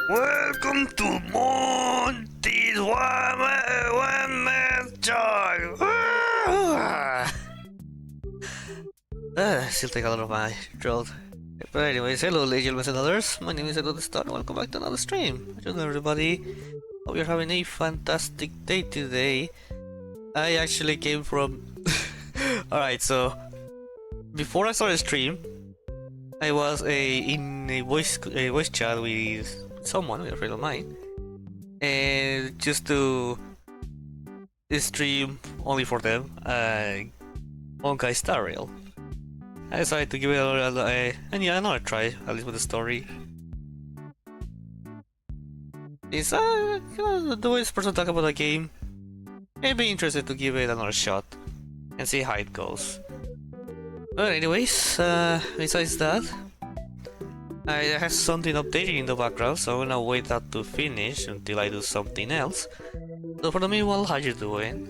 Welcome to Monty's One Man Joy. Still take a lot of my throat. But anyways, hello legends and others. My name is EduTheVODS. Welcome back to another stream. Hello everybody. Hope you're having a fantastic day today. I actually came from... Alright, so... Before I started stream, I was in a voice chat with someone, with a friend of mine, and just to stream only for them, Honkai Star Rail. I decided to give it another try, at least with the story. It's you know, the way this person talk about the game, I'd be interested to give it another shot and see how it goes. But anyways, besides that, I have something updating in the background, so I'm gonna wait that to finish until I do something else. So for the meanwhile, how you doing?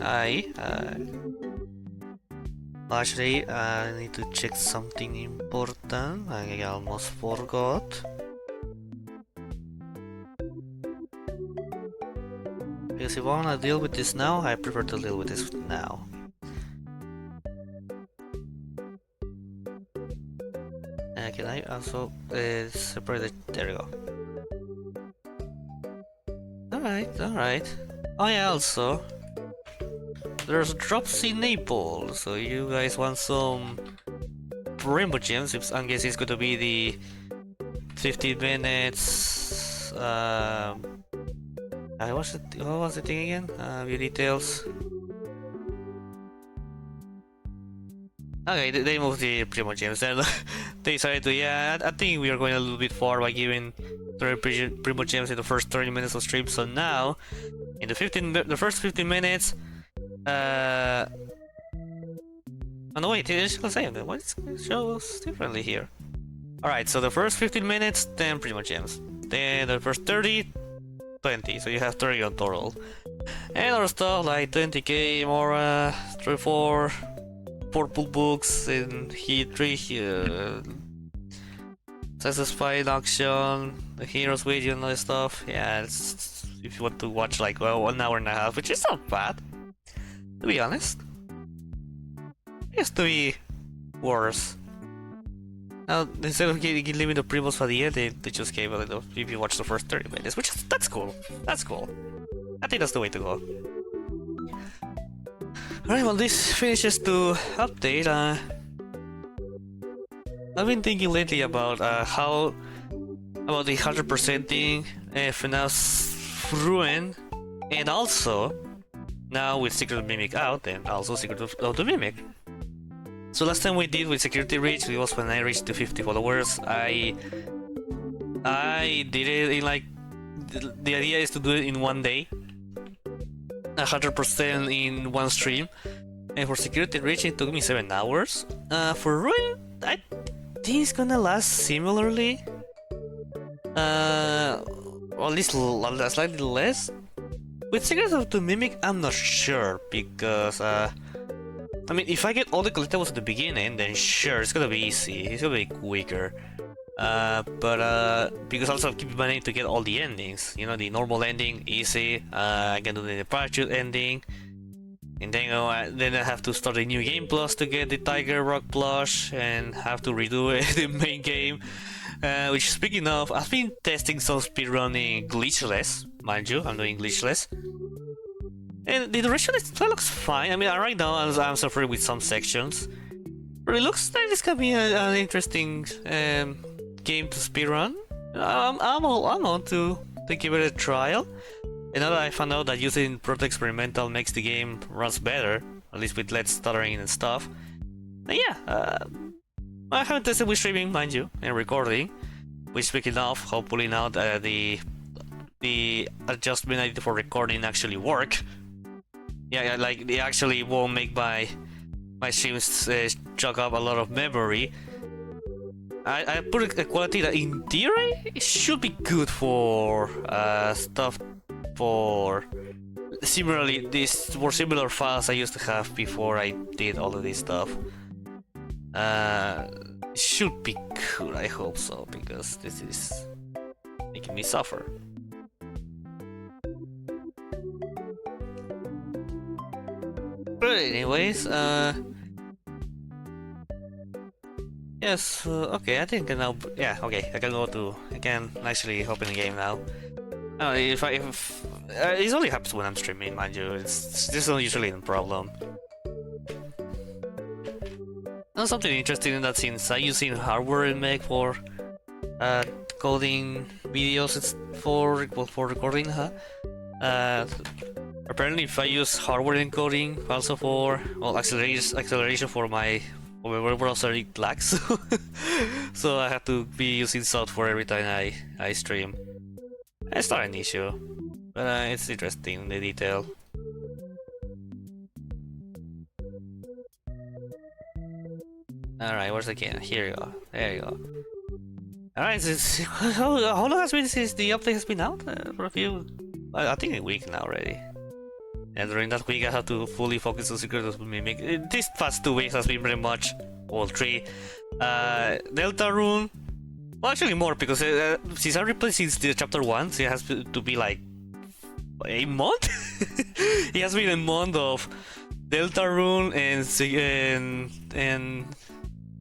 Actually, I need to check something important. I almost forgot. Because if I wanna deal with this now, I prefer to deal with this now. Can I also separate it? There we go. Alright. Oh yeah, also, there's drops in Naples, so you guys want some rainbow gems? I guess it's going to be the 15 minutes. What was the thing again? View details. Okay, they moved the Primo Gems, and they decided to, yeah, I think we are going a little bit far by giving 30 Primo Gems in the first 30 minutes of stream, so now, in the first 15 minutes, oh no wait, it's the same, why does it show differently here? Alright, so the first 15 minutes, 10 Primo Gems, then the first 30, 20, so you have 30 on total. And other stuff like 20k, more, 3-4, purple books and three satisfying action, the hero's wage and all that stuff. Yeah, it's, if you want to watch like 1 hour and a half, which is not bad, to be honest. It used to be worse. Now instead of leaving the primos for the end, they just gave a little. If you watch the first 30 minutes, which is that's cool. That's cool. I think that's the way to go. Alright, well this finishes to update. I've been thinking lately about about the 100%ing FNAF's Ruin, and also now with Secret of Mimic out, and also Secret of the Mimic. So last time we did with Security Reach, it was when I reached the 50 followers. I did it in like the idea is to do it in one day. 100% in one stream, and for Security Reach it took me 7 hours. For Ruin, I think it's gonna last similarly, or at least slightly less. With Secrets of the Mimic, I'm not sure, because I mean, if I get all the collectibles at the beginning, then sure, it's gonna be easy, it's gonna be quicker. But because also keep in mind to get all the endings, you know, the normal ending, easy, I can do the parachute ending, and then then I have to start a new game plus to get the Tiger Rock plush, and have to redo the main game, which speaking of, I've been testing some speedrunning glitchless, mind you, I'm doing glitchless, and the direction looks fine. I mean, right now I'm suffering with some sections, but it looks like this could be an interesting game to speedrun. I'm on to give it a trial. And now that I found out that using Proto Experimental makes the game runs better, at least with less stuttering and stuff. And yeah, I haven't tested with streaming, mind you, and recording. Which, speaking of, hopefully now that the adjustment I did for recording actually work. Yeah, like they actually won't make my streams chug up a lot of memory. I put a quality that in theory it should be good for stuff for similar files I used to have before I did all of this stuff. It should be good, I hope so, because this is making me suffer. But anyways, yes, okay, I think now, yeah, okay, I can actually open the game now. If it only happens when I'm streaming, mind you, this is not usually a problem. Now something interesting in that since I using hardware in Make for coding videos, it's for recording, apparently if I use hardware encoding also for acceleration for my web browser, it lags. So I have to be using software every time I stream. It's not an issue, but it's interesting, the detail. Alright, where's the game? Here you go. There you go. Alright, how long has been since the update has been out? For a few... I think a week now already. And during that week I have to fully focus on Secret of the Mimic. These past 2 weeks has been pretty much... well, 3. Deltarune... well, actually more, because since I replayed since the chapter 1, so it has to be like... a month? It has been a month of Deltarune and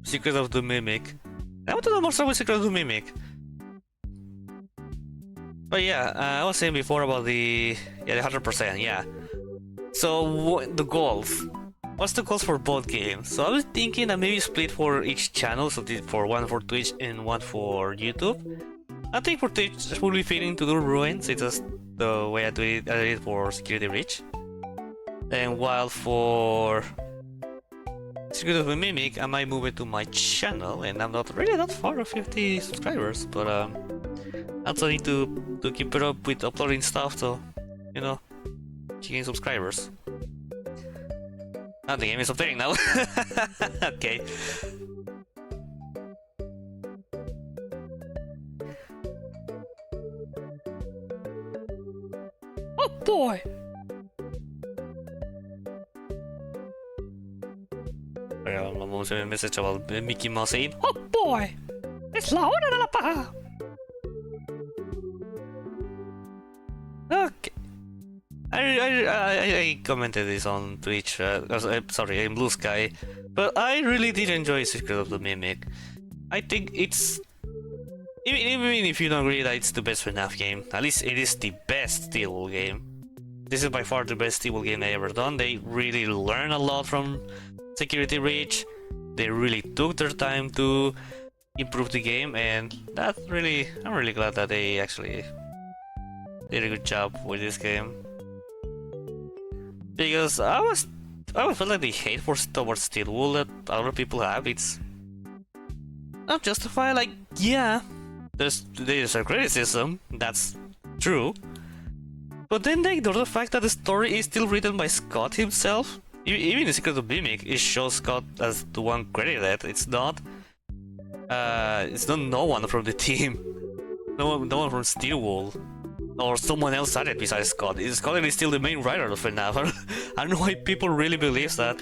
Secret of the Mimic. I want to know more stuff with Secret of the Mimic. But yeah, I was saying before about the 100%, yeah. So the goals. What's the goals for both games? So I was thinking that maybe split for each channel, so for one for Twitch and one for YouTube. I think for Twitch will be fitting to do Ruins, it's just the way I did it for Security Reach. And while for Secret of a Mimic, I might move it to my channel, and I'm not really that far of 50 subscribers, but I also need to keep it up with uploading stuff, so, you know, gain subscribers. Oh, the game is updating now. Okay. Oh boy! I'm almost a message about Mickey Mouse saying, "Oh boy! It's la hora de la paja!" Okay. I commented this on Twitch, sorry, in Blue Sky, but I really did enjoy Secret of the Mimic. I think it's... even if you don't agree that it's the best FNAF game, at least it is the best Steel Wool game. This is by far the best Steel Wool game I ever done. They really learn a lot from Security Reach. They really took their time to improve the game, and that really... I'm really glad that they actually did a good job with this game. Because I felt like the hate towards Steel Wool that other people have, it's not justified. Like, yeah, there's a criticism, that's true, but then they ignore the fact that the story is still written by Scott himself. Even in Secret of the Mimic, it shows Scott as the one credited. It's not no one from the team, no one from Steel Wool. Or someone else added besides Scott. Scott is still the main writer of FNAF. I don't know why people really believe that.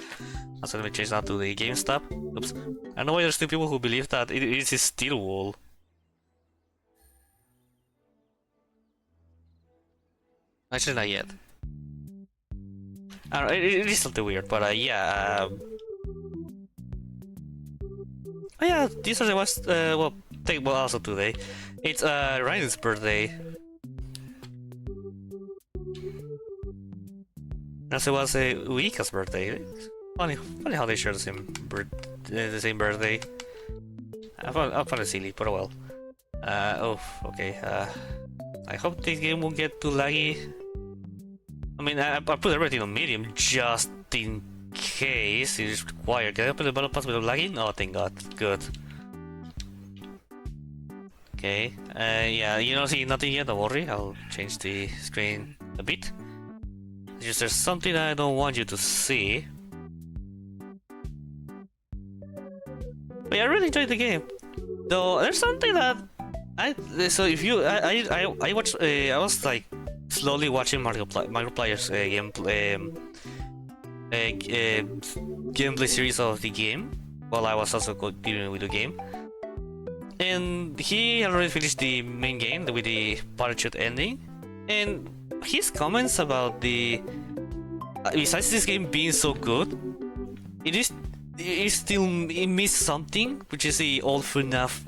So let me change that to the GameStop. Oops. I don't know why there's still people who believe that it is Steel Wool. Actually, not yet. I don't know, it is something weird, but yeah. Oh yeah, this was well also today. It's Ryan's birthday. As it was Uika's birthday. Funny how they share the same birthday. I found it silly, but oh well. Oh, okay. I hope this game won't get too laggy. I mean, I put everything on medium just in case it is required. Can I open the battle pass without lagging? Oh, thank God. Good. Okay. Yeah, you don't see nothing yet. Don't worry. I'll change the screen a bit. Just there's something I don't want you to see. But yeah, I really enjoyed the game. Though there's something that I watched. I was like slowly watching Markiplier's gameplay series of the game while I was also continuing with the game. and he already finished the main game with the parachute ending, and his comments about the besides this game being so good, it still it missed something, which is the old FNAF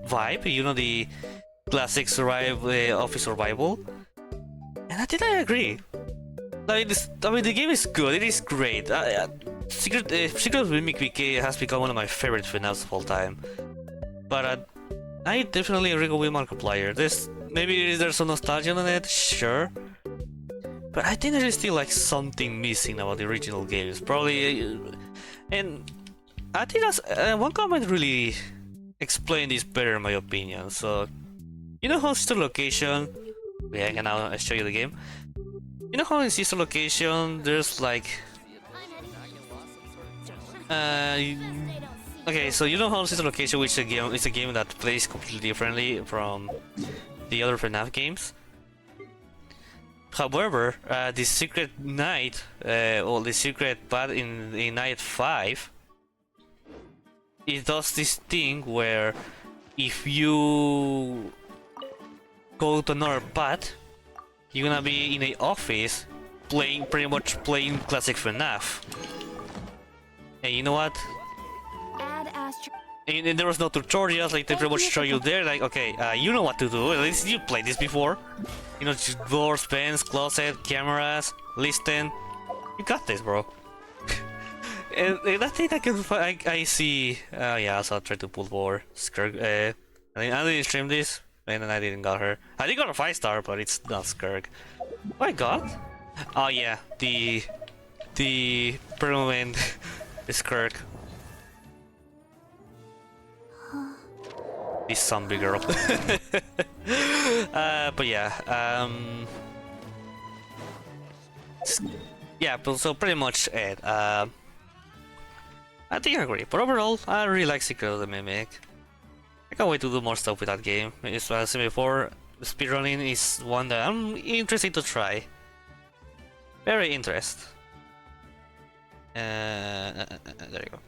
vibe, you know, the classic office survival. And I think I agree. Like this, I mean, the game is good. It is great. Secret of Mimic VK has become one of my favorite FNAFs of all time. But I definitely agree with Markiplier. Maybe there's some nostalgia on it, sure. But I think there is still like something missing about the original games. Probably, and I think that's one comment really explained this better in my opinion. So, you know how Sister Location? Yeah, I can now show you the game. You know how in Sister Location there's like okay, so you know how Sister Location, which is a game that plays completely differently from the other FNAF games. However, the secret night, or the secret path in night 5, it does this thing where if you go to another path, you're gonna be in an office pretty much playing classic FNAF. And you know what? And there was no tutorials, like they pretty much show you there, like, okay, you know what to do, at least you played this before. You know, just doors, vents, closet, cameras, listen. You got this, bro. and I think I see, yeah, also I tried to pull for Skirk. I didn't stream this, and then I didn't got her. I did got a 5-star, but it's not Skirk. Oh my god. Oh yeah, the permanent Skirk. This zombie girl. But yeah, yeah, so pretty much it. I think I agree, but overall, I really like Secret of the Mimic. I can't wait to do more stuff with that game. As I said before, speedrunning is one that I'm interested to try. Very interested. There you go.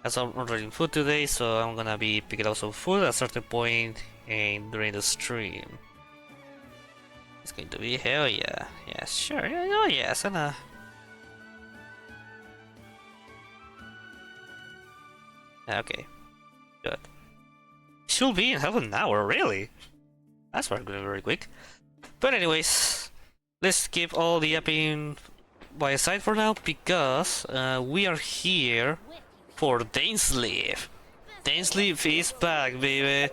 As I'm ordering food today, so I'm gonna be picking up some food at a certain point and during the stream. It's going to be hell yeah. Yeah, sure. Oh yes, and okay. Good. Should be in half an hour, really? That's very quick. But anyways, let's keep all the yapping by a side for now, because we are here for Dainsleif. Dainsleif is back, baby.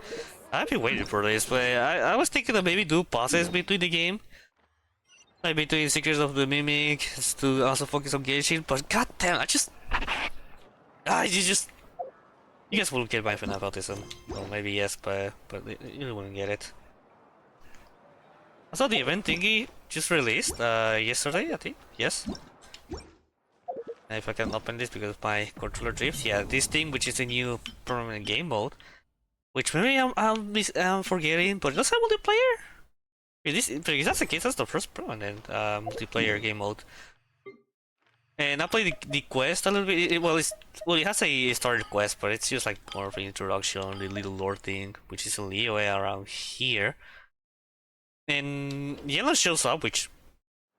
I've been waiting for this, but I was thinking of maybe do pauses between the game. Like between Secrets of the Mimic, to also focus on Genshin, but goddamn, you guys wouldn't get my FNAF autism. Well, maybe yes, but you wouldn't get it. I saw the event thingy just released yesterday, I think. Yes. And if I can open this because my controller drifts, yeah, this thing, which is a new permanent game mode, which maybe I'm forgetting, but it does have multiplayer. If that's the case, that's the first permanent multiplayer game mode. And I played the quest a little bit. It has a starter quest, but it's just like more of an introduction, the little lore thing, which is in Leo around here. And Yellow shows up, which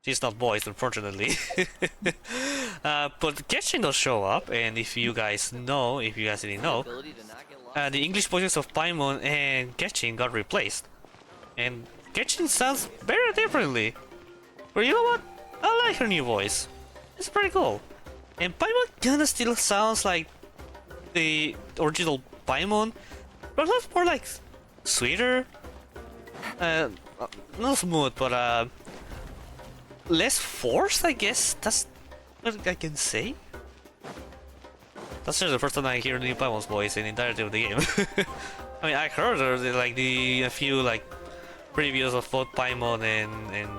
she's not voiced, unfortunately. But Genshin does show up, and if you guys didn't know, the English voices of Paimon and Genshin got replaced. And Genshin sounds very differently. But you know what? I like her new voice. It's pretty cool. And Paimon kinda still sounds like the original Paimon, but that's more like sweeter. Not smooth, but less forced, I guess. That's what I can say. That's just the first time I hear new Paimon's voice in the entirety of the game. I mean, I heard like a few like previews of both Paimon and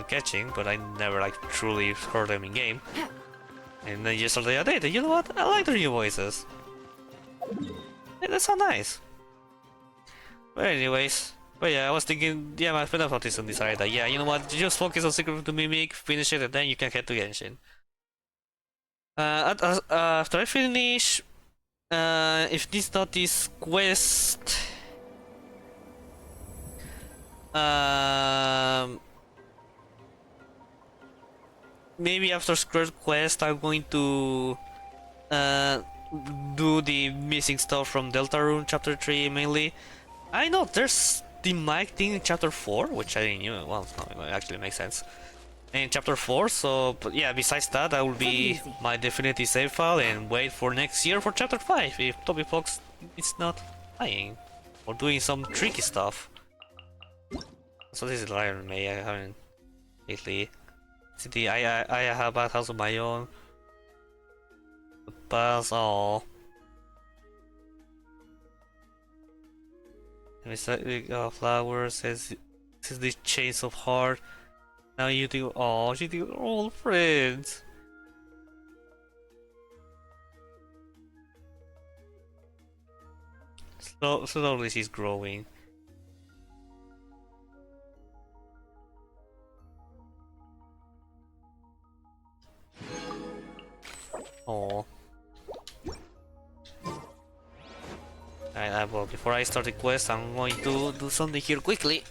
Genshin, but I never like truly heard them in game. And then yesterday I did. You know what? I like their new voices. Yeah, that's so nice. But anyways. But yeah, I was thinking, yeah, my FNAF autism decided that, yeah, you know what, just focus on Secret of the Mimic, finish it, and then you can head to Genshin. After I finish if this not this quest, maybe after Skirt quest, I'm going to do the missing stuff from Deltarune chapter 3 mainly. I know there's the mic thing in chapter 4, which I didn't knew. Well, no, it actually makes sense. In chapter 4, so but yeah, besides that, that will be my definitive save file and wait for next year for chapter 5 if Toby Fox is not lying or doing some tricky stuff. So this is Lion May, I haven't lately. City, I have a bad house of my own. The pass, oh. Flowers, says the Chains of Heart. Now you do, oh, you do all friends. Slowly she's growing. Oh. Well, before I start the quest, I'm going to do something here quickly.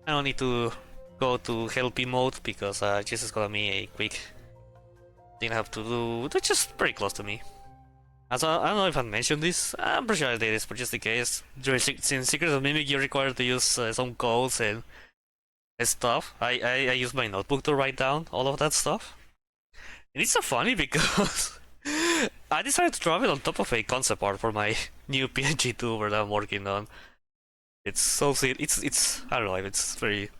I don't need to go to helpy mode because this is gonna be a quick thing I have to do. That's just pretty close to me. Also, I don't know if I mentioned this. I'm pretty sure I did this, but just in case. Since Secrets of Mimic, you're required to use some codes and stuff. I use my notebook to write down all of that stuff. And it's so funny because I decided to drop it on top of a concept art for my new PNG tuber that I'm working on. It's so it's I don't know, it's very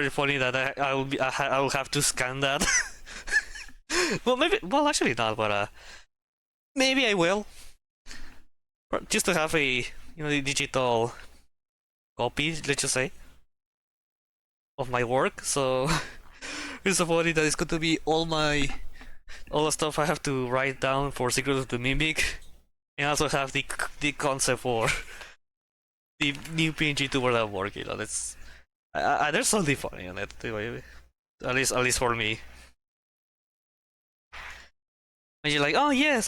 funny that I will have to scan that. well actually not, but maybe I will. Just to have a the digital copy, let's just say, of my work. So it's so funny that it's going to be all the stuff I have to write down for Secret of the Mimic, and also have the concept for the new PNG tuber that I'm working on. It's there's something funny on it, at least for me. And you're like, oh yes,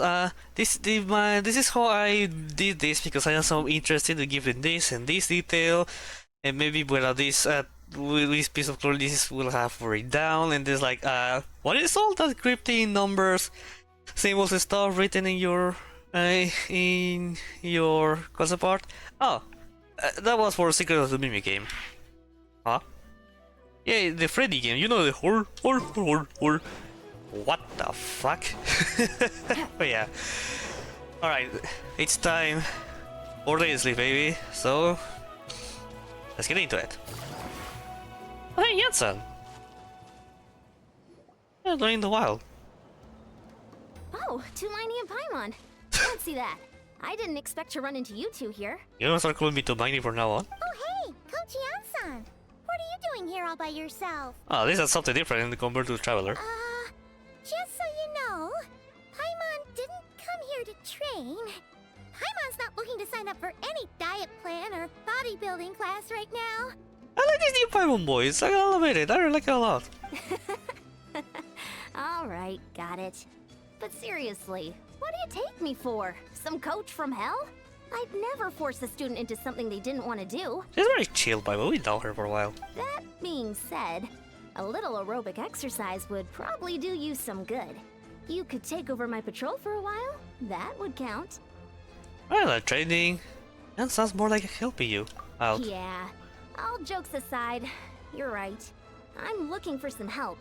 this is how I did this because I am so interested in giving this and this detail, and maybe this piece of clothing this will have written down, and there's like, what is all that cryptic numbers, symbols and stuff written in your concept art? Oh, that was for Secret of the Mimic game. Huh? Yeah, the Freddy game. You know the horror. What the fuck? But yeah. Alright, it's time for Dainsleif, baby. So let's get into it. Oh, hey, Jensen! You're doing the wild. Oh, Tulani and Paimon. Fancy that. I didn't expect to run into you two here. You don't start calling me Tulani from now on? Oh hey, Coach Yan-san. What are you doing here all by yourself? Oh, this is something different compared to Traveler. Just so you know, Paimon didn't come here to train. Paimon's not looking to sign up for any diet plan or bodybuilding class right now. I like these new Paimon boys. I love it. I like it a lot. Alright, got it. But seriously, what do you take me for? Some coach from hell? I'd never force a student into something they didn't want to do. She's very chill, by the way. We know her for a while. That being said, a little aerobic exercise would probably do you some good. You could take over my patrol for a while. That would count. Well, training. That sounds more like helping you out. Yeah. All jokes aside, you're right. I'm looking for some help.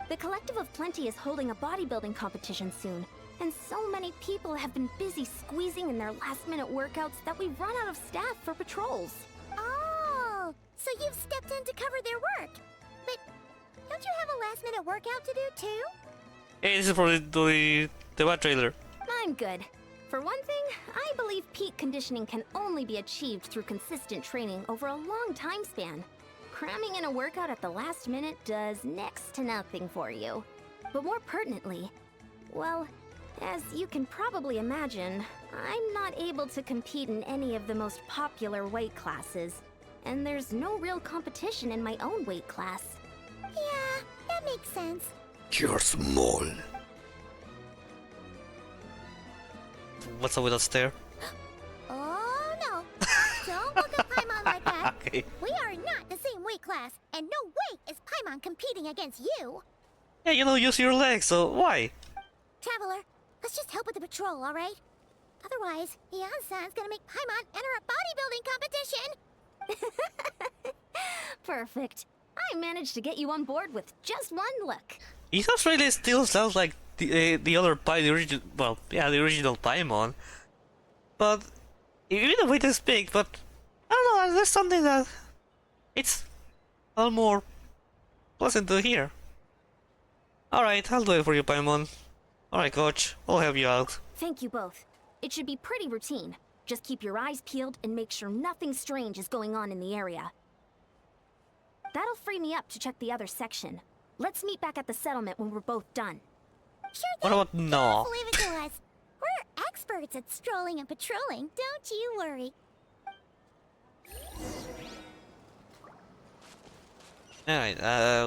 The Collective of Plenty is holding a bodybuilding competition soon, and so many people have been busy squeezing in their last-minute workouts that we've run out of staff for patrols. Oh, so you've stepped in to cover their work. But don't you have a last-minute workout to do too? Hey, this is for the WOD trailer. I'm good. For one thing, I believe peak conditioning can only be achieved through consistent training over a long time span. Cramming in a workout at the last minute does next to nothing for you. But more pertinently, well, as you can probably imagine, I'm not able to compete in any of the most popular weight classes. And there's no real competition in my own weight class. Yeah, that makes sense. You're small. what's up with that stare? Oh no! Don't look at Paimon like that. Okay. We are not the same weight class, and no way is Paimon competing against you. Yeah, you know, use your legs, so why? Traveler, let's just help with the patrol, all right? Otherwise, Yan-san's gonna make Paimon enter a bodybuilding competition. Perfect. I managed to get you on board with just one look. He sounds really still sounds like the other the original, well, yeah, the original Paimon. But even the way they speak, but I don't know, there's something that it's a little more pleasant to hear. Alright, I'll do it for you, Paimon. Alright, coach, I'll help you out. Thank you both. It should be pretty routine. Just keep your eyes peeled and make sure nothing strange is going on in the area. That'll free me up to check the other section. Let's meet back at the settlement when we're both done. Sure What thing. about no? Just leave it to us. We're experts at strolling and patrolling, don't you worry. Alright,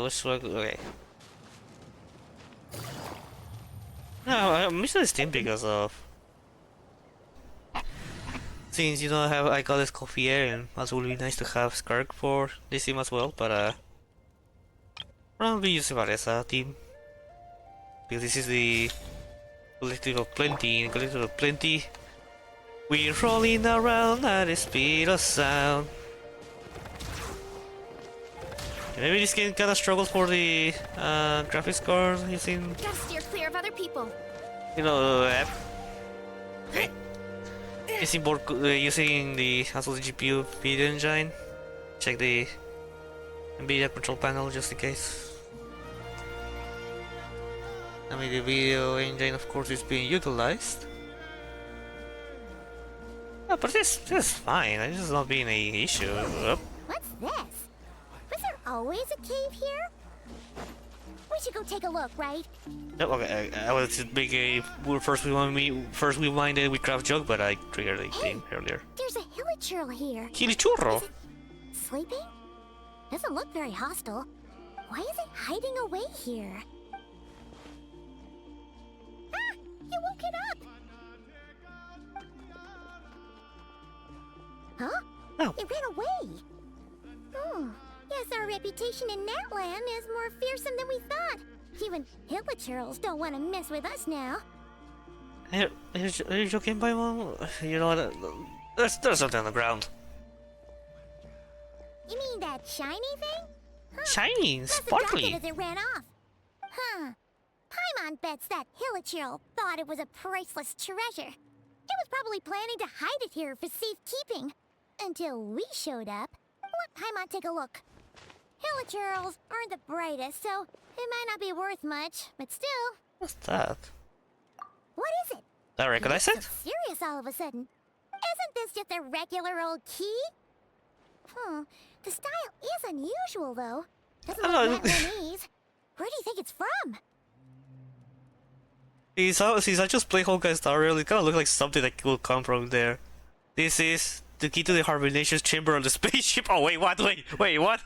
let's work. Okay. No, I'm missing this team because of. Since you don't have, I got this coffee here, and also would be nice to have Skark for this team as well, but probably using Varesa team. Because this is the collective of plenty, and collective of plenty. We're rolling around at the speed of sound. Maybe this game kinda struggles for the graphics card using, Gotta steer clear of other people. you know, using board, using the also the GPU video engine. Check the NVIDIA control panel just in case. I mean, the video engine, of course, is being utilized. Yeah, but this is fine. This is not being an issue. What's this? Was there always a cave here? We should go take a look, right? Yep, okay, I was just make a first we minded we craft joke, but I triggered the thing earlier. There's a hilichurl here. Kilichurro. Is it sleeping? Doesn't look very hostile. Why is it hiding away here? Ah! You woke it up! Huh? No. It ran away. Guess our reputation in that land is more fearsome than we thought. Even hilichurls don't want to mess with us now. Are you joking, Paimon? You know what? There's something on the ground. You mean that shiny thing? Shiny, Must have sparkly. dropped it as it ran off. Huh. Paimon bets that hilichurl thought it was a priceless treasure. It was probably planning to hide it here for safekeeping. Until we showed up. Let Paimon take a look. Hilichurls aren't the brightest, so it might not be worth much, but still. What's that? What is it? I recognize You it? look so serious all of a sudden. Isn't this just a regular old key? The style is unusual, though. Doesn't look Vietnamese. Where do you think it's from? Since I just play Honkai Star Rail, it kind of looks like something that will come from there. This is the key to the hibernation chamber on the spaceship. Oh wait, what? Wait, what?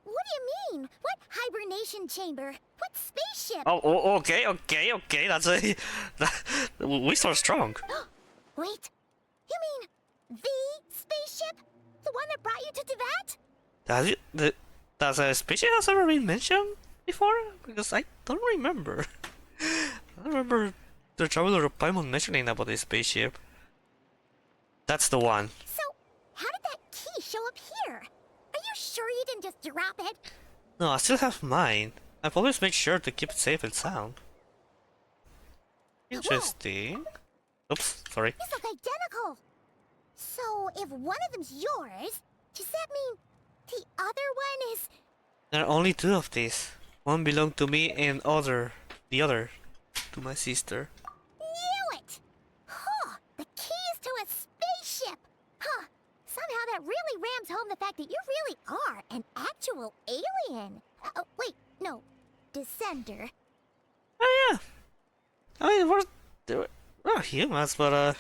What do you mean? What hibernation chamber? What spaceship? Oh, okay. That's a. We start strong. Wait, you mean the spaceship? The one that brought you to Teyvat? Does a spaceship has ever been mentioned before? Because I don't remember. I don't remember the traveler of Paimon mentioning about this spaceship. That's the one. So, how did that key show up here? Are you sure you didn't just drop it? No, I still have mine. I've always made sure to keep it safe and sound. Interesting. Oops, sorry. These look identical. So, if one of them's yours, does that mean the other one is... There are only two of these. One belonged to me and the other to my sister. Knew it! Huh, the keys to a spaceship! Huh, somehow that really rams home the fact that you really are an actual alien. Oh, wait, no, descender. Oh yeah. I mean, we're not humans, but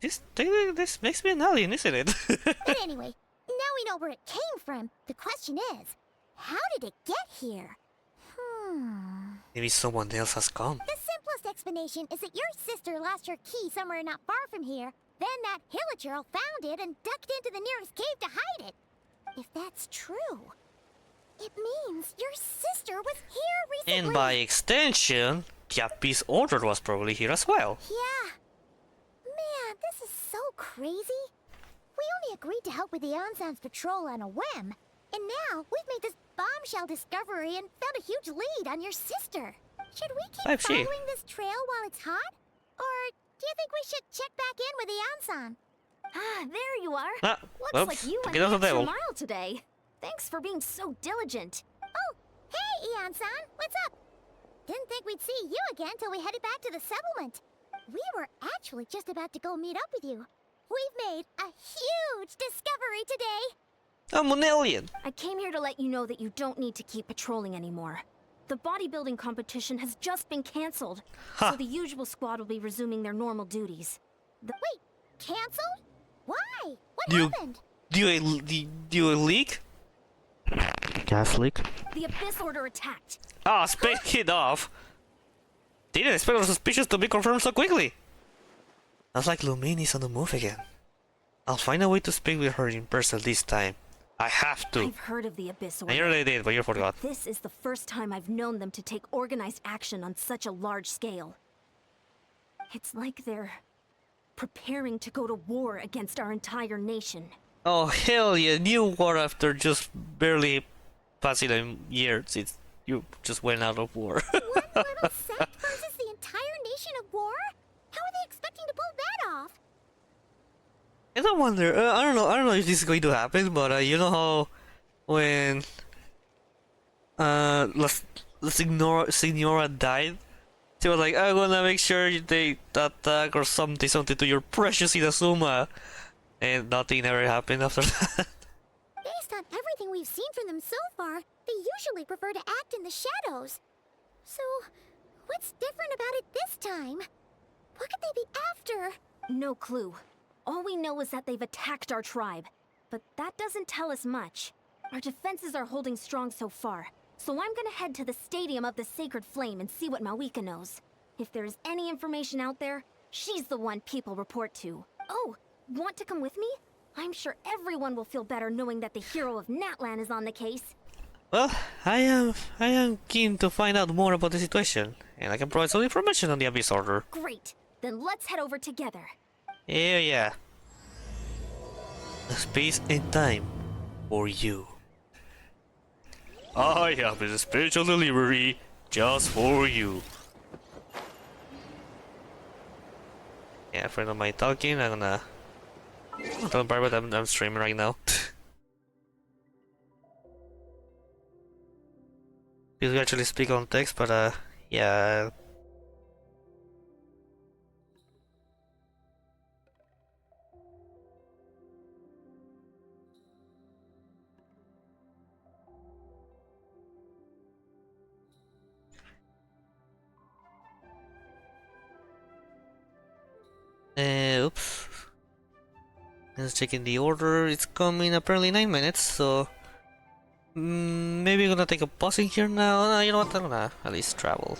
this makes me an alien, isn't it? But anyway, now we know where it came from. The question is, how did it get here? Maybe someone else has come. The simplest explanation is that your sister lost her key somewhere not far from here. Then that hilichurl found it and ducked into the nearest cave to hide it. If that's true, it means your sister was here recently. And by extension, the Abyss Order was probably here as well. Yeah. Man, this is so crazy. We only agreed to help with the Ansan's patrol on a whim. And now we've made this bombshell discovery and found a huge lead on your sister. Should we keep following this trail while it's hot? Or do you think we should check back in with the Ansan? Ah, there you are. Looks oops, like you went get out the of the extra devil. mile today. Thanks for being so diligent. Oh, hey, Eon-san, what's up? Didn't think we'd see you again till we headed back to the settlement. We were actually just about to go meet up with you. We've made a huge discovery today. I'm an alien. I came here to let you know that you don't need to keep patrolling anymore. The bodybuilding competition has just been cancelled, so the usual squad will be resuming their normal duties. Wait, cancelled? Why? What You- happened? Do you leak? Gas leak? The Abyss Order attacked. Ah, speak it off. Didn't expect our suspicions to be confirmed so quickly. Sounds like Lumini's on the move again. I'll find a way to speak with her in person this time. I have to. I've heard of the Abyss I Order. already did, but you forgot. This is the first time I've known them to take organized action on such a large scale. It's like they're preparing to go to war against our entire nation. Oh hell yeah, new war after just barely passing a year since you just went out of war. One little sect versus the entire nation of war? How are they expecting to pull that off? And I wonder, I don't know if this is going to happen, but you know how when let's ignore Signora died, she was like, I'm gonna make sure they attack or something to your precious Inazuma, and nothing ever happened after that. Based on everything we've seen from them so far, they usually prefer to act in the shadows. So, what's different about it this time? What could they be after? No clue. All we know is that they've attacked our tribe, but that doesn't tell us much. Our defenses are holding strong so far, so I'm gonna head to the Stadium of the Sacred Flame and see what Mawika knows. If there's any information out there, she's the one people report to. Oh, want to come with me? I'm sure everyone will feel better knowing that the hero of Natlan is on the case. Well, I am keen to find out more about the situation, and I can provide some information on the Abyss Order. Great, then let's head over together. Yeah. Space and time for you. I have a special delivery just for you. Yeah, friend of mine talking. Don't worry about that. I'm streaming right now. You actually speak on text, but yeah. Oops. Just checking the order. It's coming apparently 9 minutes, so maybe I'm gonna take a pause in here now. No, you know what? I'm gonna at least travel.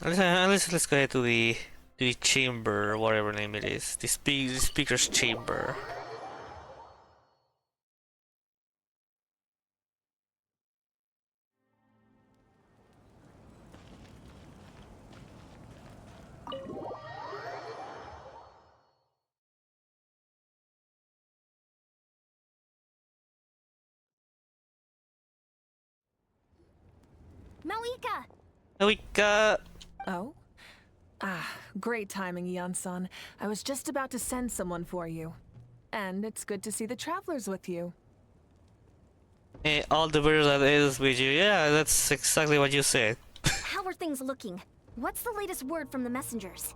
Let's go ahead to the chamber, or whatever name it is. The speaker's chamber. Mawika! We got. Oh? Ah, great timing, Eon-san. I was just about to send someone for you. And it's good to see the travelers with you. All the videos that is with you. Yeah, that's exactly what you said. How are things looking? What's the latest word from the messengers?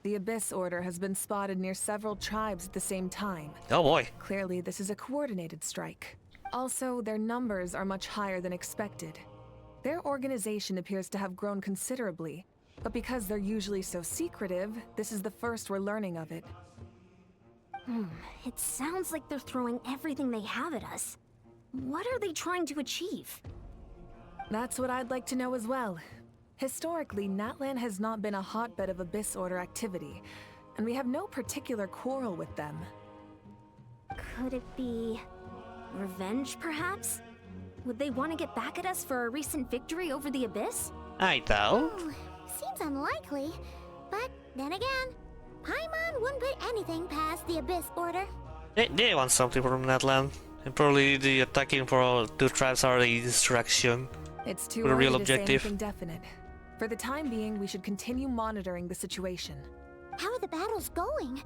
The Abyss Order has been spotted near several tribes at the same time. Oh boy. Clearly, this is a coordinated strike. Also, their numbers are much higher than expected. Their organization appears to have grown considerably, but because they're usually so secretive, this is the first we're learning of it. It sounds like they're throwing everything they have at us. What are they trying to achieve? That's what I'd like to know as well. Historically, Natlan has not been a hotbed of Abyss Order activity, and we have no particular quarrel with them. Could it be revenge, perhaps? Would they want to get back at us for a recent victory over the Abyss? I doubt. Ooh, seems unlikely. But then again, Paimon wouldn't put anything past the Abyss Order. They want something from Natlan. And probably the attacking for all two tribes are the distraction. It's too For the early real to say objective. anything definite. For the time being, we should continue monitoring the situation. How are the battles going?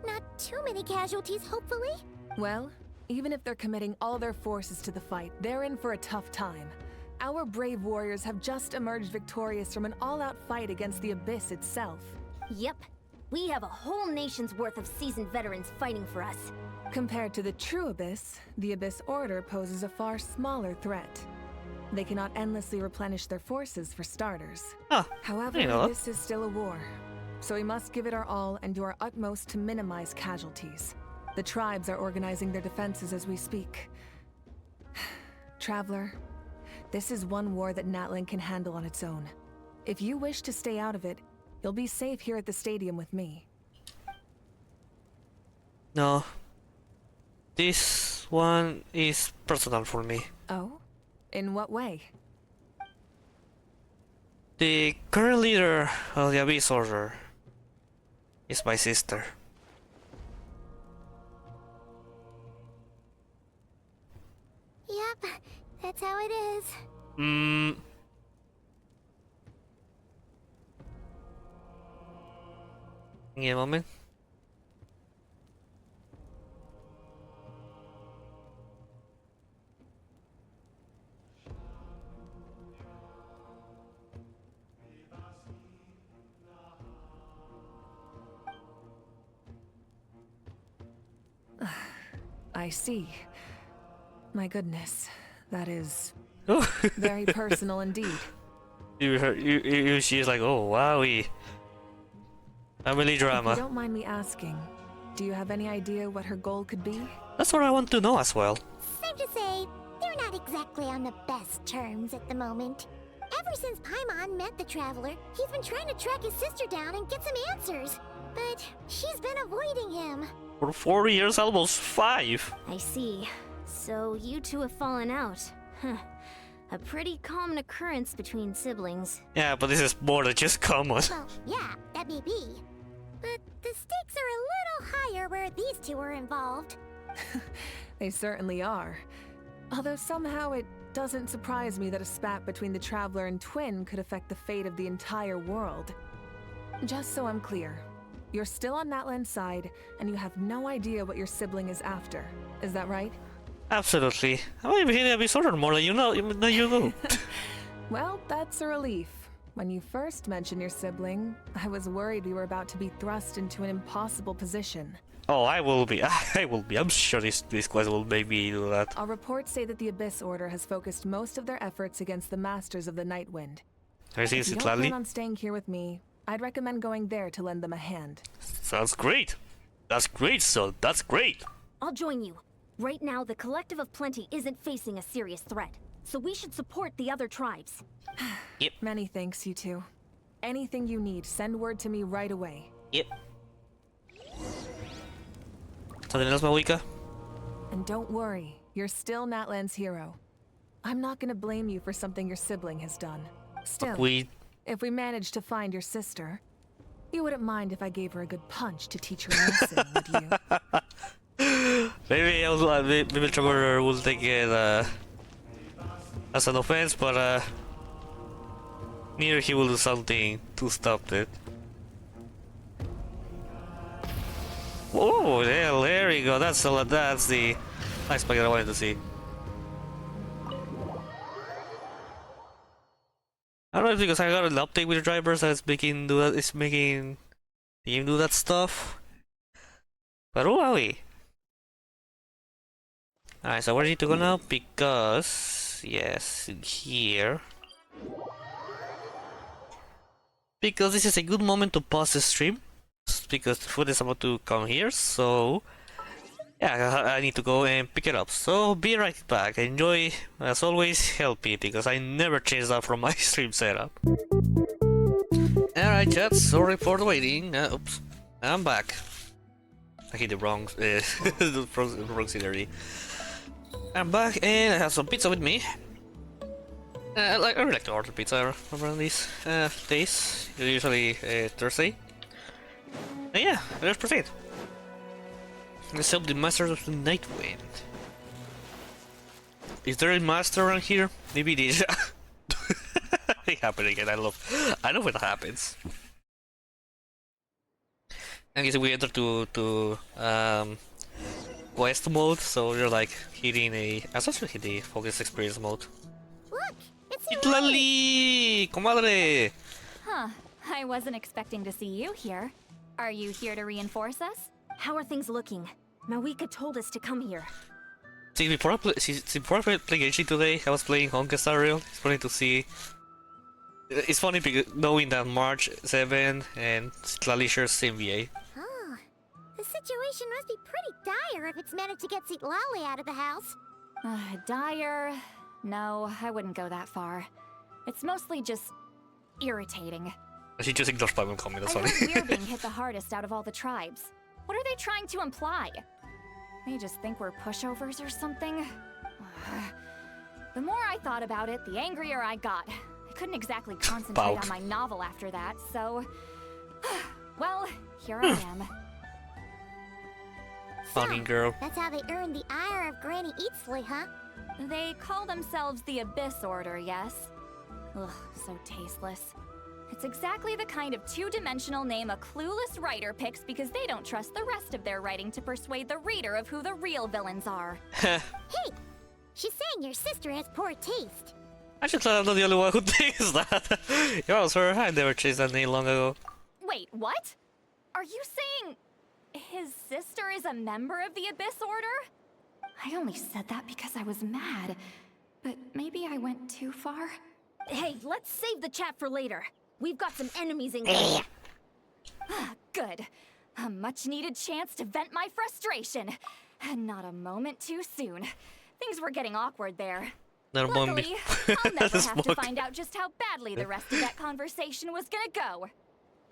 Not too many casualties, hopefully. Well, even if they're committing all their forces to the fight, they're in for a tough time. Our brave warriors have just emerged victorious from an all-out fight against the Abyss itself. Yep. We have a whole nation's worth of seasoned veterans fighting for us. Compared to the true Abyss, the Abyss Order poses a far smaller threat. They cannot endlessly replenish their forces for starters. Ah, However, you know. this is still a war, so we must give it our all and do our utmost to minimize casualties. The tribes are organizing their defenses as we speak. Traveler, this is one war that Natlan can handle on its own. If you wish to stay out of it, you'll be safe here at the stadium with me. No. This one is personal for me. Oh? In what way? The current leader of the Abyss Order is my sister. Yep, that's how it is. Give me a moment. I see. My goodness, that is Oh, very personal indeed. she's like, oh, wowie. Family If you drama. don't mind me asking, do you have any idea what her goal could be? That's what I want to know as well. Safe to say, they're not exactly on the best terms at the moment. Ever since Paimon met the Traveler, he's been trying to track his sister down and get some answers. But she's been avoiding him. For 4 years, almost 5. I see. So you two have fallen out. Huh. A pretty common occurrence between siblings. Yeah, but this is more than just common. Well, yeah, that may be. But the stakes are a little higher where these two are involved. They certainly are. Although somehow it doesn't surprise me that a spat between the Traveler and Twin could affect the fate of the entire world. Just so I'm clear, you're still on Natlan's side, and you have no idea what your sibling is after. Is that right? Absolutely. I might be hitting a bit sort more than you know. You know. Well, that's a relief. When you first mentioned your sibling, I was worried we were about to be thrust into an impossible position. Oh, I will be. I will be. I'm sure this quest will make me do that. Our reports say that the Abyss Order has focused most of their efforts against the Masters of the Nightwind. Everything If is you don't gladly. plan on staying here with me, I'd recommend going there to lend them a hand. Sounds great. That's great, son. That's great. I'll join you. Right now, the Collective of Plenty isn't facing a serious threat, so we should support the other tribes. Many thanks, you two. Anything you need, send word to me right away. Yep. Something else, Mawika? And don't worry, you're still Natlan's hero. I'm not gonna blame you for something your sibling has done. Still, if we manage to find your sister, you wouldn't mind if I gave her a good punch to teach her a lesson, would you? Maybe Trevor will take it as an offense, but neither he will do something to stop it. Oh, yeah, there you go. That's the nice packet I wanted to see. I don't know if because I got an update with the drivers that's making do that. It's making him do that stuff. But oh, wowie. Alright, so where do you need to go now? Because yes, in here. Because this is a good moment to pause the stream. Because the food is about to come here, so Yeah, I need to go and pick it up. So be right back. Enjoy, as always, help me because I never changed that from my stream setup. Alright, chat, sorry for the waiting. Oops, I'm back. I hit the wrong, the wrong scenery. I'm back and I have some pizza with me. I really like to order pizza around these days, usually Thursday. And yeah, let's proceed. Let's help the Masters of the Night Wind. Is there a master around here? Maybe it is. It happened again. I love when it happens. I guess we enter to quest mode, so you're like hitting a. I was actually hit the focus experience mode. Look, it's Itlali, comadre. Huh, I wasn't expecting to see you here. Are you here to reinforce us? How are things looking? Mawika told us to come here. See, before I play Genshin today, I was playing Honkai Star Rail. It's funny to see. It's funny because knowing that March 7 and Itlali shares same VA. Oh, the situation must be pretty dire if it's managed to get Lolly out of the house. Dire? No, I wouldn't go that far. It's mostly just irritating. She just ignores my comment, that's I funny. heard we're being hit the hardest out of all the tribes. What are they trying to imply? They just think we're pushovers or something? The more I thought about it, the angrier I got. I couldn't exactly concentrate on my novel after that, so... well, here I am. Funny girl. That's how they earned the ire of Granny Eatsley, huh? They call themselves the Abyss Order, yes? Ugh, so tasteless. It's exactly the kind of two-dimensional name a clueless writer picks because they don't trust the rest of their writing to persuade the reader of who the real villains are. Hey! She's saying your sister has poor taste. I just thought I'm not the only one who thinks that. If I was her, I never changed that name long ago. Wait, what? Are you saying his sister is a member of the Abyss Order? I only said that because I was mad, but maybe I went too far. Hey, let's save the chat for later. We've got some enemies in here. Good. A much-needed chance to vent my frustration. And not a moment too soon. Things were getting awkward there. Luckily, I'll never have to find out just how badly the rest of that conversation was gonna go.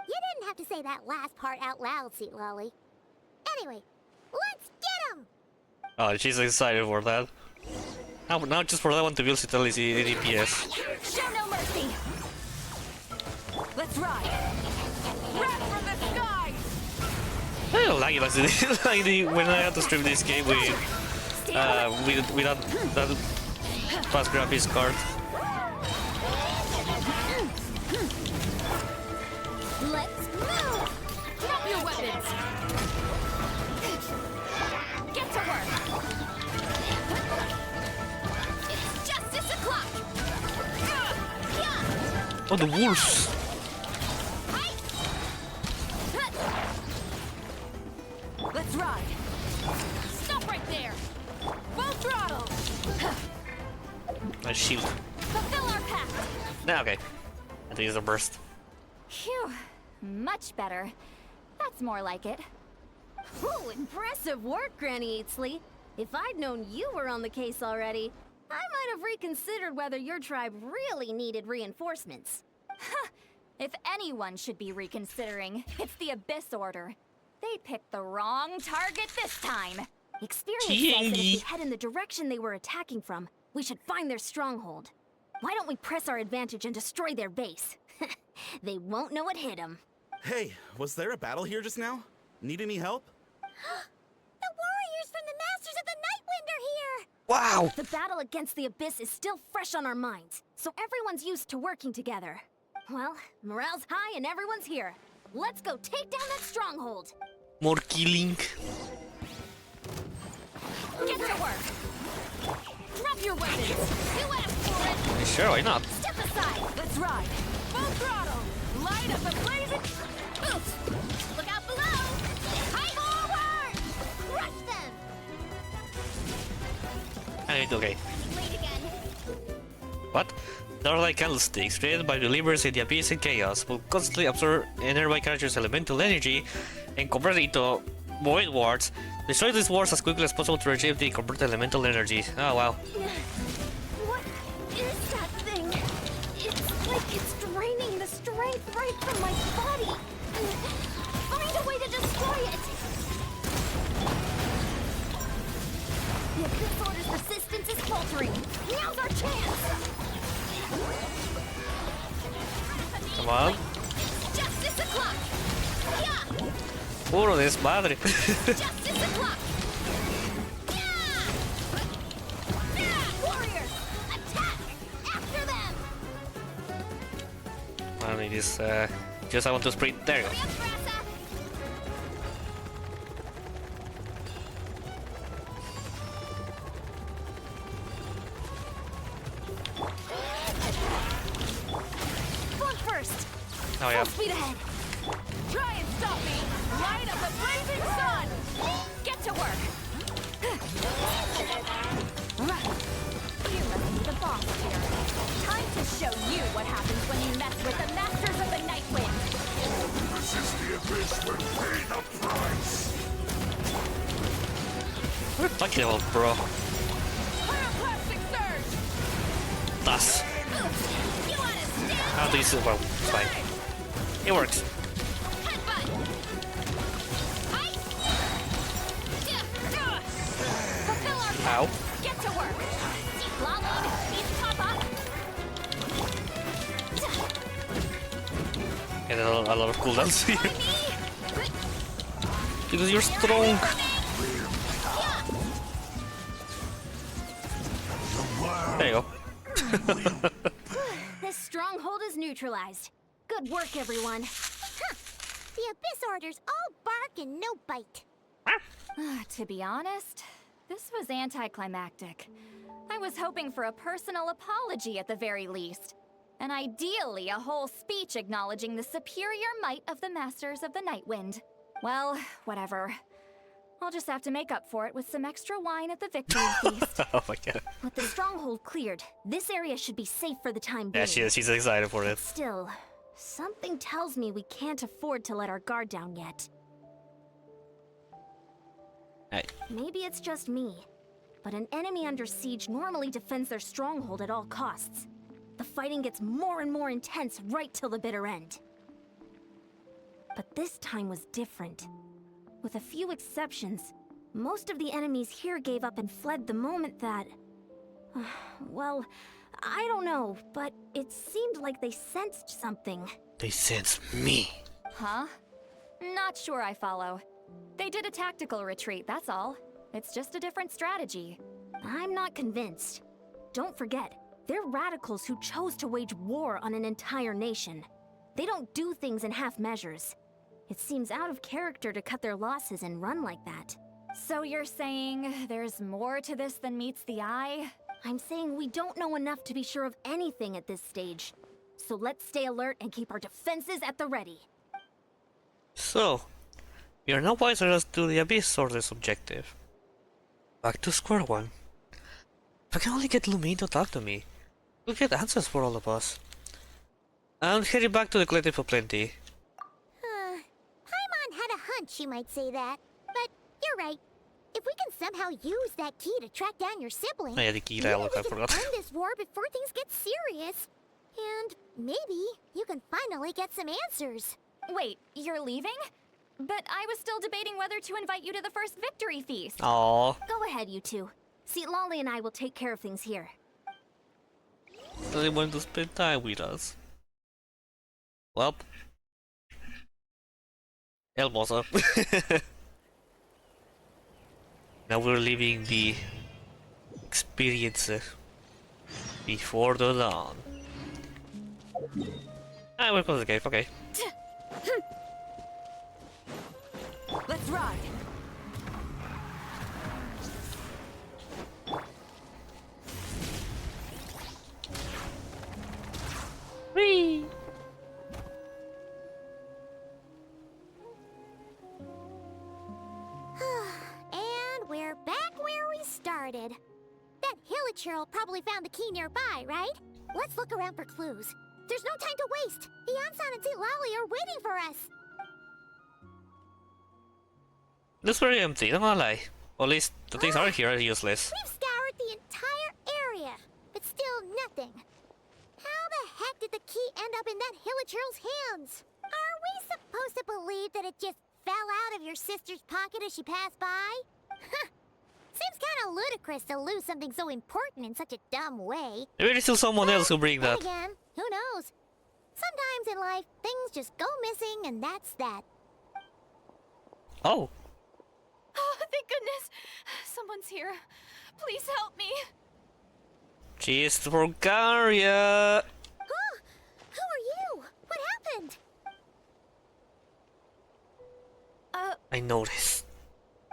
You didn't have to say that last part out loud, Sweet Lolly. Anyway, let's get him! Oh, she's excited for that. Now just for that one to build Citali's DPS. Show no mercy! Let's ride! Wrath from the sky! I don't like it when I had to stream this game with that fast graphics card. Let's move! Drop your weapons! Get to work! It's justice o'clock! Oh, the wolves! Let's ride! Stop right there! Full throttle! My shield. Fulfill our pact! Nah, okay. I think it's a burst. Phew, much better. That's more like it. Ooh, impressive work, Granny Eatsley. If I'd known you were on the case already, I might have reconsidered whether your tribe really needed reinforcements. If anyone should be reconsidering, it's the Abyss Order. They picked the wrong target this time. Experience says that if we head in the direction they were attacking from, we should find their stronghold. Why don't we press our advantage and destroy their base? They won't know it hit them. Hey, was there a battle here just now? Need any help? The warriors from the Masters of the Nightwind are here! Wow! The battle against the Abyss is still fresh on our minds, so everyone's used to working together. Well, morale's high and everyone's here. Let's go take down that stronghold. More killing. Get to work! Drop your weapons! You asked for it! Sure, why not? Step aside! Let's ride! Full throttle! Light up the blazing boost! Look out below! High forward! Crush them! Okay. Late again. What? Dark-like candlesticks created by believers in the abyss and chaos will constantly absorb a nearby character's elemental energy and convert it into void wards. Destroy these wards as quickly as possible to retrieve the converted elemental energy. Oh wow. What is that thing? It's like it's draining the strength right from my body. Find a way to destroy it. If this order's resistance is faltering, now's our chance. Come on. Justice o'clock. Yeah. Puro desmadre. Justice o'clock. Yeah. Warriors, attack after them. I need this. Just I want to sprint. There you go. Hurry up, Grassa. Front first. Oh yeah. Full speed ahead. Try and stop me! Light up the blazing sun! Get to work! You must be the boss here. Time to show you what happens when you mess with the Masters of the Night Wind! This is the abyss will pay the price! What are you talking about, bro? Pyroclastic surge! Das. You wanna stand? How do you see? Well, it's fine. It works. Headbutt. Ice. Fulfill our Ow. Get to work! Lolly, please pop up. Get a lot of cooldowns here. Because you're strong. There you go. This stronghold is neutralized. Good work, everyone. The Abyss Order's all bark and no bite. To be honest, this was anticlimactic. I was hoping for a personal apology at the very least. And ideally, a whole speech acknowledging the superior might of the Masters of the Night Wind. Well, whatever. I'll just have to make up for it with some extra wine at the victory feast. Oh my god. With the stronghold cleared, this area should be safe for the time being. Yeah, she is. She's excited for it. Still, something tells me we can't afford to let our guard down yet. Hey. Maybe it's just me, but an enemy under siege normally defends their stronghold at all costs. The fighting gets more and more intense right till the bitter end. But this time was different. With a few exceptions, most of the enemies here gave up and fled the moment that... well, I don't know, but it seemed like they sensed something. They sense me. Huh? Not sure I follow. They did a tactical retreat, that's all. It's just a different strategy. I'm not convinced. Don't forget, they're radicals who chose to wage war on an entire nation. They don't do things in half measures. It seems out of character to cut their losses and run like that. So you're saying there's more to this than meets the eye? I'm saying we don't know enough to be sure of anything at this stage. So let's stay alert and keep our defenses at the ready. So, we are now wiser as to the Abyss Order's objective. Back to square one. If I can only get Lumine to talk to me, we'll get answers for all of us. I'm heading back to the Collective of Plenty. Paimon had a hunch you might say that. But you're right. If we can somehow use that key to track down your sibling, Oh yeah, the key maybe dialogue, I we can forgot. end this war before things get serious. And maybe you can finally get some answers. Wait, you're leaving? But I was still debating whether to invite you to the first victory feast. Aww. Go ahead, you two. See, Lolly and I will take care of things here. They want to spend time with us. Well. Hermoso. Now we're leaving the experience before the dawn. Ah, we're close to the cave, okay. Let's ride! Whee! And we're back where we started. That Hilichurl probably found the key nearby, right? Let's look around for clues. There's no time to waste. The Ansan and Lali are waiting for us. Looks very empty, don't gonna lie. Or at least the things are here are useless. We've scoured the entire area, but still nothing. How the heck did the key end up in that Hilichurl's hands? Are we supposed to believe that it just fell out of your sister's pocket as she passed by? Seems kind of ludicrous to lose something so important in such a dumb way. Maybe there's still someone else who bring Then that. again, who knows? Sometimes in life, things just go missing and that's that. Oh, Oh, thank goodness. Someone's here. Please help me. she's Bulgaria. Huh? Who are you? What happened? I know this.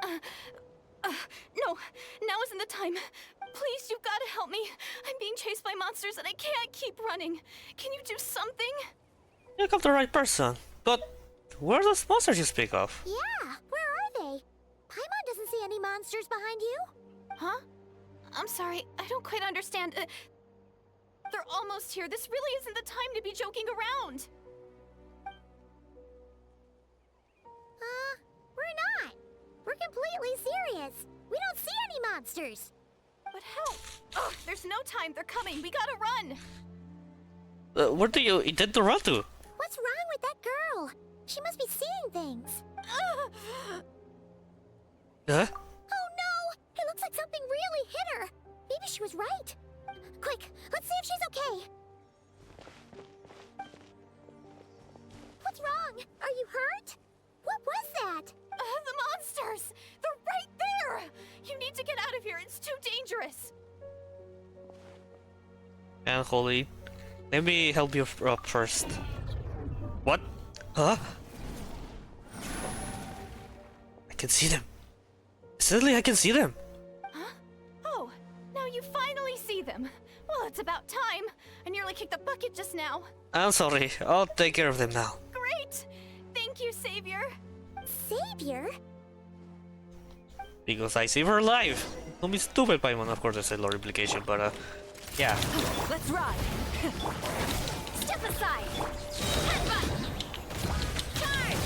No, now isn't the time. Please, you've got to help me. I'm being chased by monsters and I can't keep running. Can you do something? You got the right person. But where are those monsters you speak of? Yeah, where are they? Paimon doesn't see any monsters behind you. Huh? I'm sorry, I don't quite understand. They're almost here. This really isn't the time to be joking around. We're not. We're completely serious. We don't see any monsters. But how? Oh, there's no time. They're coming. We gotta run. Where do you intend to run to? What's wrong with that girl? She must be seeing things. Huh? Oh no! It looks like something really hit her. Maybe she was right. Quick, let's see if she's okay. What's wrong? Are you hurt? What was that? The monsters! They're right there! You need to get out of here. It's too dangerous. And Holly, let me help you up first. What? Huh? I can see them. Suddenly I can see them. Huh? Oh, now you finally see them. Well, it's about time. I nearly kicked the bucket just now. I'm sorry, I'll take care of them now. Great! Thank you, Savior. Savior? Because I save her life. Don't be stupid, Paimon. Of course, I said lore implication, but yeah. Let's ride. Step aside. Headbutt. Charge.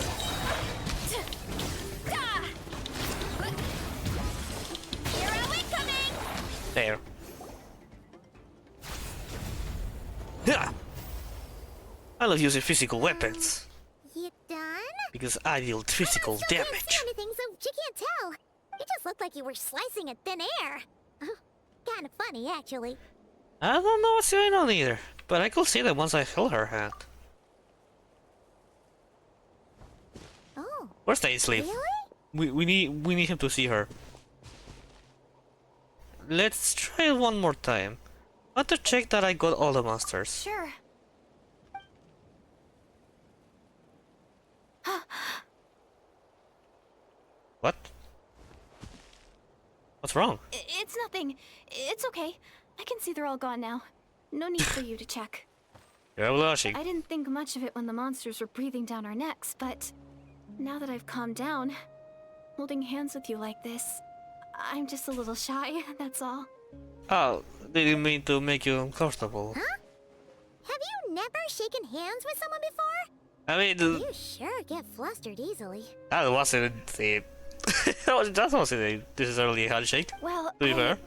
Da. Hero incoming. There. Yeah. I love using physical weapons You done? because I deal physical Still can't damage. see anything, so she can't tell. It just looked like you were slicing at thin air. Kind of funny, actually. I don't know what's going on either, but I could see that once I held her hand. Oh, Where's Dainsleif? really? We need him to see her. Let's try it one more time. I want to check that I got all the monsters. Sure. What? What's wrong? It's nothing. It's okay. I can see they're all gone now. No need for you to check. You're blushing. I didn't think much of it when the monsters were breathing down our necks, but now that I've calmed down, holding hands with you like this, I'm just a little shy, that's all. Oh, didn't mean to make you uncomfortable. Huh? Have you never shaken hands with someone before? I mean, You sure get flustered easily. that wasn't a... that wasn't a necessarily a handshake, Well, to be fair.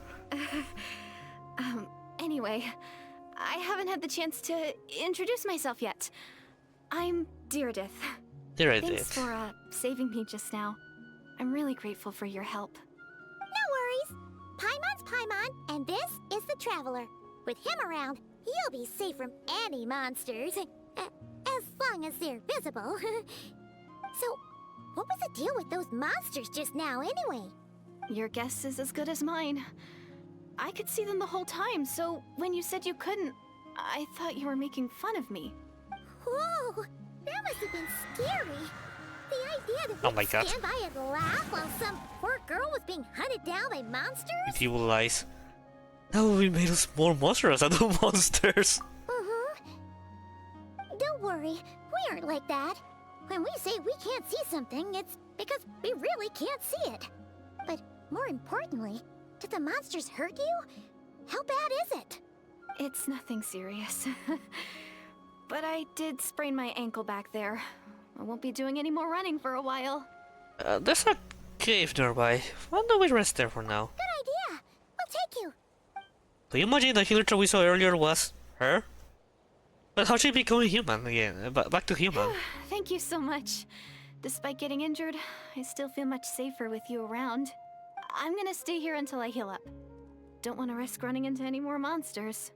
Anyway, I haven't had the chance to introduce myself yet. I'm Deirdith. There I Thanks did. for saving me just now. I'm really grateful for your help. No worries. Paimon's Paimon, and this is the Traveler. With him around, you'll be safe from any monsters. As long as they're visible. So, what was the deal with those monsters just now, anyway? Your guess is as good as mine. I could see them the whole time, so when you said you couldn't, I thought you were making fun of me. Whoa! That must have been scary. The idea that Oh we'd my God. stand by and laugh while some poor girl was being hunted down by monsters? With evil eyes. Now we made us more monsters than the monsters. Don't worry, we aren't like that. When we say we can't see something, it's because we really can't see it. But more importantly, did the monsters hurt you? How bad is it? It's nothing serious. But I did sprain my ankle back there. I won't be doing any more running for a while. There's a cave nearby. Why don't we rest there for now? Good idea. We'll take you. Do you imagine the healer we saw earlier was her? But how she become human again? Back to human. Thank you so much. Despite getting injured, I still feel much safer with you around. I'm gonna stay here until I heal up. Don't want to risk running into any more monsters.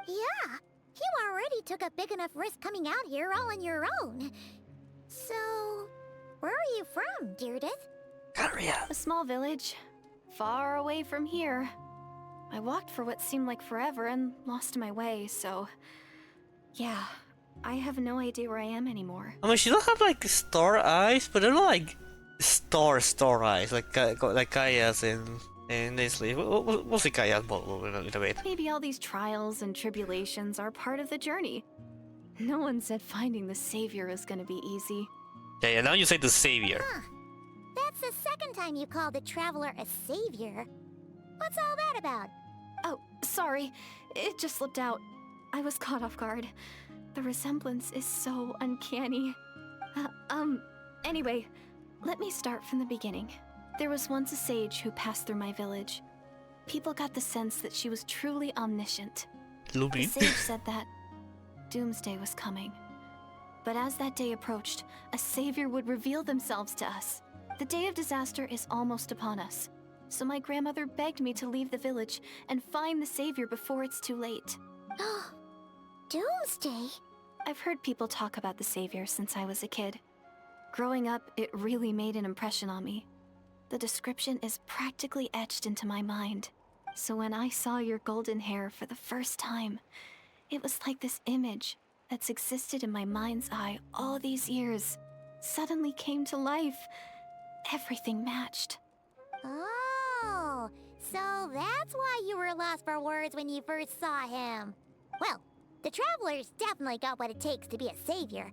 Yeah, you already took a big enough risk coming out here all on your own. So, where are you from, Deirdith? Caria. A small village, far away from here. I walked for what seemed like forever and lost my way, so... Yeah, I have no idea where I am anymore. I mean, she don't have like star eyes, but they're not like star eyes, like Kaya's in Dainsleif. We'll see Kaya's in a bit. Maybe all these trials and tribulations are part of the journey. No one said finding the savior is gonna be easy. Yeah, now you say the savior. Huh. That's the second time you called the Traveler a savior. What's all that about? Oh, sorry. It just slipped out. I was caught off guard. The resemblance is so uncanny. Anyway, let me start from the beginning. There was once a sage who passed through my village. People got the sense that she was truly omniscient. The Luby. sage said that doomsday was coming. But as that day approached, a savior would reveal themselves to us. The day of disaster is almost upon us. So my grandmother begged me to leave the village and find the savior before it's too late. Doomsday? I've heard people talk about the savior since I was a kid. Growing up, it really made an impression on me. The description is practically etched into my mind. So when I saw your golden hair for the first time, it was like this image that's existed in my mind's eye all these years suddenly came to life. Everything matched. Oh, so that's why you were lost for words when you first saw him. Well, the Traveler's definitely got what it takes to be a savior.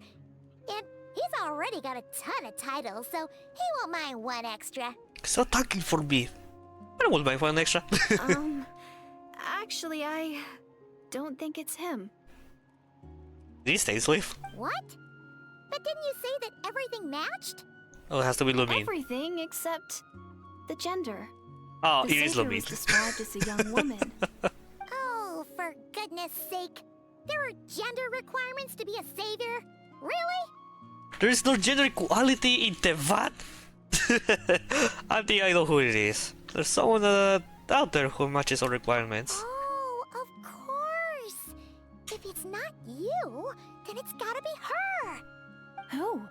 And he's already got a ton of titles, so he won't mind one extra. Stop talking for me. I don't mind for an extra. Actually, I don't think it's him. These days, Leaf. What? But didn't you say that everything matched? Oh, it has to be Lumine. Everything except the gender. Oh, The it is savior was Lumine. described as a young woman. Oh, for goodness sake. There are gender requirements to be a savior? Really? There is no gender equality in the VOD. I think I know who it is. There's someone out there who matches all requirements. Oh, of course. If it's not you, then it's gotta be her. Who?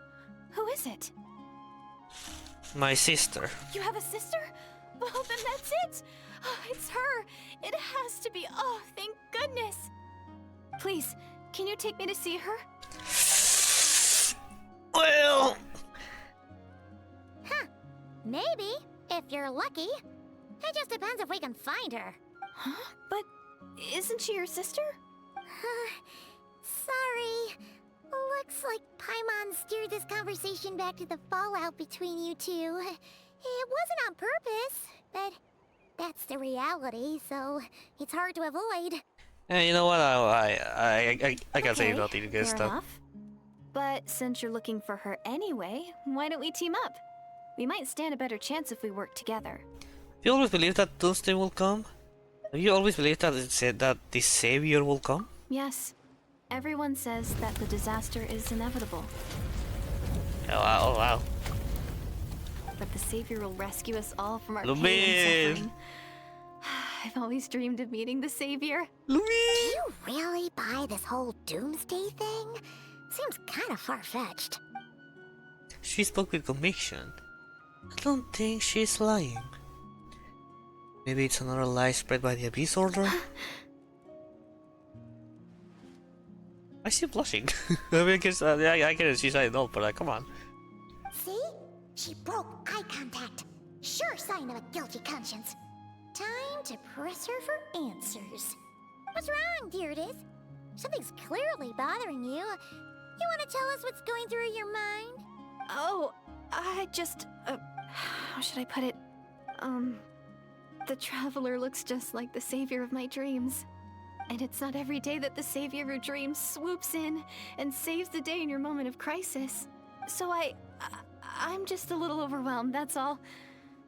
Who is it? My sister. You have a sister? Well, then that's it. Oh, it's her. It has to be. Oh, thank goodness. Please, can you take me to see her? Well, Huh. Maybe, if you're lucky. It just depends if we can find her. Huh? But isn't she your sister? Sorry. Looks like Paimon steered this conversation back to the fallout between you two. It wasn't on purpose, but that's the reality, so it's hard to avoid. you know what? I can't say nothing against fair that. enough. But since you're looking for her anyway, why don't we team up? We might stand a better chance if we work together. You always believe that Doomsday will come? Have you always believed that it said that the savior will come? Yes. Everyone says that the disaster is inevitable, Oh wow. but the savior will rescue us all from our Lumine. pain and suffering. I've always dreamed of meeting the savior. Do you really buy this whole doomsday thing? Seems kind of far-fetched. She spoke with conviction. I don't think she's lying. Maybe it's another lie spread by the Abyss Order? I see blushing. I mean, I guess, I get it, she's saying no, but come on. See? She broke eye contact. Sure sign of a guilty conscience. Time to press her for answers. What's wrong, Deirdith? Something's clearly bothering you. You want to tell us what's going through your mind? Oh, I just, how should I put it? The Traveler looks just like the savior of my dreams. And it's not every day that the savior of your dreams swoops in and saves the day in your moment of crisis. So I I'm just a little overwhelmed, that's all.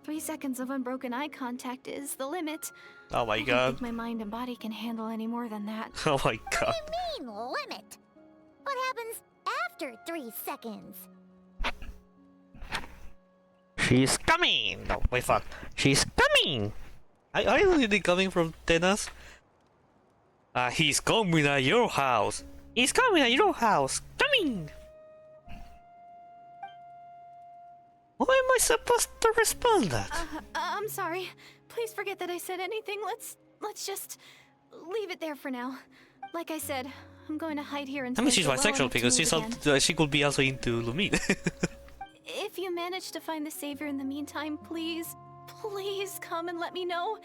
3 seconds of unbroken eye contact is the limit. Oh my I don't god. think my mind and body can handle any more than that. Oh my What god. do you mean, limit? What happens after 3 seconds? She's coming! No, wait, fuck. She's coming! Are you really coming from Tenas? He's coming at your house! He's coming at your house! Coming! How am I supposed to respond that? I'm sorry. Please forget that I said anything. Let's just leave it there for now. Like I said, I'm going to hide here I until mean, she's I feel well bisexual enough to because move again. she could be also into Lumine. If you manage to find the savior in the meantime, please come and let me know.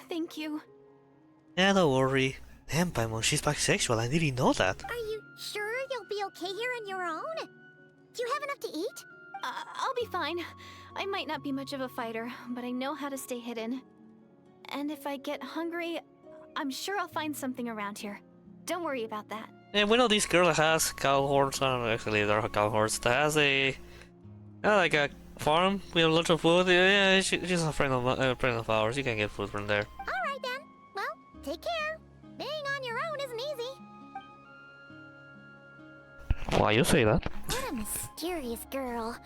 Thank you. Yeah, don't worry. Damn, Paimon, she's bisexual. I didn't know that. Are you sure you'll be okay here on your own? Do you have enough to eat? I'll be fine. I might not be much of a fighter, but I know how to stay hidden. And if I get hungry, I'm sure I'll find something around here. Don't worry about that. And we know this girl that has cow horns. I don't know, actually, there are cow horns. That has a like a farm with lots of food. Yeah, she's a friend of ours. You can get food from there. All right then. Well, take care. Being on your own isn't easy. Why you say that? What a mysterious girl.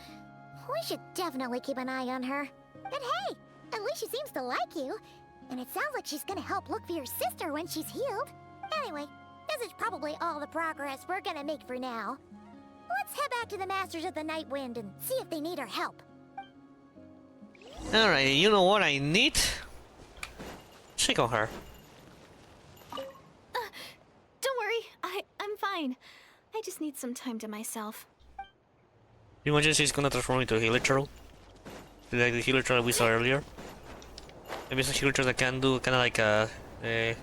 We should definitely keep an eye on her. And hey, at least she seems to like you. And it sounds like she's gonna help look for your sister when she's healed. Anyway, this is probably all the progress we're gonna make for now. Let's head back to the Masters of the Night Wind and see if they need our help. Alright, you know what I need? Check on her. Don't worry, I'm fine. I just need some time to myself. You imagine she's gonna transform into a healer turtle? Like the healer turtle we saw earlier? Maybe it's a healer turtle that can do kinda like wait,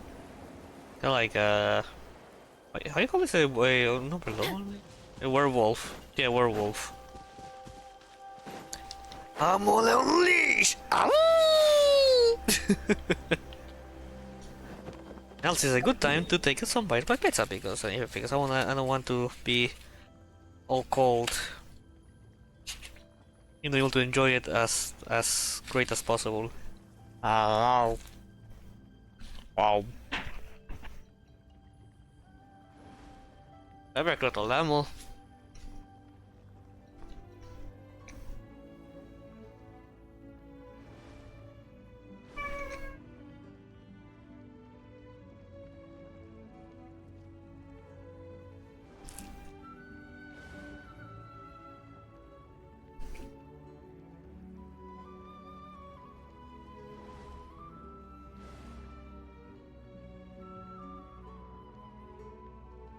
how do you call this? No, pardon. A werewolf. Yeah, werewolf. I'm on a leash! Else is a good time to take some bite by pizza because I don't want to be all cold. You know, able to enjoy it as great as possible. Wow. Wow. Ever got a lamel?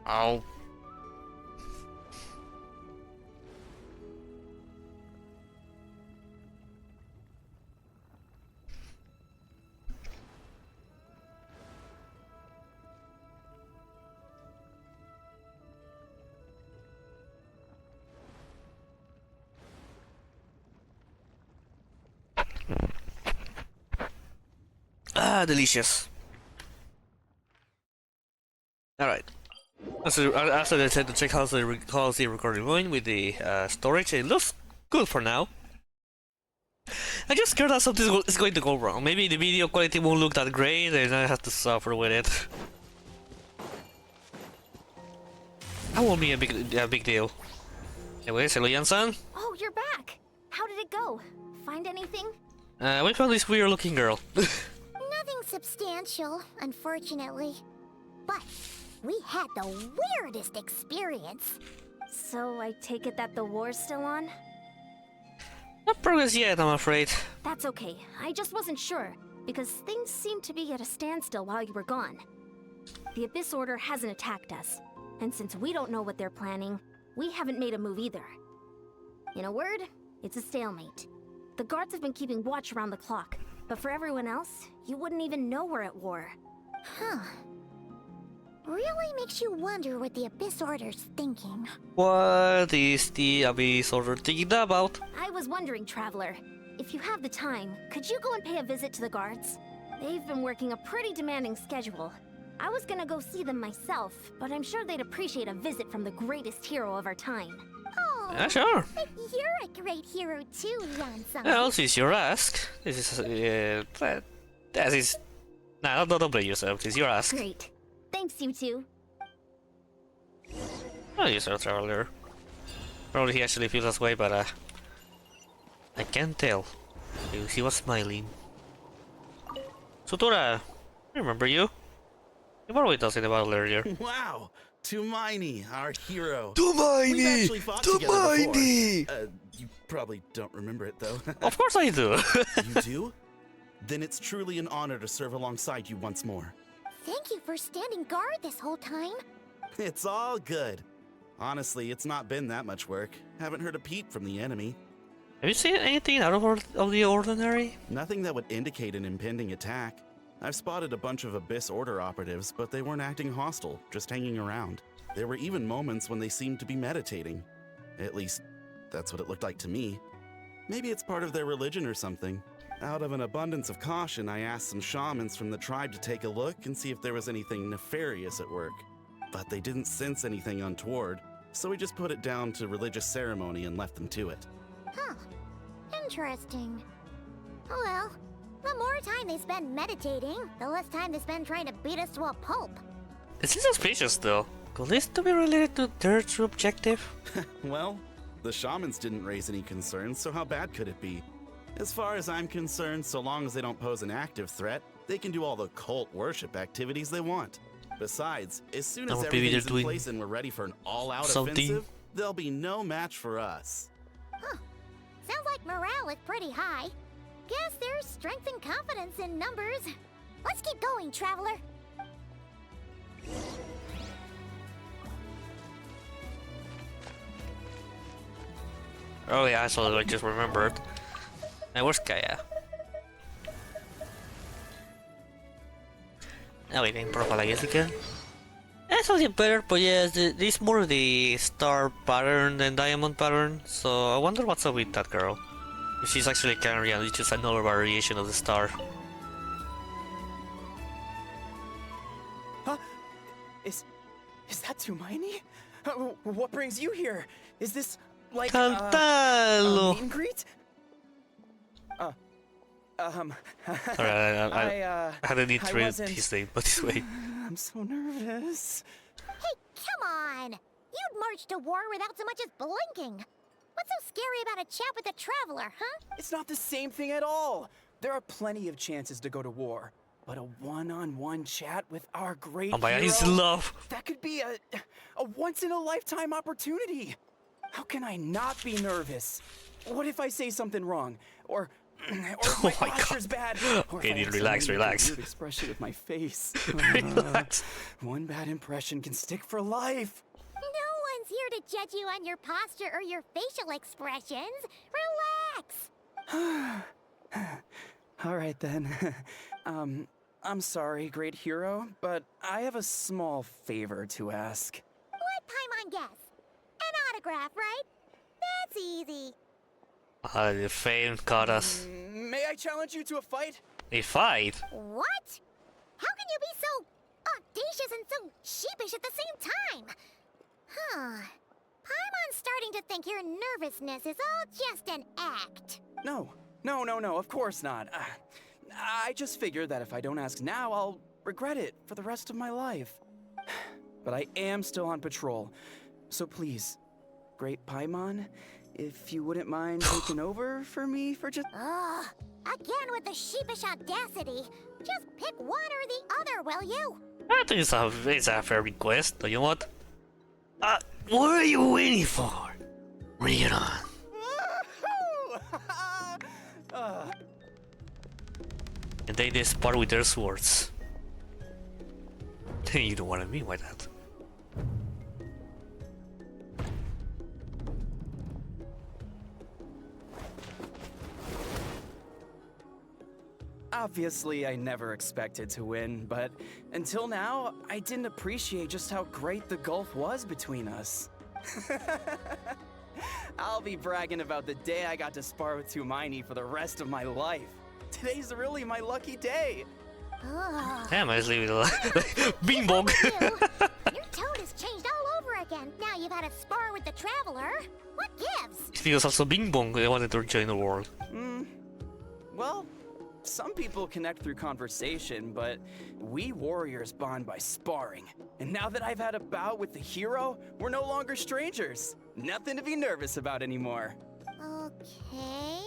Ow. Ah, delicious. Alright. After I said to check how's the recording going with the storage, it looks good for now. I'm just scared that something is going to go wrong. Maybe the video quality won't look that great and I have to suffer with it. That won't be a big deal. Anyways, hello Yan-san. Oh, you're back. How did it go? Find anything? We found this weird looking girl. Nothing substantial, unfortunately. But we had the weirdest experience. So I take it that the war's still on? Not progress yet, I'm afraid. That's okay. I just wasn't sure, because things seemed to be at a standstill while you were gone. The Abyss Order hasn't attacked us, and since we don't know what they're planning, we haven't made a move either. In a word, it's a stalemate. The guards have been keeping watch around the clock, but for everyone else, you wouldn't even know we're at war. Huh. Really makes you wonder what the Abyss Order's thinking. What is the Abyss Order thinking about? I was wondering, Traveler, if you have the time, could you go and pay a visit to the guards? They've been working a pretty demanding schedule. I was gonna go see them myself, but I'm sure they'd appreciate a visit from the greatest hero of our time. Oh, Yeah, sure. but you're a great hero too, Yansung. Well, since you ask, this is that is. Nah, don't blame yourself. Since you ask. Great. Thanks, you two. Oh, you're a traveler. Probably he actually feels this way, but I can't tell. He was smiling. Sutura, I remember you. You were with us in the battle earlier. Wow, Tumaini, our hero. Tumaini! We've actually fought together Tumaini! before. You probably don't remember it though. Of course I do. You do? Then it's truly an honor to serve alongside you once more. Thank you for standing guard this whole time. It's all good. Honestly, it's not been that much work. Haven't heard a peep from the enemy. Have you seen anything out of the ordinary? Nothing that would indicate an impending attack. I've spotted a bunch of Abyss Order operatives, but they weren't acting hostile, just hanging around. There were even moments when they seemed to be meditating. At least, that's what it looked like to me. Maybe it's part of their religion or something. Out of an abundance of caution, I asked some shamans from the tribe to take a look and see if there was anything nefarious at work. But they didn't sense anything untoward, so we just put it down to religious ceremony and left them to it. Huh. Interesting. Oh well, the more time they spend meditating, the less time they spend trying to beat us to a pulp. This is suspicious though. Could this to be related to their true objective? Well, the shamans didn't raise any concerns, so how bad could it be? As far as I'm concerned, so long as they don't pose an active threat, they can do all the cult worship activities they want. Besides, as soon as Maybe they're everything's in doing place and we're ready for an all-out something. offensive, there'll be no match for us. Huh. Sounds like morale is pretty high. Guess there's strength and confidence in numbers. Let's keep going, traveler. Oh yeah, I saw it. I just remembered. Now where's Kaya? Oh, wait, in profile I guess again. It's something better, but yeah, this is more the star pattern than diamond pattern. So I wonder what's up with that girl. If she's actually canary and it's just another variation of the star. Huh? Is that Tumaini? What brings you here? Is this like a Cantalo! meet and greet? Sorry, I had a need to read wasn't- his name, but this way. I'm so nervous. Hey, come on! You'd march to war without so much as blinking. What's so scary about a chat with a traveler, huh? It's not the same thing at all. There are plenty of chances to go to war, but a one-on-one chat with our great Oh my god, hero, he's in love! that could be a once-in-a-lifetime opportunity. How can I not be nervous? What if I say something wrong? Or if my Oh my posture's God. bad? Or if Okay, I dude, accidentally relax, make a relax. weird expression with my face. Relax. One bad impression can stick for life. No one's here to judge you on your posture or your facial expressions. Relax! All right then. I'm sorry, great hero, but I have a small favor to ask. Let Paimon guess. An autograph, right? That's easy. The fame caught us. May I challenge you to a fight? A fight? What? How can you be so audacious and so sheepish at the same time? Huh. Paimon's starting to think your nervousness is all just an act. No, of course not. I just figured that if I don't ask now, I'll regret it for the rest of my life. But I am still on patrol, so please, great Paimon, if you wouldn't mind taking over for me for just... Ugh. Again with the sheepish audacity. Just pick one or the other, will you? I think it's a fair request, don't you want? What are you waiting for? Bring it on. And they spar with their swords. You don't want to mean by that. Obviously, I never expected to win, but until now, I didn't appreciate just how great the gulf was between us. I'll be bragging about the day I got to spar with Tumaini for the rest of my life. Today's really my lucky day. Ugh. Damn, I just leave it alone. Bing bong. You. Your tone has changed all over again. Now you've had a spar with the Traveler. What gives? It's because also Bing Bong they wanted to join the world. Well, some people connect through conversation, but we warriors bond by sparring. And now that I've had a bout with the hero, we're no longer strangers. Nothing to be nervous about anymore. Okay.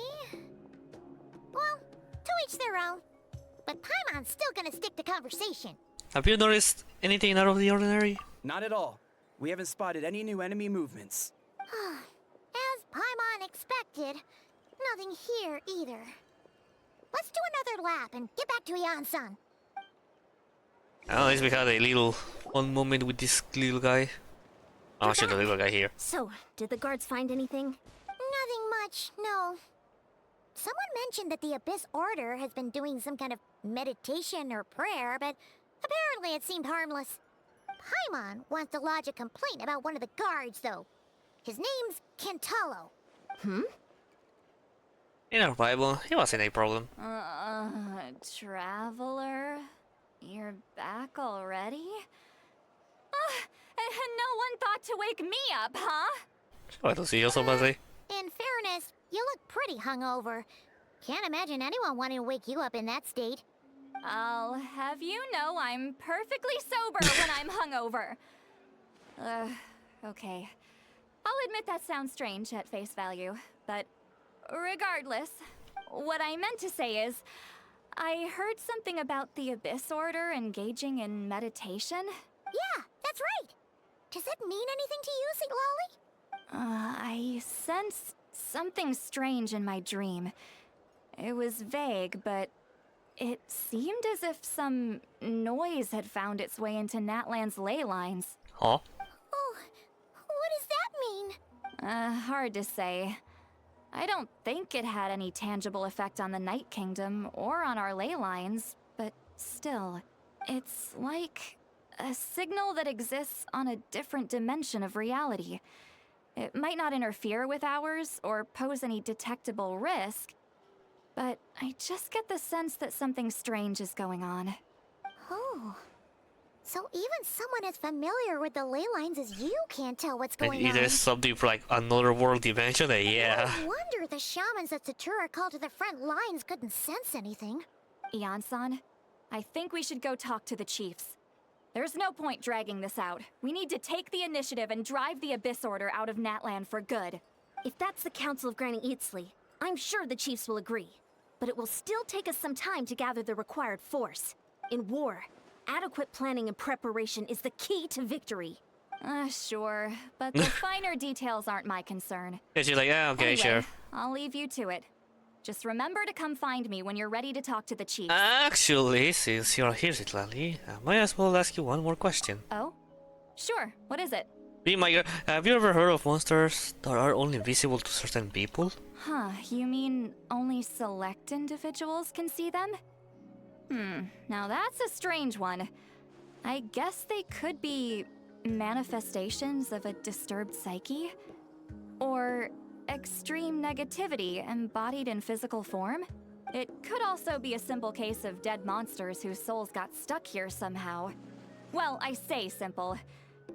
Well, to each their own. But Paimon's still gonna stick to conversation. Have you noticed anything out of the ordinary? Not at all. We haven't spotted any new enemy movements. As Paimon expected, nothing here either. Let's do another lap and get back to Ian-san. At least we had a little one moment with this little guy. Oh, shit, the little guy here. So, did the guards find anything? Nothing much, no. Someone mentioned that the Abyss Order has been doing some kind of meditation or prayer, but apparently it seemed harmless. Paimon wants to lodge a complaint about one of the guards, though. His name's Kentaro. In our Bible, it wasn't a problem. Traveler? You're back already? And no one thought to wake me up, huh? Glad to see you, somebody. In fairness, you look pretty hungover. Can't imagine anyone wanting to wake you up in that state. I'll have you know I'm perfectly sober when I'm hungover. Okay. I'll admit that sounds strange at face value, but regardless, what I meant to say is, I heard something about the Abyss Order engaging in meditation. Yeah, that's right. Does that mean anything to you, St. Lolly? I sensed something strange in my dream. It was vague, but it seemed as if some noise had found its way into Natlan's ley lines. Huh? Oh, what does that mean? Hard to say. I don't think it had any tangible effect on the Night Kingdom or on our ley lines, but still, it's like a signal that exists on a different dimension of reality. It might not interfere with ours or pose any detectable risk, but I just get the sense that something strange is going on. Oh. So even someone as familiar with the ley lines as you can't tell what's And going on. either something from like another world dimension, yeah. No wonder the shamans that Satura called to the front lines couldn't sense anything. Ian-san, I think we should go talk to the chiefs. There's no point dragging this out. We need to take the initiative and drive the Abyss Order out of Natlan for good. If that's the Council of Granny Eatsley, I'm sure the chiefs will agree. But it will still take us some time to gather the required force. In war, adequate planning and preparation is the key to victory. Sure, but the finer details aren't my concern. And she's like, yeah, okay, Anyway, sure. I'll leave you to it. Just remember to come find me when you're ready to talk to the chiefs. Actually, since you're here, Zitlali, I might as well ask you one more question. Oh? Sure, what is it? Be my girl, have you ever heard of monsters that are only visible to certain people? Huh, you mean only select individuals can see them? Now that's a strange one. I guess they could be manifestations of a disturbed psyche? Or extreme negativity embodied in physical form? It could also be a simple case of dead monsters whose souls got stuck here somehow. Well, I say simple.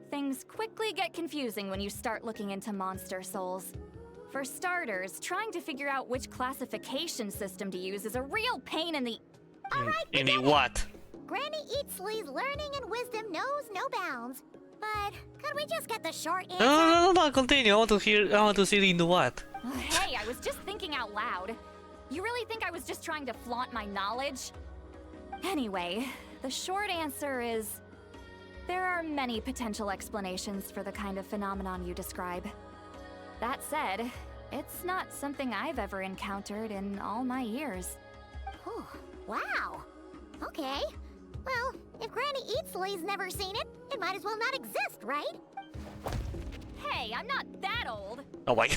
Things quickly get confusing when you start looking into monster souls. For starters, trying to figure out which classification system to use is a real pain in the... In the what? Granny Eatsley's learning and wisdom knows no bounds. But could we just get the short answer? No, continue. I want to see in the what. Hey, I was just thinking out loud. You really think I was just trying to flaunt my knowledge? Anyway, the short answer is... there are many potential explanations for the kind of phenomenon you describe. That said, it's not something I've ever encountered in all my years. Oh, wow. Okay. Well, if Granny Eatsley's never seen it, it might as well not exist, right? Hey, I'm not that old. Oh my...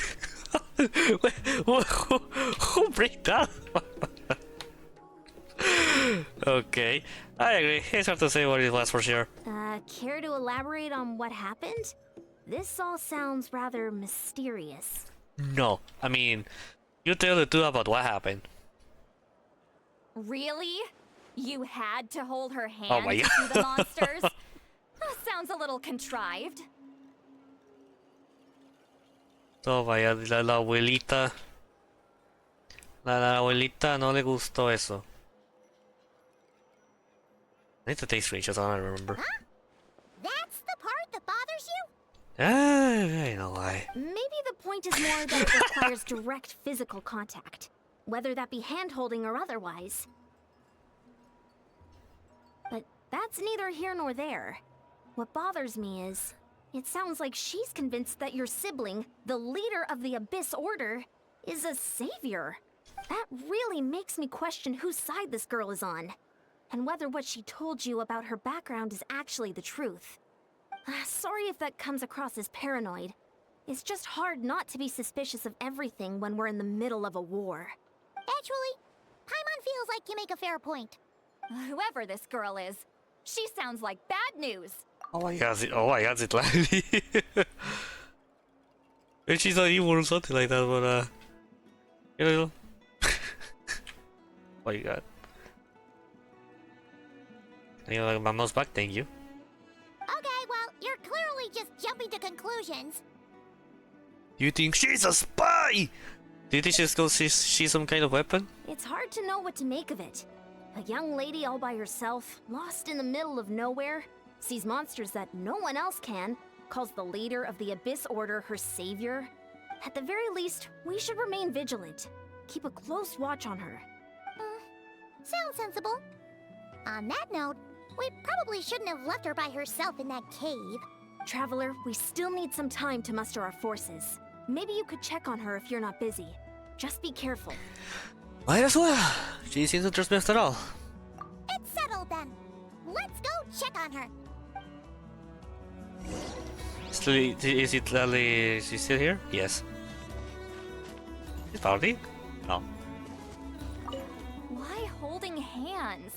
who break that? Okay, I agree. It's hard to say what it was for sure. Care to elaborate on what happened? This all sounds rather mysterious. No, I mean, you tell the two about what happened. Really? You had to hold her hand Oh my to see the monsters? Sounds a little contrived. Toma, ya la abuelita. La abuelita no le gustó eso. I need to take screenshots, I don't remember. That's the part that bothers you? I know why. Maybe the point is more that it requires direct physical contact, whether that be hand-holding or otherwise. But that's neither here nor there. What bothers me is, it sounds like she's convinced that your sibling, the leader of the Abyss Order, is a savior. That really makes me question whose side this girl is on, and whether what she told you about her background is actually the truth. Sorry if that comes across as paranoid. It's just hard not to be suspicious of everything when we're in the middle of a war. Actually, Paimon feels like you make a fair point. Whoever this girl is, she sounds like bad news. Oh my god, Zitlali. Maybe she's not evil or something like that, but you know. Oh my god. You know, my mouse back, thank you. Okay, well, you're clearly just jumping to conclusions. You think she's a spy? Do you think she's some kind of weapon? It's hard to know what to make of it. A young lady all by herself, lost in the middle of nowhere, sees monsters that no one else can, calls the leader of the Abyss Order her savior. At the very least, we should remain vigilant. Keep a close watch on her. Sounds sensible. On that note, we probably shouldn't have left her by herself in that cave. Traveler, we still need some time to muster our forces. Maybe you could check on her if you're not busy. Just be careful. Might as well. She seems to trust me after all. It's settled then. Let's go check on her. Is it Lily? Is she still here? Yes. Is party? No. Why holding hands?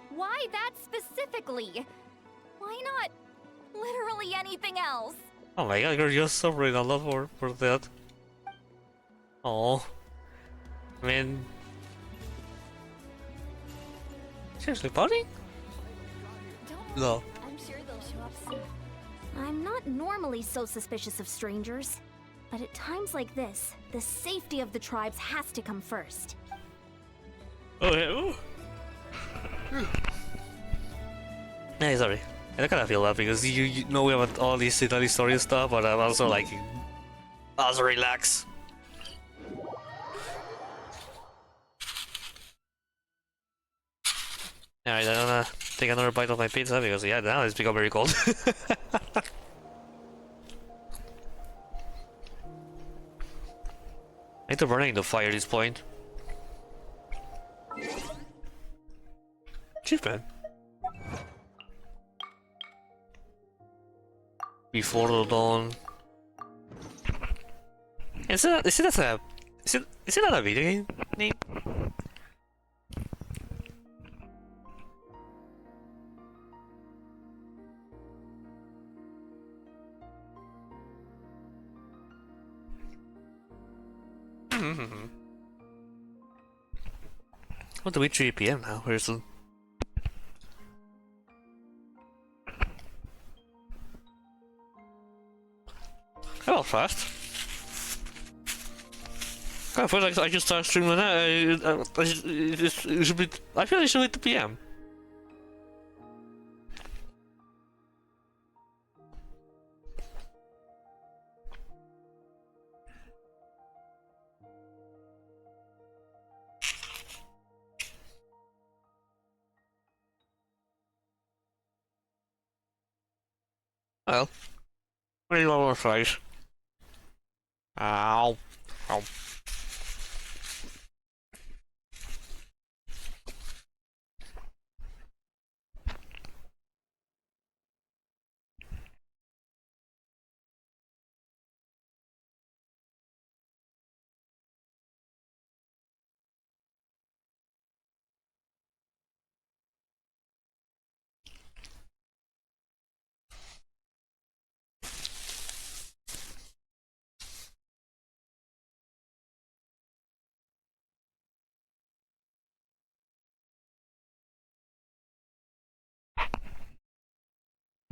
Why that specifically? Why not literally anything else? Oh my god, you're just suffering a lot for that. Oh. I mean... Seriously, party? No. I'm sure they'll show up soon. I'm not normally so suspicious of strangers, but at times like this, the safety of the tribes has to come first. Oh yeah. Yeah, sorry. I kind of feel that because you know we have all these Italy story and stuff, but I'm also like, also relax. Alright, I'm gonna take another bite of my pizza because yeah, now it's become very cold. I need to burn it in the fire at this point. Achievement. Before the dawn. Is it not a video game name? What do we 3 PM now? Where's the... Hello, fast. I feel like I just started streaming now. It should be. I feel it should be 2 PM. Well, what do you want more fries? Ow. Ow.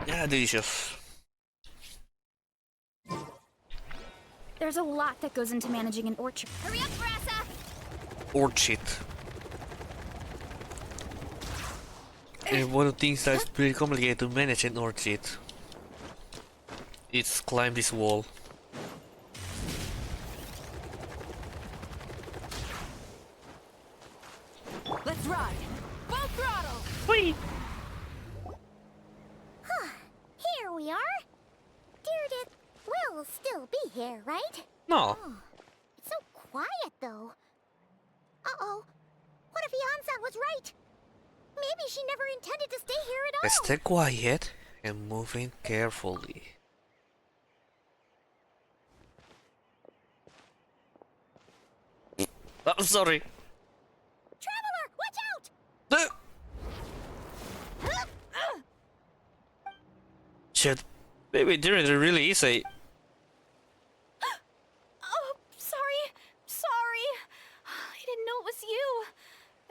Yeah, delicious. There's a lot that goes into managing an orchard. Hurry up, Brassa! Orchid. And one of the things that's pretty complicated to manage an orchid. It's climb this wall. Let's ride! Full throttle! Whee! Here we are. Dear will still be here, right? No. Oh, it's so quiet, though. Uh-oh. What if Yansan was right? Maybe she never intended to stay here at all. Let's stay quiet and move in carefully. Oh, sorry. Traveler, watch out! Shit. Maybe there really is a... Oh, sorry. Sorry. I didn't know it was you.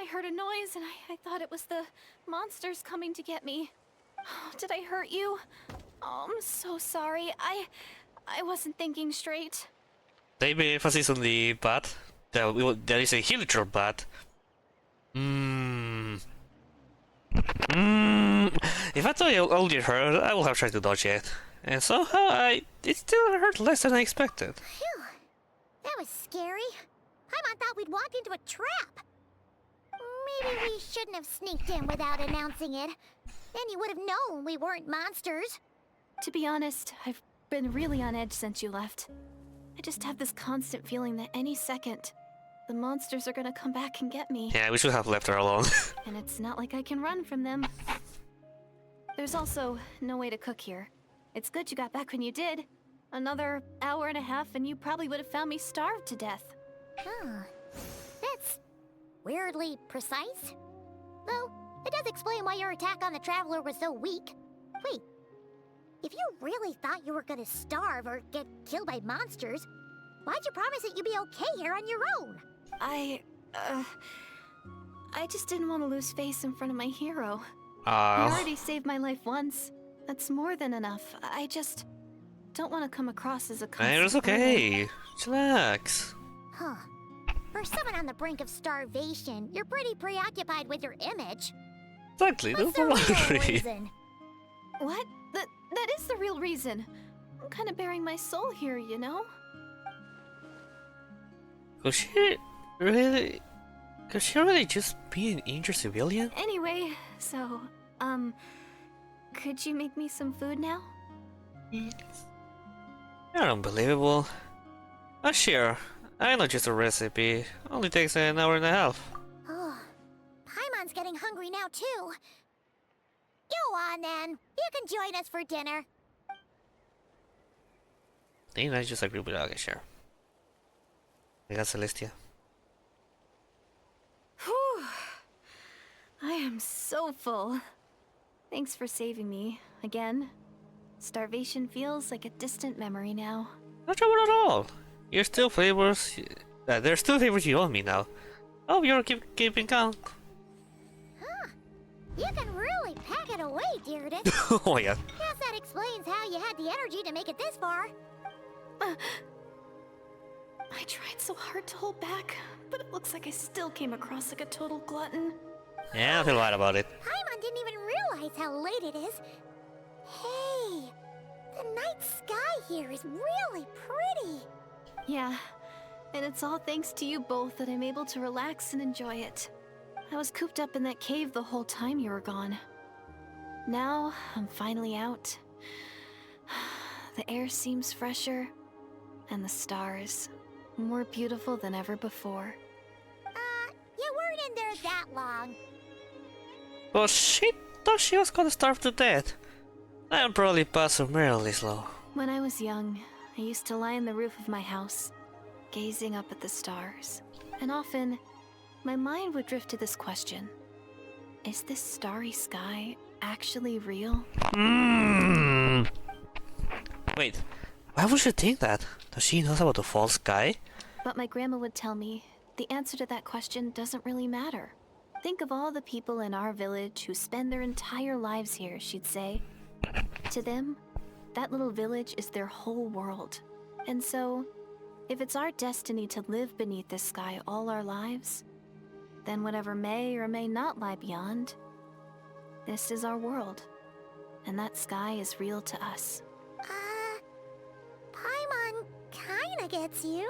I heard a noise and I thought it was the monsters coming to get me. Did I hurt you? Oh, I'm so sorry. I wasn't thinking straight. They made emphasis on the bat. There is a helitral bat. If I thought I only hurt, I would have tried to dodge it. And somehow it still hurt less than I expected. Phew. That was scary. Paimon thought we'd walked into a trap. Maybe we shouldn't have sneaked in without announcing it. Then you would have known we weren't monsters. To be honest, I've been really on edge since you left. I just have this constant feeling that any second, the monsters are gonna come back and get me. Yeah, we should have left her alone. And it's not like I can run from them. There's also no way to cook here. It's good you got back when you did. Another hour and a half and you probably would have found me starved to death. Huh. That's weirdly precise. Though, it does explain why your attack on the Traveler was so weak. Wait, if you really thought you were gonna starve or get killed by monsters, why'd you promise that you'd be okay here on your own? I just didn't want to lose face in front of my hero. You Ah, already saved my life once. That's more than enough. I just don't want to come across as a constant it's okay. Relax. Huh. For someone on the brink of starvation, you're pretty preoccupied with your image. Exactly, What's don't the real worry. reason? What? That is the real reason. I'm kind of bearing my soul here, you know? Could she really just be an injured civilian? Anyway, so, could you make me some food now? You're unbelievable. Oh, sure. I know just a recipe. Only takes an hour and a half. Oh, Paimon's getting hungry now too. Go on then. You can join us for dinner. Didn't I just agree with that? Okay, sure. I got Celestia. Whew. I am so full. Thanks for saving me, again. Starvation feels like a distant memory now. Not trouble at all. You're still favors. There's still favors you owe me now. Oh, you're keeping count. Huh. You can really pack it away, Dearden. Oh my god. Guess that explains how you had the energy to make it this far. I tried so hard to hold back, but it looks like I still came across like a total glutton. Yeah, I feel bad about it. Paimon didn't even realize how late it is. Hey, the night sky here is really pretty. Yeah, and it's all thanks to you both that I'm able to relax and enjoy it. I was cooped up in that cave the whole time you were gone. Now, I'm finally out. The air seems fresher, and the stars more beautiful than ever before. You weren't in there that long. But she thought she was gonna starve to death. I'm probably passed summarily slow. When I was young, I used to lie on the roof of my house, gazing up at the stars. And often, my mind would drift to this question. Is this starry sky actually real? Wait, why would she think that? Does she know about the false sky? But my grandma would tell me, the answer to that question doesn't really matter. Think of all the people in our village who spend their entire lives here, she'd say. To them, that little village is their whole world. And so, If it's our destiny to live beneath this sky all our lives, then whatever may or may not lie beyond, this is our world. And that sky is real to us. Paimon kinda gets you,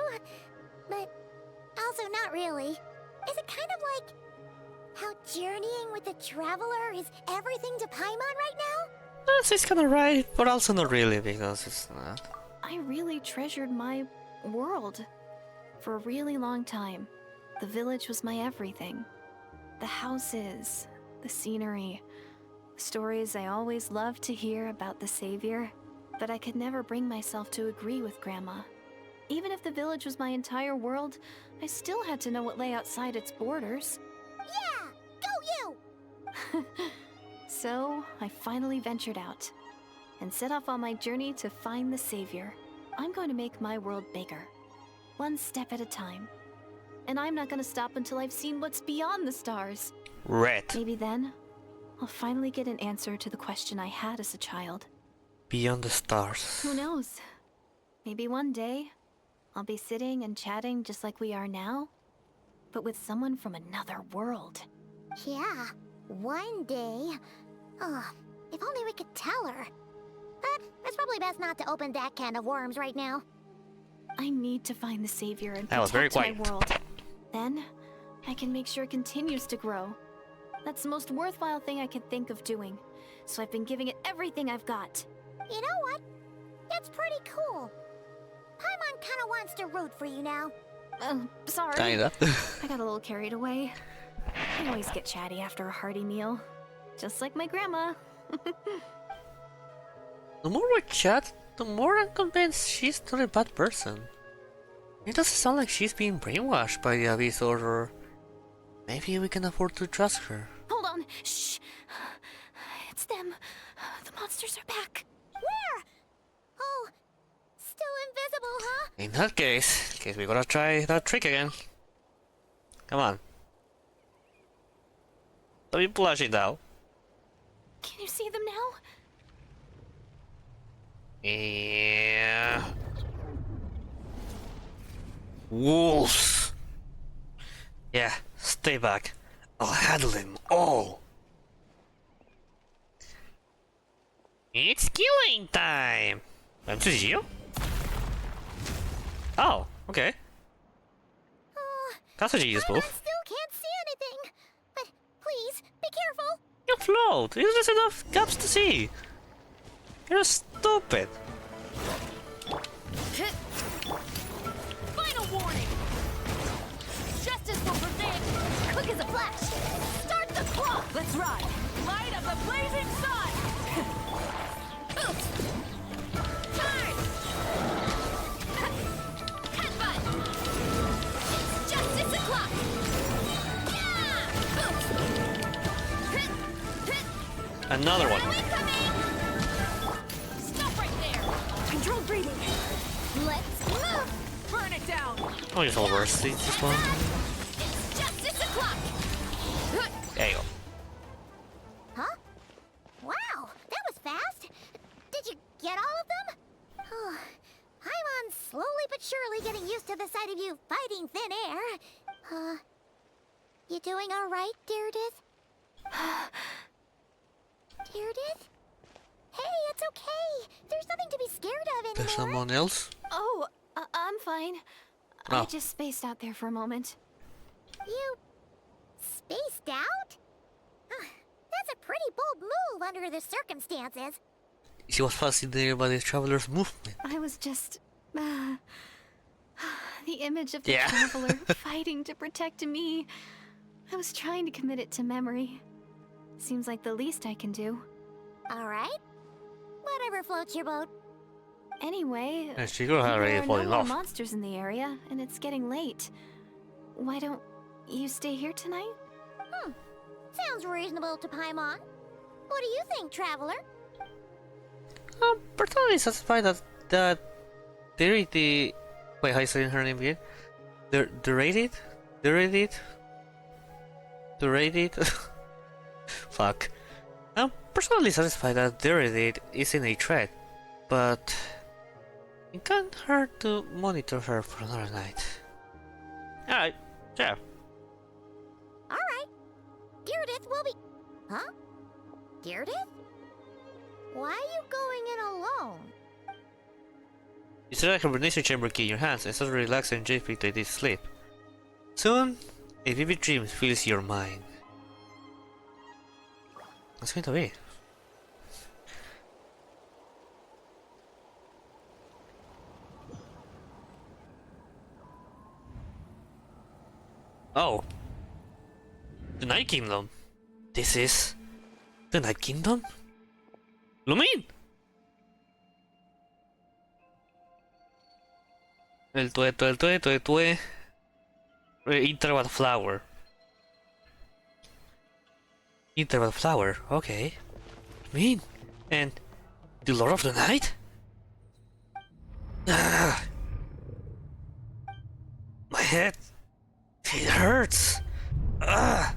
but also not really. Is it kind of like how journeying with the Traveler is everything to Paimon right now? It's kind of right, but also not really, because it's not. I really treasured my world. For a really long time, the village was my everything. The houses, the scenery, stories I always loved to hear about the Savior, but I could never bring myself to agree with Grandma. Even if the village was my entire world, I still had to know what lay outside its borders. Yeah! Go you! So, I finally ventured out, and set off on my journey to find the Savior. I'm going to make my world bigger, one step at a time. And I'm not going to stop until I've seen what's beyond the stars. Red. Maybe then, I'll finally get an answer to the question I had as a child. Beyond the stars. Who knows? Maybe one day, I'll be sitting and chatting just like we are now, but with someone from another world. Yeah, one day. Oh, if only we could tell her. But it's probably best not to open that can of worms right now. I need to find the Savior and That was very protect my quiet. world. Then, I can make sure it continues to grow. That's the most worthwhile thing I can think of doing. So I've been giving it everything I've got. You know what? That's pretty cool. Paimon kinda wants to root for you now. Sorry. Kinda. I got a little carried away. I always get chatty after a hearty meal. Just like my grandma. The more we chat, the more I'm convinced she's not a bad person. It doesn't sound like she's being brainwashed by the Abyss, or maybe we can afford to trust her. Hold on. Shh. It's them. The monsters are back. Where? Oh, still invisible, huh? In that case, we gotta try that trick again. Come on. Don't be blushing now. Can you see them now? Yeah. Wolves. Yeah, stay back. I'll handle them all. It's killing time. I'm just you. Oh, okay. That's a genius I move. still can't see anything. But please, be careful. You float. There's just enough gaps to see. You're stupid. Final warning! Justice will prevail! Quick as a flash! Start the clock! Let's ride! Light of the blazing sun! Time! Headbutt! It's justice o'clock! Another one. Stop right there! Controlled breathing! Let's move! Burn it down! Oh, it's all worse. This one. It's justice o'clock! There you go. Huh? Wow, that was fast. Did you get all of them? Oh, Paimon's slowly but surely getting used to the sight of you fighting thin air. You doing all right, Deirdith? Deirdith? Hey, it's okay. There's nothing to be scared of anymore. There's someone else? Oh, I'm fine. Oh. I just spaced out there for a moment. You spaced out? That's a pretty bold move under the circumstances. She was fascinated by the traveler's movement. I was just... the image of the Yeah. traveler fighting to protect me. I was trying to commit it to memory. Seems like the least I can do. All right. Whatever floats your boat. Anyway, And she got there already are no falling more off. monsters in the area, and it's getting late. Why don't you stay here tonight? Sounds reasonable to Paimon. What do you think, Traveler? I'm personally satisfied that Derity. Wait, how you saying her name again? Derated? Fuck. I'm personally satisfied that Derity isn't a threat, but It can't hurt to monitor her for another night. Alright, yeah. Alright. Deirdith will be... Huh? Deirdith? Why are you going in alone? You set a hibernation chamber key in your hands and start to relax and enjoy deep sleep. Soon, a vivid dream fills your mind. What's going to be? Oh. The Night Kingdom. This is... the Night Kingdom? Lumin! El tue. Interval flower. Interval flower, okay. Mean. And the Lord of the Night? Ah. My head. It hurts. Ah.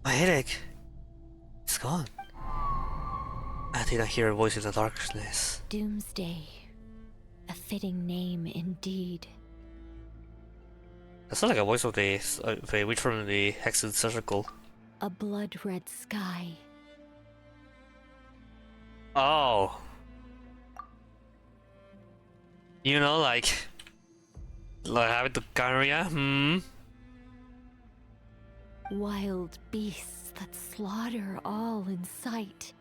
My headache. It's gone. I think I hear a voice in the darkness. Doomsday. A fitting name indeed. That's not like a voice of the witch from the Hexed Circle. A blood-red sky. Oh. You know, like having to carry Wild beasts that slaughter all in sight.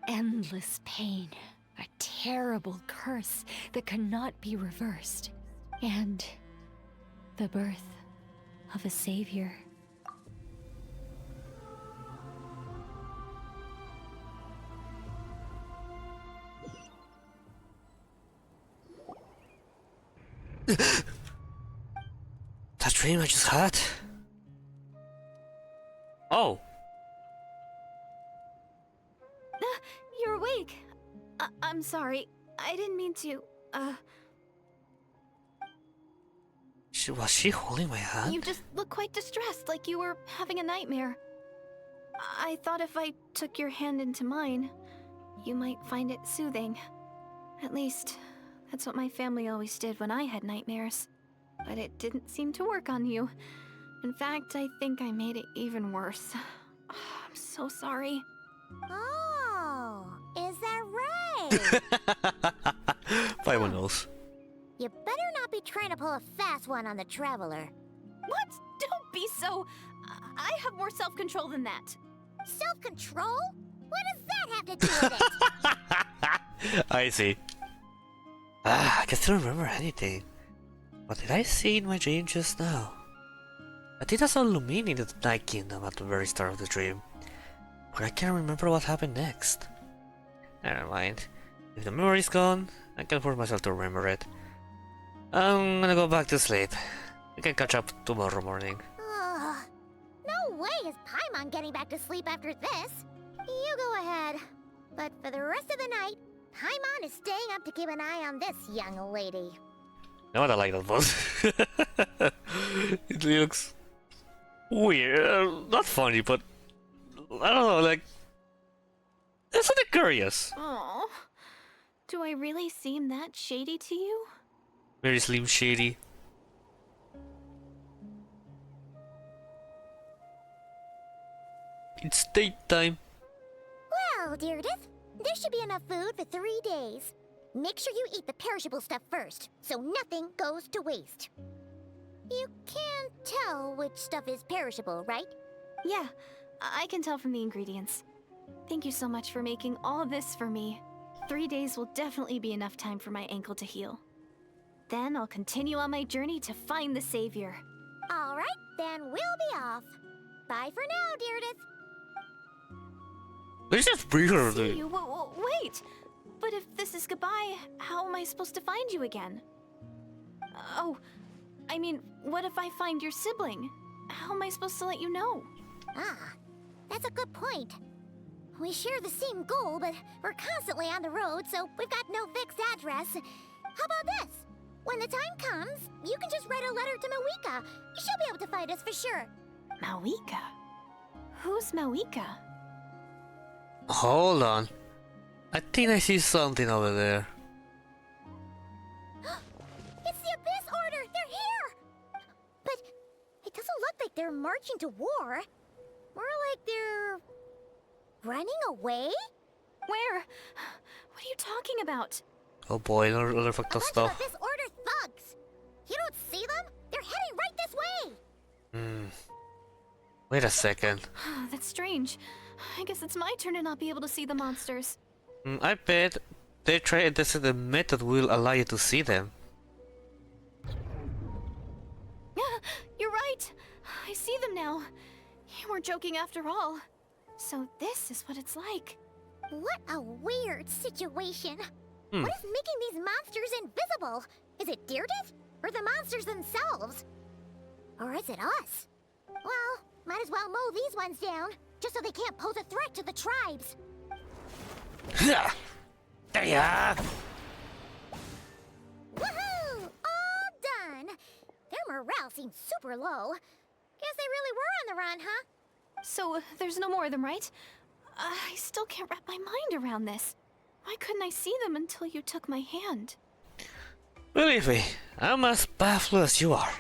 Endless pain. A terrible curse that cannot be reversed. And the birth of a savior. That dream I just had? Oh. You're awake. I'm sorry. I didn't mean to, Was she holding my hand? You just look quite distressed, like you were having a nightmare. I thought if I took your hand into mine, you might find it soothing. At least, that's what my family always did when I had nightmares. But it didn't seem to work on you. In fact, I think I made it even worse. I'm so sorry. Oh, is that right? Everyone knows. You better not be trying to pull a fast one on the Traveler. What? Don't be so... I have more self-control than that. Self-control? What does that have to do with it? I see. I can still remember anything. What did I see in my dream just now? I think I saw Lumin in the Night Kingdom at the very start of the dream. But I can't remember what happened next. Never mind. If the memory's gone, I can force myself to remember it. I'm gonna go back to sleep. I can catch up tomorrow morning. No way is Paimon getting back to sleep after this. You go ahead. But for the rest of the night, Paimon is staying up to keep an eye on this young lady. You know what I like that voice? It looks weird. Not funny, but I don't know, like... it's something curious. Oh, do I really seem that shady to you? Very slim shady. It's daytime. Well, Deirdith, there should be enough food for 3 days. Make sure you eat the perishable stuff first, so nothing goes to waste. You can't tell which stuff is perishable, right? Yeah, I can tell from the ingredients. Thank you so much for making all this for me. 3 days will definitely be enough time for my ankle to heal. Then I'll continue on my journey to find the savior. All right, then we'll be off. Bye for now, Deirdith. Let's just bring her See you? Wait! But if this is goodbye, how am I supposed to find you again? Oh, I mean, what if I find your sibling? How am I supposed to let you know? Ah, that's a good point. We share the same goal, but we're constantly on the road, so we've got no fixed address. How about this? When the time comes, you can just write a letter to Mawika. She'll be able to find us for sure. Mawika? Who's Mawika? Hold on. I think I see something over there. they're marching to war. More like they're running away? Where? What are you talking about? Oh boy, other fucked up A bunch stuff. of this order thugs. You don't see them? They're heading right this way. Wait a second. That's strange. I guess it's my turn to not be able to see the monsters. I bet they try this the method will allow you to see them. You're right. I see them now. You weren't joking after all. So this is what it's like. What a weird situation. What is making these monsters invisible? Is it Deirdre? Or the monsters themselves? Or is it us? Well, might as well mow these ones down, just so they can't pose a threat to the tribes. There you are. Woohoo! All done! Their morale seems super low. Guess they really were on the run, huh? So there's no more of them, right? I still can't wrap my mind around this. Why couldn't I see them until you took my hand? Believe me, I'm as baffled as you are.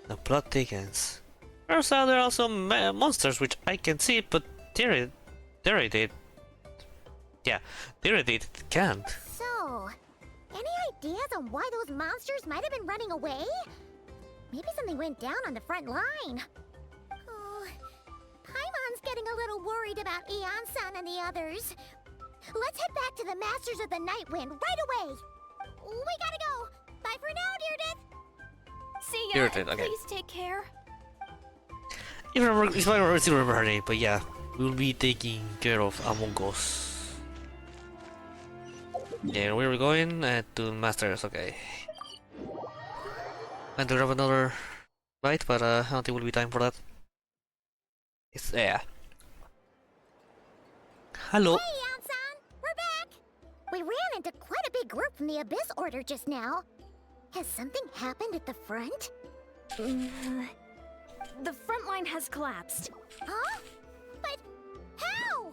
The plot thickens. Turns out there are also monsters which I can see, but Deirdre can't. So, any ideas on why those monsters might have been running away? Maybe something went down on the front line. Oh, Paimon's getting a little worried about Eon-san and the others. Let's head back to the Masters of the Night Wind right away. We gotta go. Bye for now, Deirdre. See ya. Deirdre, okay. Please take care. If I still remember her name, but yeah, we'll be taking care of Among Us. And where are we going? To Masters, okay. And to grab another bite, but I don't think will be time for that. It's there. Hello. Hey, Eon-san. We're back. We ran into quite a big group from the Abyss Order just now. Has something happened at the front? The front line has collapsed. Huh? But how?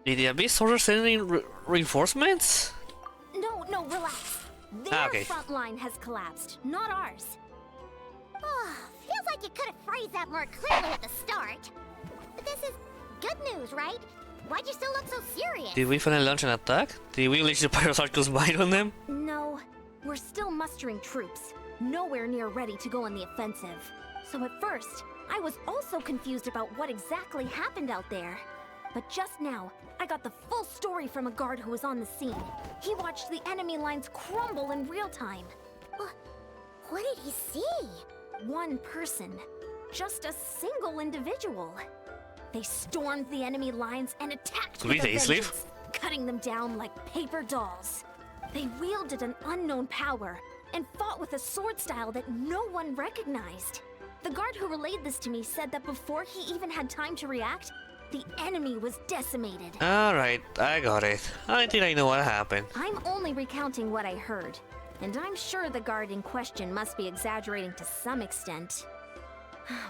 Did the Abyss Order send in reinforcements? No, relax. Their Okay. front line has collapsed, not ours. Oh, feels like you could have phrased that more clearly at the start. But this is good news, right? Why'd you still look so serious? Did we finally launch an attack? Did we unleash the Pyrocycle's might on them? No, we're still mustering troops. Nowhere near ready to go on the offensive. So at first, I was also confused about what exactly happened out there. But just now, I got the full story from a guard who was on the scene. He watched the enemy lines crumble in real time. What did he see? One person. Just a single individual. They stormed the enemy lines and attacked Could we with a Dainsleif? vengeance, cutting them down like paper dolls. They wielded an unknown power and fought with a sword style that no one recognized. The guard who relayed this to me said that before he even had time to react, the enemy was decimated. Alright, I got it. I think I know what happened. I'm only recounting what I heard, and I'm sure the guard in question must be exaggerating to some extent.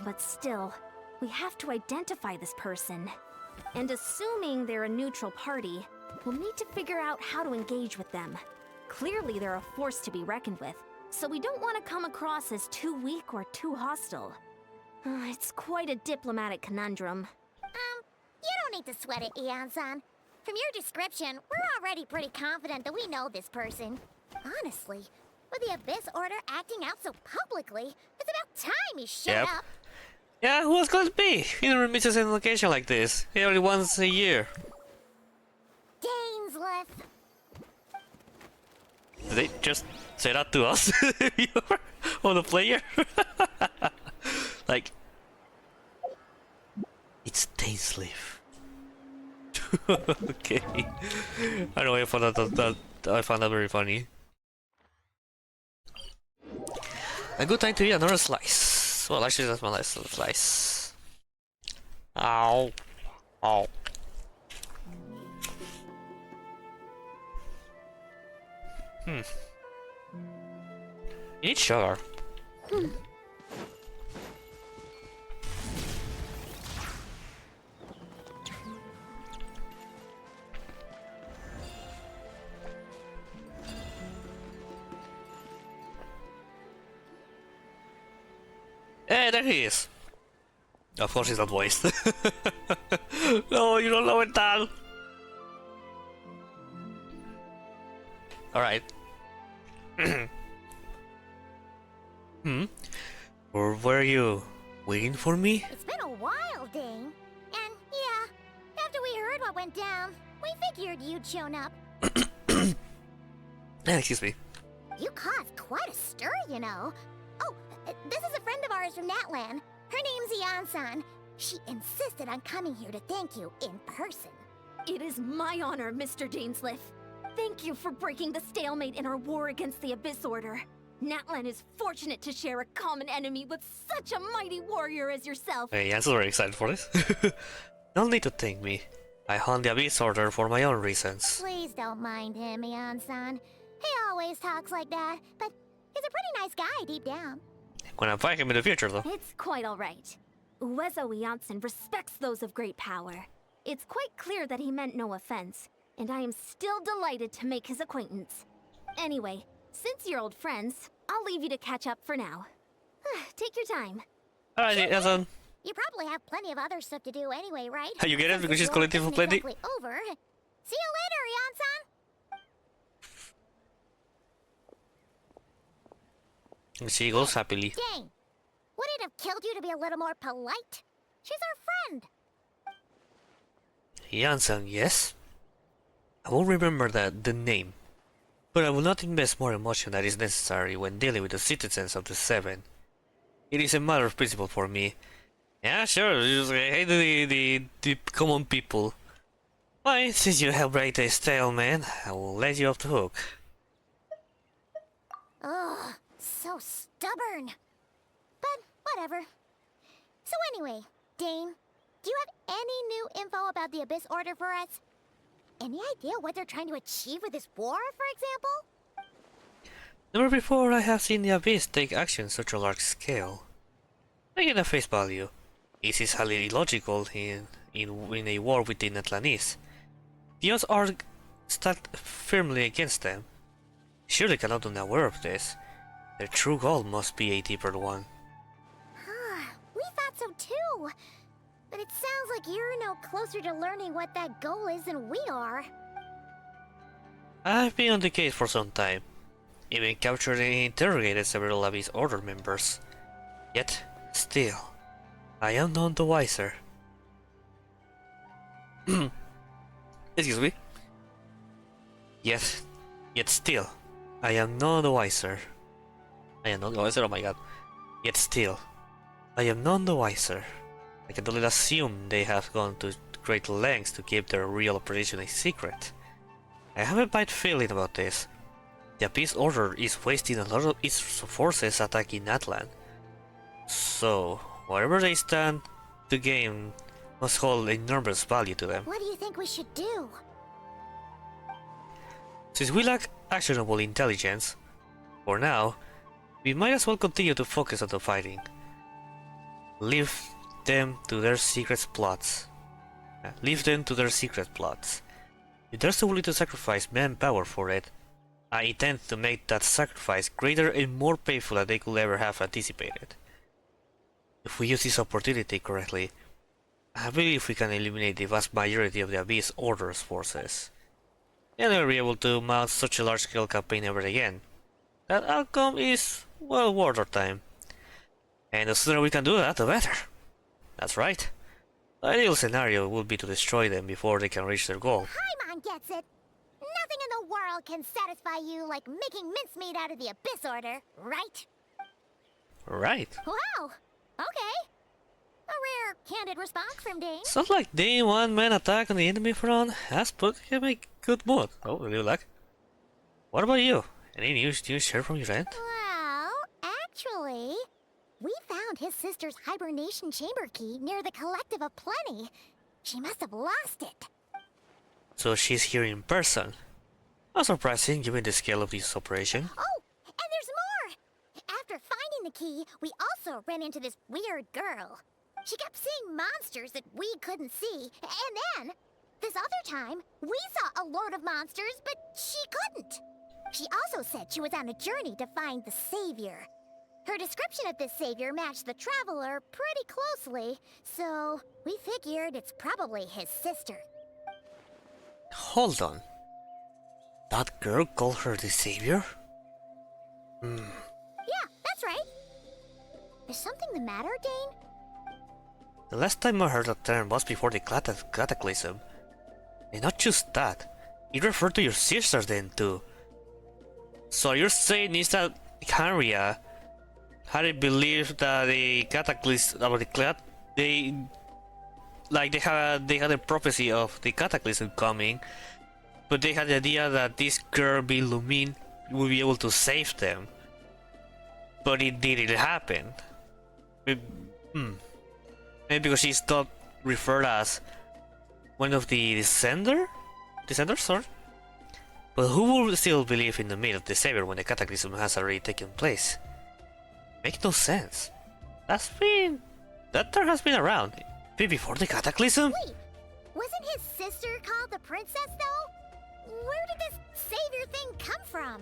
But still, we have to identify this person. And assuming they're a neutral party, we'll need to figure out how to engage with them. Clearly they're a force to be reckoned with, so we don't want to come across as too weak or too hostile. It's quite a diplomatic conundrum. You don't need to sweat it, Eon-san. From your description, we're already pretty confident that we know this person. Honestly, with the Abyss Order acting out so publicly, it's about time he showed Yep. up. Yeah, who else could it be? He never misses an occasion like this. Every once a year. Dainsleif. Did they just say that to us? Or the player? Like... It's Dainsleif. Okay. I know I found that very funny. A good time to eat another slice. Well, actually, that's my last slice. Ow. Ow. You need sugar. Hey, there he is. Of course it's not voiced. No, you don't know it, Tal. Alright. Or were you waiting for me? It's been a while, Dane. And yeah, after we heard what went down, we figured you'd shown up. Excuse me. You caused quite a stir, you know. Oh, this is a friend of ours from Natlan. Her name's Ian-san. She insisted on coming here to thank you in person. It is my honor, Mr. Dainsleif. Thank you for breaking the stalemate in our war against the Abyss Order. Natlan is fortunate to share a common enemy with such a mighty warrior as yourself. Hey, I'm so very excited for this. No need to thank me. I hunt the Abyss Order for my own reasons. Please don't mind him, Ian-san. He always talks like that, but he's a pretty nice guy deep down. When I fight him in the future, though. It's quite alright. Uezo Janssen respects those of great power. It's quite clear that he meant no offense, and I am still delighted to make his acquaintance. Anyway, since you're old friends, I'll leave you to catch up for now. Take your time. Alright, Jason. You probably have plenty of other stuff to do anyway, right? You get it? Because she's Since collecting the for war plenty? isn't exactly over. See you later, Ian-san. And she goes happily. Dang. Would it have killed you to be a little more polite? She's our friend. Janssen, yes? I will remember the name. But I will not invest more emotion than is necessary when dealing with the citizens of the Seven. It is a matter of principle for me. Yeah, sure, just hate the common people. Why, since you have break the stalemate, I will let you off the hook. Ugh, so stubborn. But whatever. So anyway, Dane, do you have any new info about the Abyss Order for us? Any idea what they're trying to achieve with this war, for example? Never before I have seen the Abyss take action such a large scale. Taking a face value, this is highly illogical in a war within Atlantis. The odds are stacked firmly against them. Surely cannot be unaware of this. Their true goal must be a deeper one. We thought so too. But it sounds like you're no closer to learning what that goal is than we are. I've been on the case for some time, even captured and interrogated several Abyss Order members. Yet, still, I am none the wiser. Excuse me. Yet still, I am none the wiser. I am none the wiser, oh my god. Yet still, I am none the wiser. I can only assume they have gone to great lengths to keep their real operation a secret. I have a bad feeling about this. The Abyss Order is wasting a lot of its forces attacking Natlan. So, wherever they stand to gain must hold enormous value to them. What do you think we should do? Since we lack actionable intelligence, for now, we might as well continue to focus on the fighting. Leave them to their secret plots. If they're so willing to sacrifice manpower for it, I intend to make that sacrifice greater and more painful than they could ever have anticipated. If we use this opportunity correctly, I believe we can eliminate the vast majority of the Abyss Order's forces, and we'll be able to mount such a large-scale campaign ever again. That outcome is well worth our time. And the sooner we can do that, the better. That's right. The ideal scenario would be to destroy them before they can reach their goal. Paimon gets it. Nothing in the world can satisfy you like making mincemeat out of the Abyss Order, right? Right. Wow. Okay. A rare, candid response from Dane. Sounds like the one-man attack on the enemy front has put him in a good mood. Oh, good luck. What about you? Any news you share from your end? Well, actually, we found his sister's hibernation chamber key near the Collective of Plenty. She must have lost it. So she's here in person. Not surprising given the scale of this operation. Oh, and there's more! After finding the key, we also ran into this weird girl. She kept seeing monsters that we couldn't see, and then, this other time, we saw a load of monsters, but she couldn't. She also said she was on a journey to find the Savior. Her description of this savior matched the Traveler pretty closely, so we figured it's probably his sister. Hold on. That girl called her the savior? Yeah, that's right. Is something the matter, Dane? The last time I heard that term was before the cataclysm. And not just that, it referred to your sister then too. So you're saying is that Canria had believed that the cataclysm, they had a prophecy of the cataclysm coming, but they had the idea that this girl, Lumine, would be able to save them. But it didn't happen. Maybe because she's not referred as one of the descenders, sorry? But who will still believe in the myth of the savior when the cataclysm has already taken place? Makes no sense. That term has been around. Before the cataclysm? Wait, wasn't his sister called the princess, though? Where did this savior thing come from?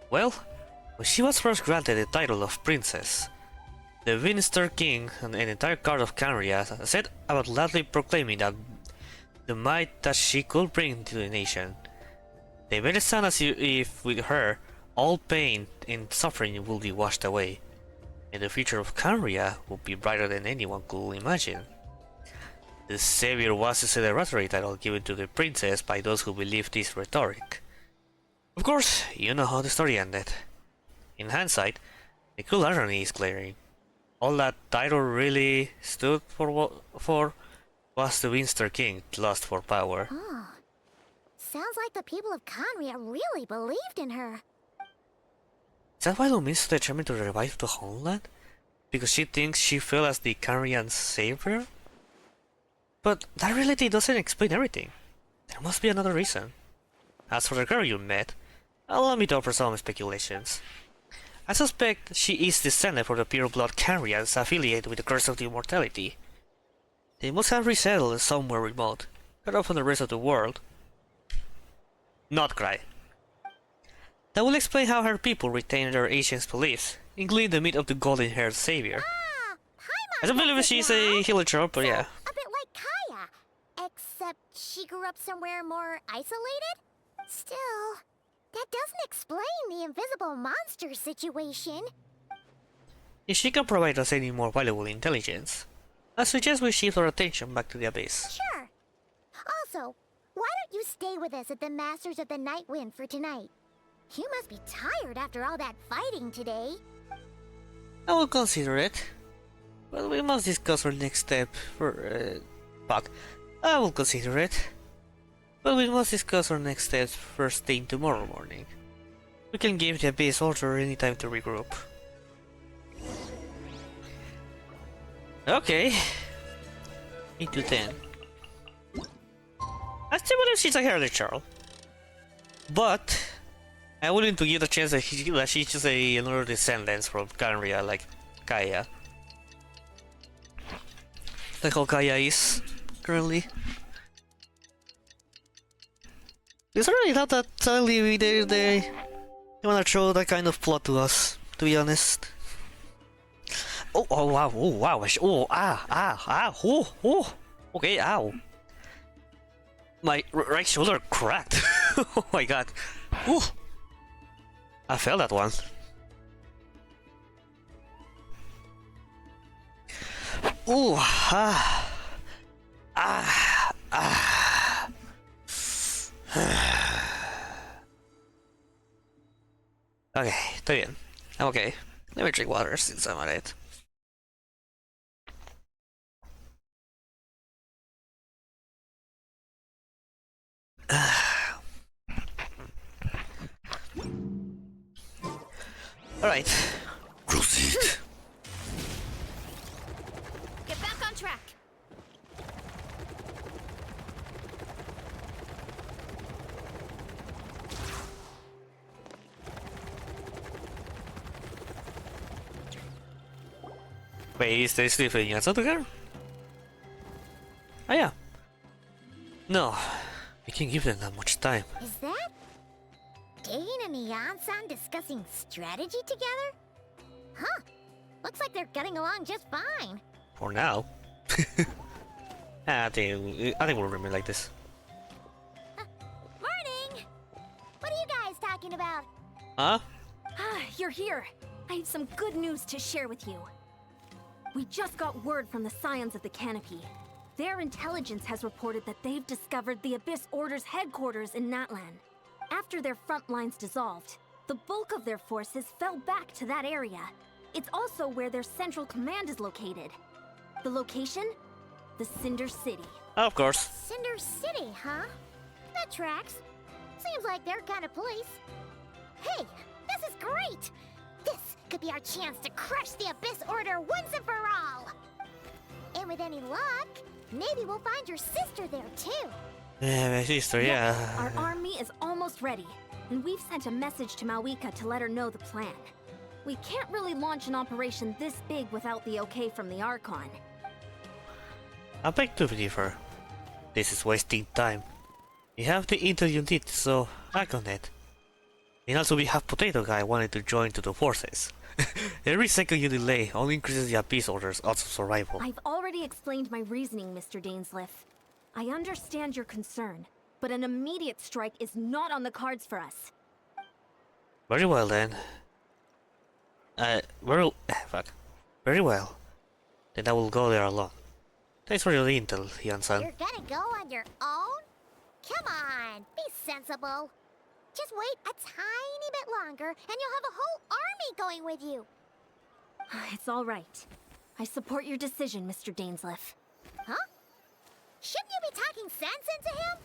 Well, when she was first granted the title of princess, the Winster King and an entire court of Canria set about loudly proclaiming that the might that she could bring to the nation. They made it sound as if with her, all pain and suffering will be washed away, and the future of Canria would be brighter than anyone could imagine. The savior was a celebratory title given to the princess by those who believed this rhetoric. Of course, you know how the story ended. In hindsight, the cool irony is glaring. All that title really stood for was the Winster King lust for power. Oh, sounds like the people of Canria really believed in her. Is that why Lumine's determined to revive the homeland? Because she thinks she fell as the Canrian savior? But that really doesn't explain everything. There must be another reason. As for the girl you met, allow me to offer some speculations. I suspect she is descended from the pure-blood Canrians affiliated with the Curse of the Immortality. They must have resettled somewhere remote, cut off from the rest of the world. Not cry. That will explain how her people retain their ancient beliefs, including the myth of the golden-haired savior. I don't believe she's a healer trope, but yeah. A bit like Kaya, except she grew up somewhere more isolated? Still, that doesn't explain the invisible monster situation. If she can provide us any more valuable intelligence, I suggest we shift our attention back to the abyss. Sure. Also, why don't you stay with us at the Masters of the Night Wind for tonight? You must be tired after all that fighting today. I will consider it. But we must discuss our next step for I will consider it. But we must discuss our next steps first thing tomorrow morning. We can give the abyss order any time to regroup. Okay. 8 to 10. I still believe she's a hereditary child. But I'm willing to give the chance that she's just another descendant from Canria like Kaya. Like how Kaya is currently. It's really not that suddenly they wanna throw that kind of plot to us, to be honest. Oh wow, okay, ow. My right shoulder cracked. Oh my god. Ooh. I felt that one. Ooh, Okay, estoy bien. I'm okay. Let me drink water since I'm at it. Alright. Proceed. Get back on track. Wait, is Dainsleif an answer to her? Oh yeah. No, we can't give them that much time. Is that Dane and Ian Eon-san discussing strategy together? Huh. Looks like they're getting along just fine. For now. I think we'll remain like this. Morning! What are you guys talking about? Huh? Ah, you're here. I have some good news to share with you. We just got word from the Scions of the Canopy. Their intelligence has reported that they've discovered the Abyss Order's headquarters in Natlan. After their front lines dissolved, the bulk of their forces fell back to that area. It's also where their central command is located. The location? The Cinder City. Of course. Cinder City, huh? That tracks. Seems like their kind of place. Hey, this is great! This could be our chance to crush the Abyss Order once and for all! And with any luck, maybe we'll find your sister there too. Yeah, my sister, Yes, yeah. our army is almost ready, and we've sent a message to Mawika to let her know the plan. We can't really launch an operation this big without the okay from the Archon. I beg to differ. This is wasting time. We have the intel you need, so act on it. And also we have Potato Guy wanting to join to the forces. Every second you delay only increases the Abyss Order's odds of survival. I've already explained my reasoning, Mr. Dainsleif. I understand your concern, but an immediate strike is not on the cards for us. Very well then. Fuck. Very well. Then I will go there alone. Thanks for your intel, Yan-san. You're gonna go on your own? Come on, be sensible. Just wait a tiny bit longer and you'll have a whole army going with you. It's all right. I support your decision, Mr. Dainsleif. Huh? Shouldn't you be talking sense into him?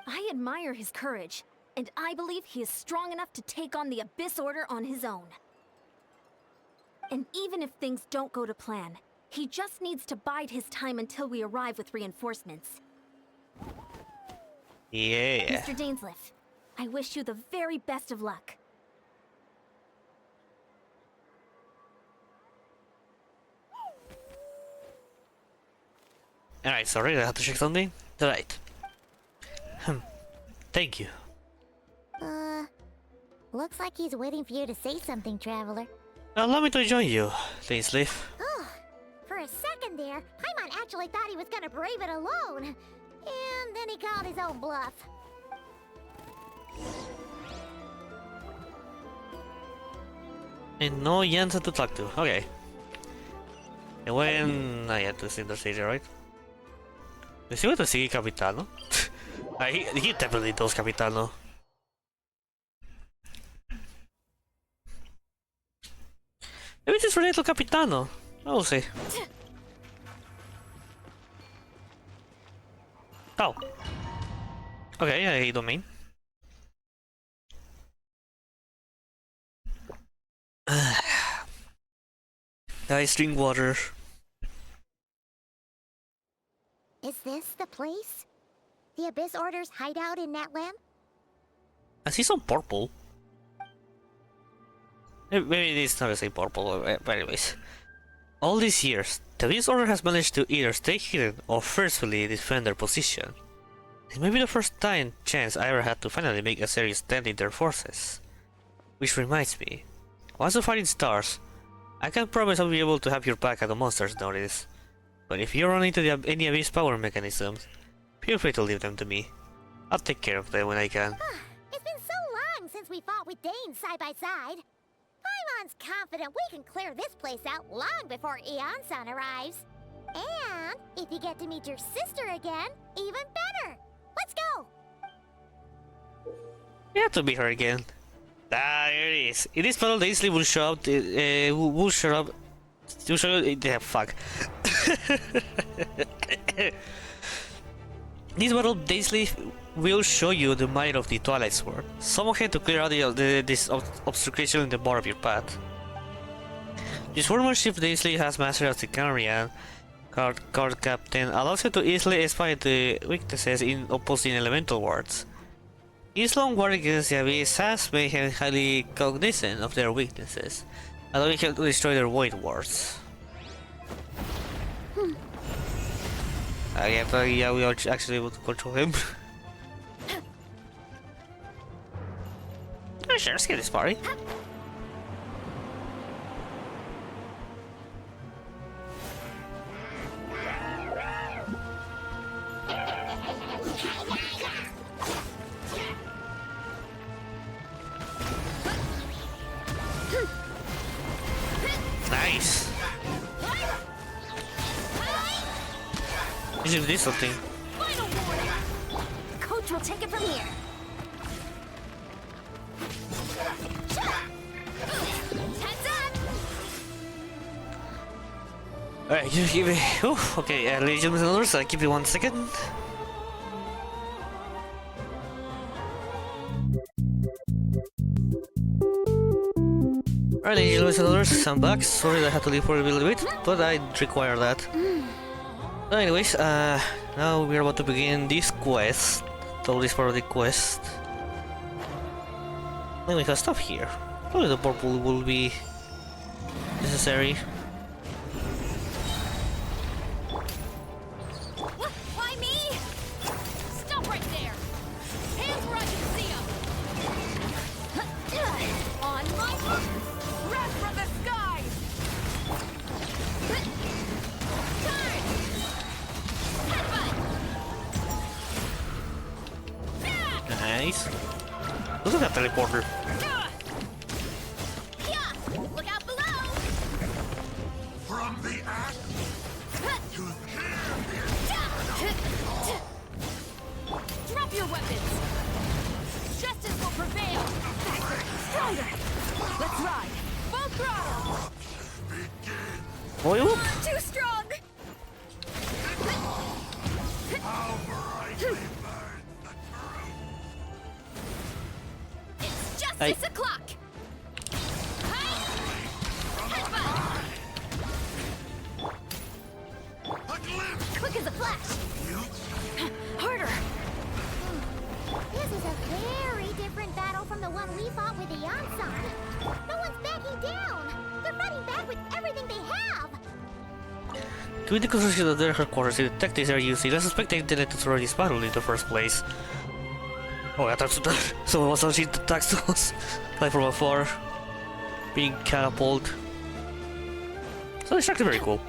I admire his courage, and I believe he is strong enough to take on the Abyss Order on his own. And even if things don't go to plan, he just needs to bide his time until we arrive with reinforcements. Yeah. Mr. Dainsleif, I wish you the very best of luck. Alright, sorry, I have to check something. Alright. Thank you. Looks like he's waiting for you to say something, Traveler. Allow me to join you, Dainsleif. Oh, for a second there, Paimon actually thought he was gonna brave it alone. And then he called his own bluff. And no Jansen to talk to. Okay. And when I had to see the stage, right? Is he going to see Capitano? He definitely does Capitano. Maybe it's related to Capitano. We'll see. Oh. Okay, I domain. Nice drink water. Is this the place? The Abyss Order's hideout in Natlan? I see some purple. Maybe it's not the same purple, but anyways. All these years, the Abyss Order has managed to either stay hidden or forcefully defend their position. It may be the first chance I ever had to finally make a serious stand in their forces. Which reminds me, once the fighting starts, I can't promise I'll be able to have your back at the monsters notice. But if you run into any Abyss power mechanisms, feel free to leave them to me. I'll take care of them when I can. It's been so long since we fought with Dane side by side. Paimon's confident we can clear this place out long before Eon-san arrives. And if you get to meet your sister again, even better. Let's go! You have to meet her again. Ah, here it is. In this battle, Dainsleif will show up. Yeah, fuck. This battle, Dainsleif will show you the might of the Twilight Sword. Someone had to clear out this obstruction in the bar of your path. This workmanship Dainsleif has mastered as the Canarian card captain allows him to easily spy the weaknesses in opposing elemental wards. His long war against the Abyss has made him highly cognizant of their weaknesses, allowing him to destroy their void wards. Yeah, we are actually able to control him. sure, let's get this party. Nice. You should do something. Coach will take it from here. Heads up! Alright, just give me. Oh, okay, ladies and gentlemen, I'll give you 1 second. Alright, ladies and gentlemen, I'm back. Sorry that I had to leave for a little bit, but I require that. Anyways, now we're about to begin this quest. All this part of the quest. Then we can stop here. Probably the purple will be necessary. Why me? Stop right there! Hands where I can see them! On my mark! Wrath from the skies! Turn! Headbutt! Nice. Look at that teleporter. Yeah! Look out below! From the act to Drop your weapons! Justice will prevail! Faster! Stronger! Let's ride! Full throttle! Oh, you? Too strong! how brightly burns the truth. It's just Hey. 6 o'clock! A glimpse Quick as a flash! Harder! This is a very different battle from the one we fought with the Yansan. No one's backing down. They're fighting back with everything they have. Given the construction of their headquarters, the tactics are using, I suspect they intended to throw this battle in the first place. Oh, I thought someone was launching attacks to us, like from afar, being catapulted. So it's actually very cool.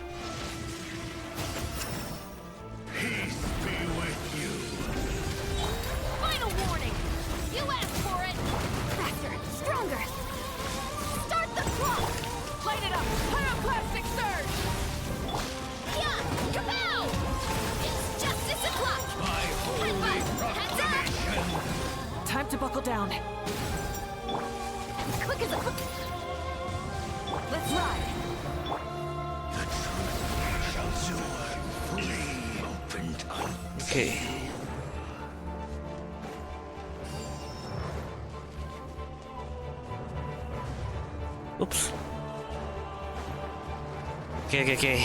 peace be with you. Final warning! You asked for it! Faster! Stronger! Start the clock! Light it up! Pyroclastic surge! Yeah! Kapow! It's just 6 o'clock! Headbutt! Heads up! Time to buckle down. Quick as a Let's ride! Shall soar free, open tongue. Okay. Oops. Okay.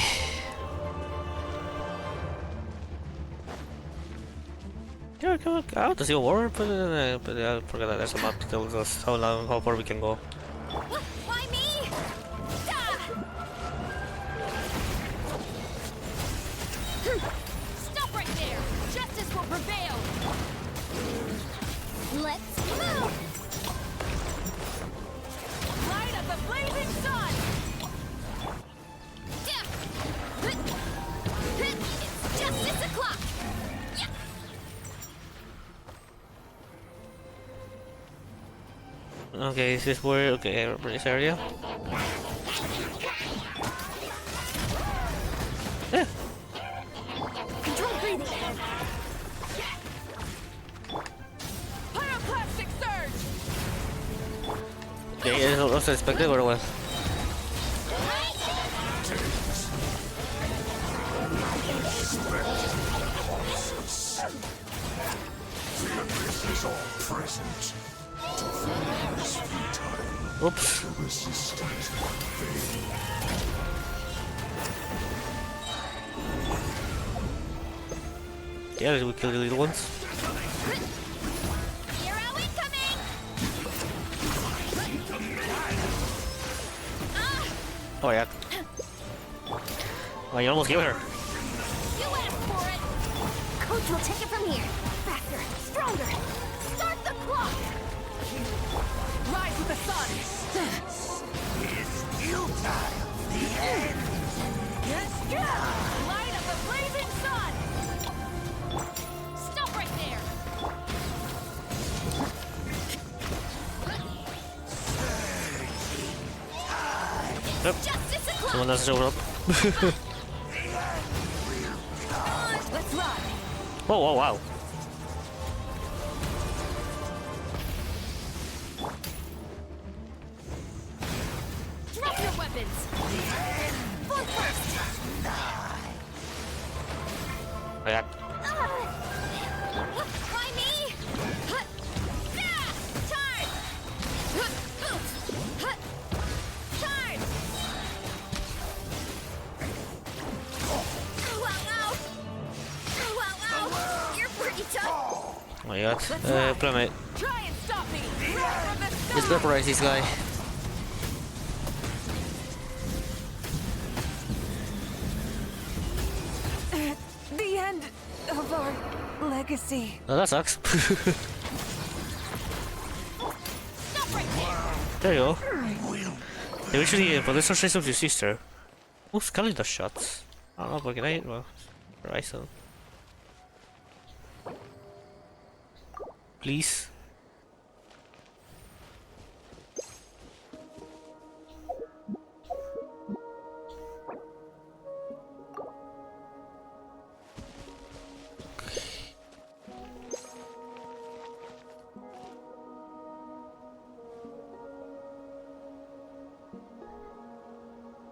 Yeah, come on, out to see a war, but I forgot that there's a map that tells us how far we can go. Why me? Stop right there! Justice will prevail! Let's move! Light of the blazing sun! It's just 6 o'clock! Okay, is this where? Okay, I remember this area. Yeah. Control breathing! Pyroclastic surge! Okay, it's also expected, but well. The abyss is all present. To follow is futile. Oops. To resist it, vain. Yeah, we kill the little ones. Hero incoming! Oh yeah. Oh, you almost gave her. You asked for it! Coach will take it from here. Faster! Stronger! Start the clock! Ride the sun! It's futile. The end. Light of the blazing sun! Stop right there! Yep. Justice o'clock! Someone else showed up. Let's run! Oh, wow, wow. Drop your weapons! Foot first! Oh, yeah. Why me? Charge! Charge! Wow! You're pretty tough! Oh my god. Plummet. Try and stop me! Roar from the sky! Let's vaporize this guy. The end of our legacy. Oh, that sucks. Stop right there! There you go. Eventually, but let's not trace of your sister. Oh, Scully does shots. I don't know, but can I? Well, right, so. Please.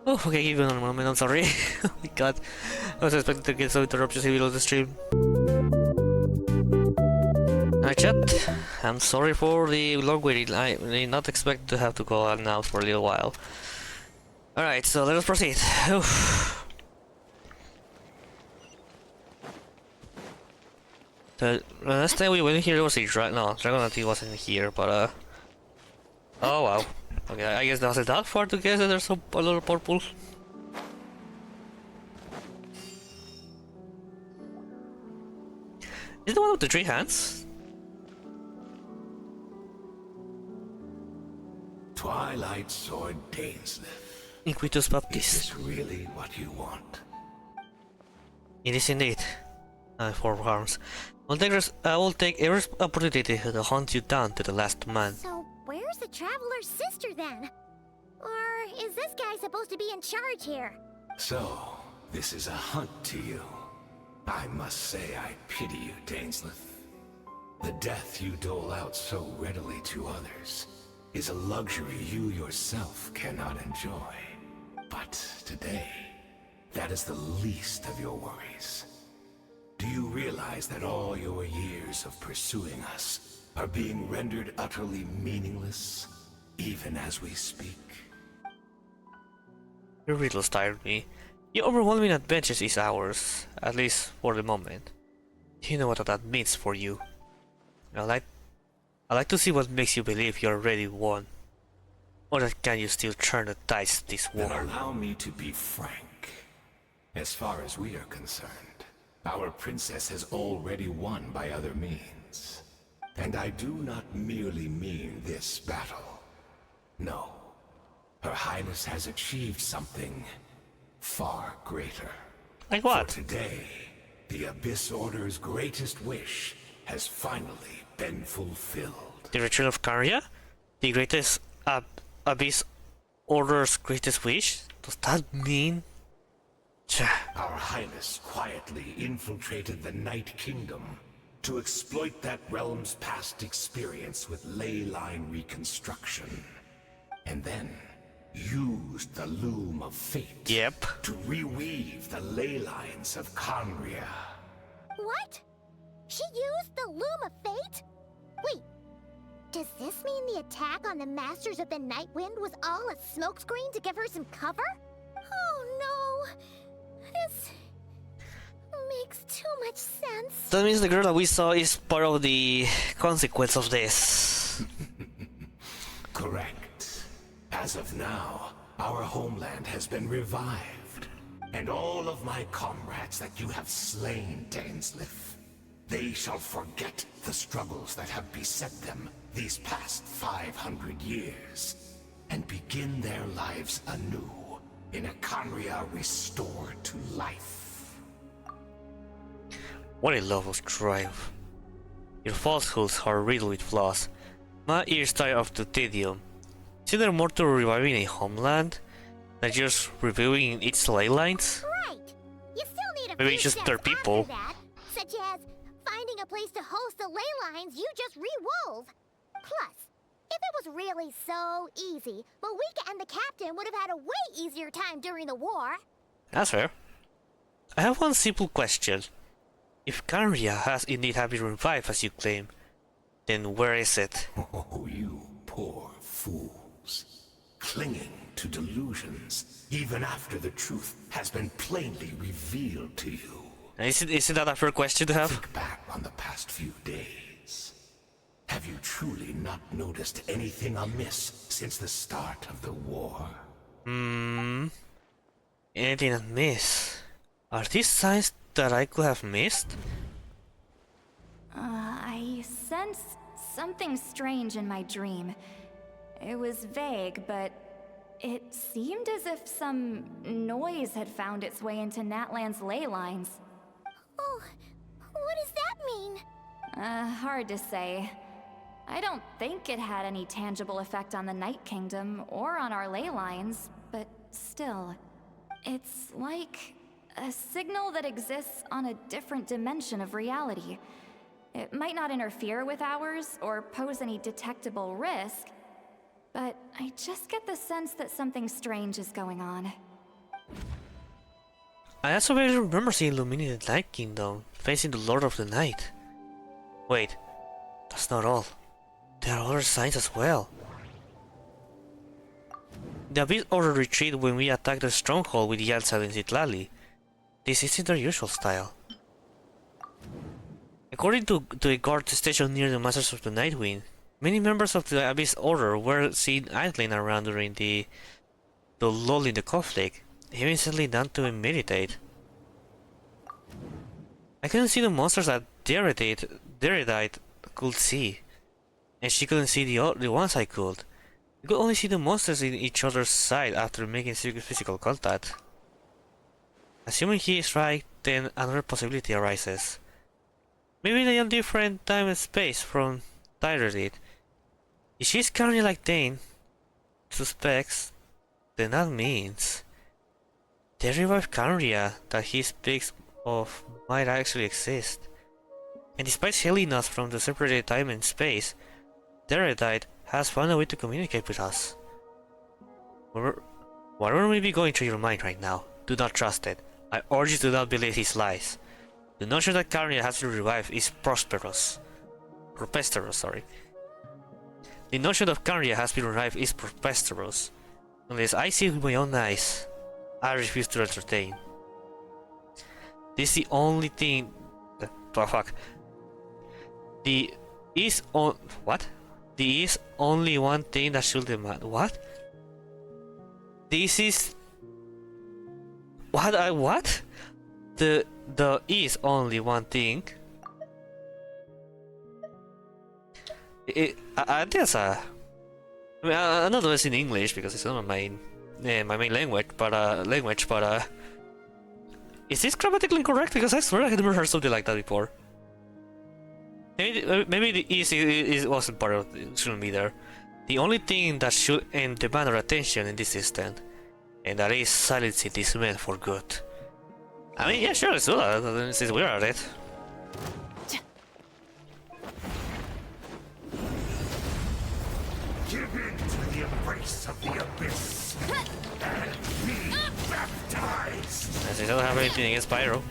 Oh, okay, give me a moment, I'm sorry. Oh my god. I was expecting to get some interruptions in the middle of the stream. Hi chat, I'm sorry for the long waiting. I did not expect to have to go on now for a little while. Alright, so let us proceed. Oof. The last time we went here was a Dragonati wasn't here, but oh wow. Okay, I guess that wasn't that far to guess that there's a lot of purple. Is it the one with the 3 hands? Twilight Sword Dainsleif. Inquitus Is Baptist. this really what you want? It is indeed. 4 arms. I will take every opportunity to hunt you down to the last man. So, where's the Traveler's sister then? Or is this guy supposed to be in charge here? So, this is a hunt to you. I must say I pity you, Dainsleif. The death you dole out so readily to others is a luxury you yourself cannot enjoy. But today, that is the least of your worries. Do you realize that all your years of pursuing us are being rendered utterly meaningless, even as we speak? Your riddles tired me. Your overwhelming adventures is ours, at least for the moment. You know what that means for you. I like to see what makes you believe you already won. Or that can you still turn the dice this Then war? allow me to be frank. As far as we are concerned, our princess has already won by other means. And I do not merely mean this battle. No. Her Highness has achieved something far greater. Like what? For today, the Abyss Order's greatest wish has finally been fulfilled. The return of Karya? The greatest Abyss Order's greatest wish? Does that mean? Our Highness quietly infiltrated the Night Kingdom to exploit that realm's past experience with ley line reconstruction. And then used the Loom of Fate to reweave the ley lines of Conria. What? She used the Loom of Fate? Wait, does this mean the attack on the Masters of the Night Wind was all a smokescreen to give her some cover? Oh no! This makes too much sense. That means the girl that we saw is part of the consequence of this. Correct. As of now, our homeland has been revived. And all of my comrades that you have slain, Dainsleif, they shall forget the struggles that have beset them these past 500 years and begin their lives anew in a Khaenri'ah restored to life. What a love of triumph. Your falsehoods are riddled with flaws. My ears tire of the tedium. Isn't there more to reviving a homeland than just reviewing its ley lines? Right. You still need a Maybe few it's just steps their people. after that, such as finding a place to host the ley lines you just re-wove. Plus, if it was really so easy, Moika and the captain would have had a way easier time during the war. That's fair. I have one simple question. If Khaenri'ah has indeed been revived as you claim, then where is it? Oh, you poor fools. Clinging to delusions, even after the truth has been plainly revealed to you. Isn't that a fair question to have? Think back on the past few days. Have you truly not noticed anything amiss since the start of the war? Anything amiss? Are these signs that I could have missed? I sensed something strange in my dream. It was vague, but it seemed as if some noise had found its way into Natlan's ley lines. Oh, what does that mean? Hard to say. I don't think it had any tangible effect on the Night Kingdom or on our ley lines, but still. It's like a signal that exists on a different dimension of reality. It might not interfere with ours or pose any detectable risk, but I just get the sense that something strange is going on. I also barely remember seeing Illuminated Night Kingdom facing the Lord of the Night. Wait, that's not all. There are other signs as well. The Abyss Order retreated when we attacked the stronghold with Yalzad and Zitlali. This isn't their usual style. According to a guard stationed near the Masters of the Nightwind, many members of the Abyss Order were seen idling around during the lull in the conflict, even settling down to meditate. I couldn't see the monsters that Deredite could see, and she couldn't see the ones I could. We could only see the monsters in each other's side after making physical contact. Assuming he is right, then another possibility arises. Maybe they are different time and space from Deredite. If she's currently like Dane suspects, then that means the revived Khaenri'ah that he speaks of might actually exist. And despite hailing us from the separated time and space, Deredite has found a way to communicate with us. Whatever may be going through your mind right now, do not trust it. I urge you to not believe his lies. The notion that Khaenri'ah has been revived is preposterous. The notion of Khaenri'ah has been revived is preposterous. Unless I see it with my own eyes, I refuse to entertain. This is the only thing. There is only one thing that should demand. What? This is. What? The is only one thing. I guess I mean, I'm not listening in English because it's not my main language, but is this grammatically correct? Because I swear I had never heard something like that before. Maybe the is wasn't part of it, shouldn't be there. The only thing that should demand our attention in this instant, and that is silencing this man for good. I mean, yeah, sure, let's do that, since we're at it. Give in to the embrace of the abyss and be baptized. As I don't have anything against Pyro.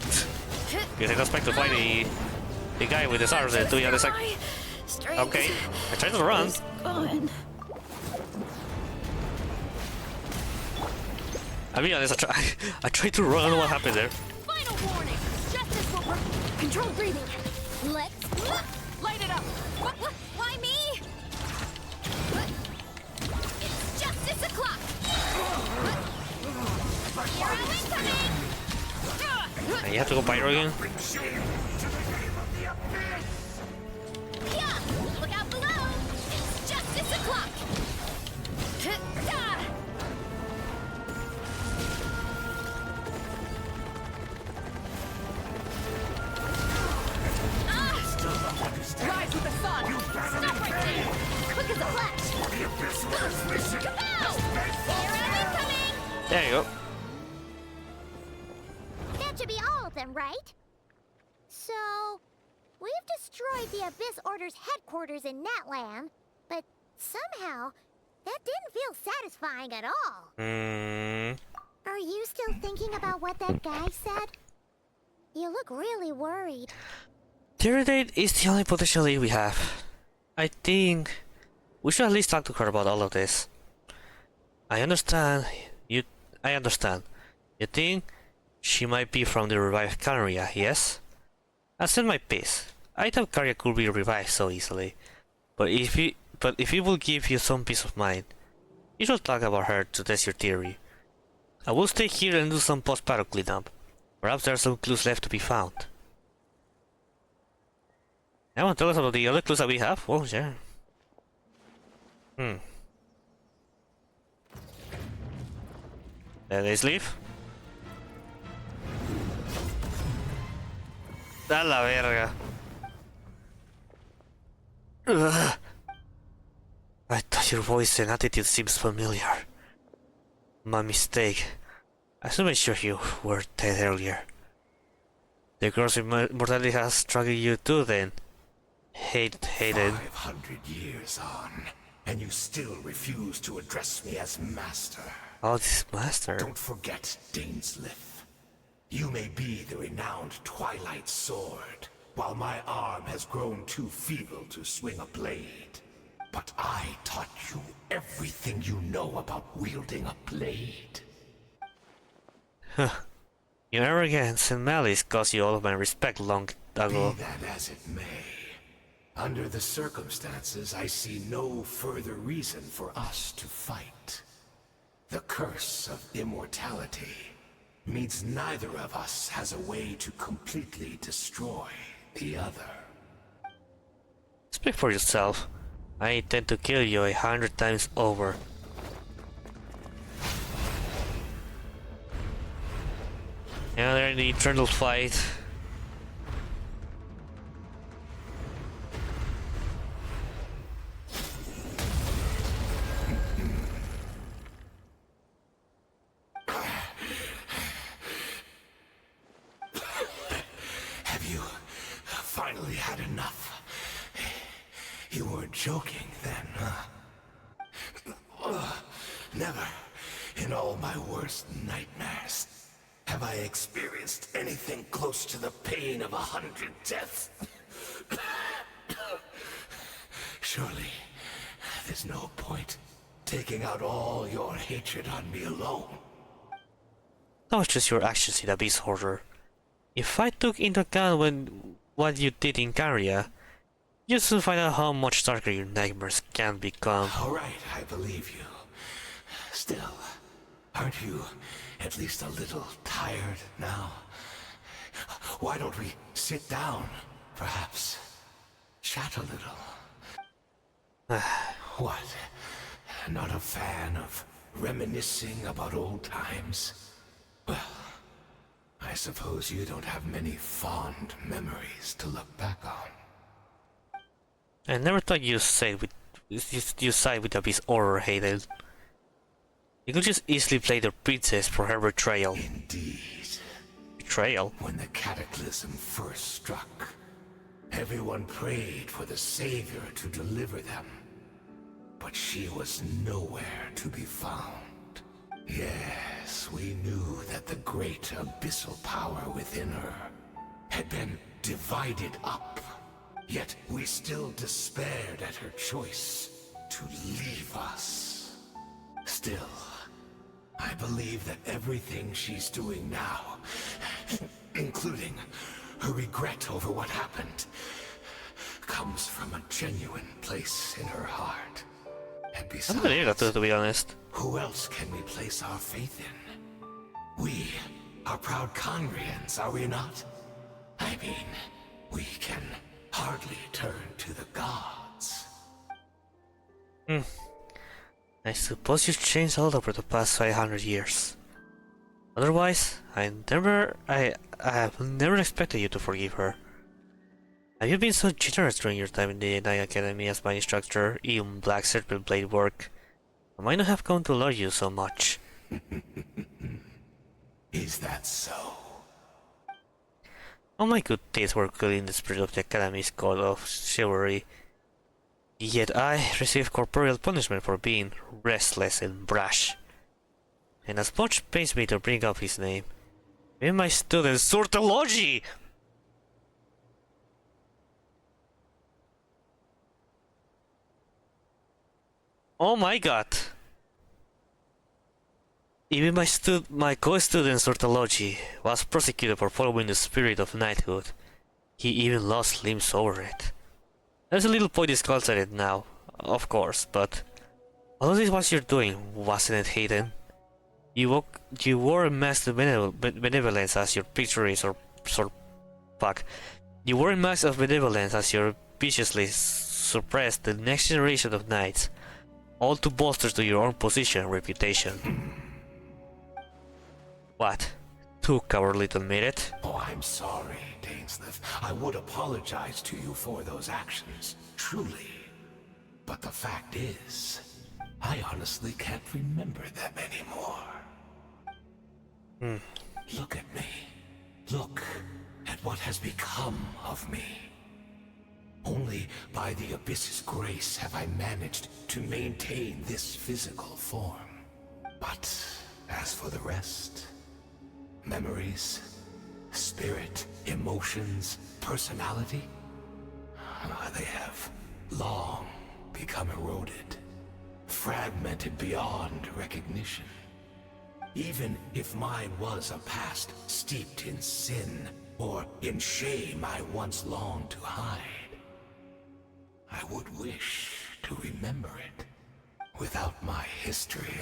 Because I don't expect to fight the guy with his arms and doing other side. Okay, I tried to run. I'll be honest, I tried to run, I don't know what happened there. Final warning! Justice will control breathing. Let's light it up. Why me? It's justice o'clock. Here I'm incoming. You have to go Pyro again? Yeah, look out below. clock! Rise with the sun! Stop right there! Quick as a flash! Kapow! Here I'm incoming! There you go. That should be all of them, right? So, we've destroyed the Abyss Order's headquarters in Natlan, but somehow, that didn't feel satisfying at all. Are you still thinking about what that guy said? You look really worried. Tyranid is the only potential lead we have. I think we should at least talk to her about all of this. I understand. You think she might be from the revived Canria, yes? I said my piece. I thought Canria could be revived so easily. But if it will give you some peace of mind, you should talk about her to test your theory. I will stay here and do some post-battle cleanup. Perhaps there are some clues left to be found. You want to tell us about the other clues that we have? Well, yeah. Dainsleif. Da la verga. Ugh. I thought your voice and attitude seems familiar. My mistake. I should make sure you were dead earlier. The curse of mortality has struck you too then. Hated. 500 years on, and you still refuse to address me as master. Oh, this master. Don't forget, Dainsleif. You may be the renowned Twilight Sword, while my arm has grown too feeble to swing a blade. But I taught you everything you know about wielding a blade. Huh. Your arrogance and malice cost you all of my respect long ago. Be that as it may, under the circumstances, I see no further reason for us to fight. The curse of immortality means neither of us has a way to completely destroy the other. Speak for yourself. I intend to kill you 100 times over. Now they're in the eternal fight. Have you finally had enough? You weren't joking then, huh? Never, in all my worst nightmares, have I experienced anything close to the pain of 100 deaths. Surely, there's no point taking out all your hatred on me alone. That was just your actions in Abyss Order. If I took into account what you did in Canria, you soon find out how much darker your nightmares can become. Alright, I believe you. Still, aren't you at least a little tired now? Why don't we sit down, perhaps? Chat a little. What? Not a fan of reminiscing about old times? Well, I suppose you don't have many fond memories to look back on. I never thought you side with Abyss Order, Hayden. You could just easily play the princess for her betrayal. Indeed. Betrayal? When the cataclysm first struck, everyone prayed for the Savior to deliver them. But she was nowhere to be found. Yes, we knew that the great abyssal power within her had been divided up. Yet we still despaired at her choice to leave us. Still, I believe that everything she's doing now, including her regret over what happened, comes from a genuine place in her heart. And I don't believe that, to be honest. Who else can we place our faith in? We are proud Conrians, are we not? I mean, we can hardly turn to the gods. I suppose you've changed a lot over the past 500 years. Otherwise, I have never expected you to forgive her. Have you been so generous during your time in the Night Academy as my instructor, even Black Serpent Blade work? I might not have come to love you so much. Is that so? All my good deeds were good in the spirit of the Academy's code of chivalry. Yet I received corporeal punishment for being restless and brash. And as much pains me to bring up his name. In my student Sortology! Oh my god! Even my co-student Sortology was prosecuted for following the spirit of knighthood. He even lost limbs over it. There's a little point disconcerted now, of course, but all of this what you're doing, wasn't it, Hayden? You wore a mask of benevolence as your pictures or fuck. You wore a mask of benevolence as you viciously suppressed the next generation of knights, all to bolster to your own position and reputation. What? Too cowardly to admit it? Oh, I'm sorry, Dainsleif. I would apologize to you for those actions, truly. But the fact is, I honestly can't remember them anymore. Look at me. Look at what has become of me. Only by the Abyss's grace have I managed to maintain this physical form. But as for the rest, memories, spirit, emotions, personality, they have long become eroded, fragmented beyond recognition. Even if mine was a past steeped in sin or in shame I once longed to hide, I would wish to remember it. Without my history,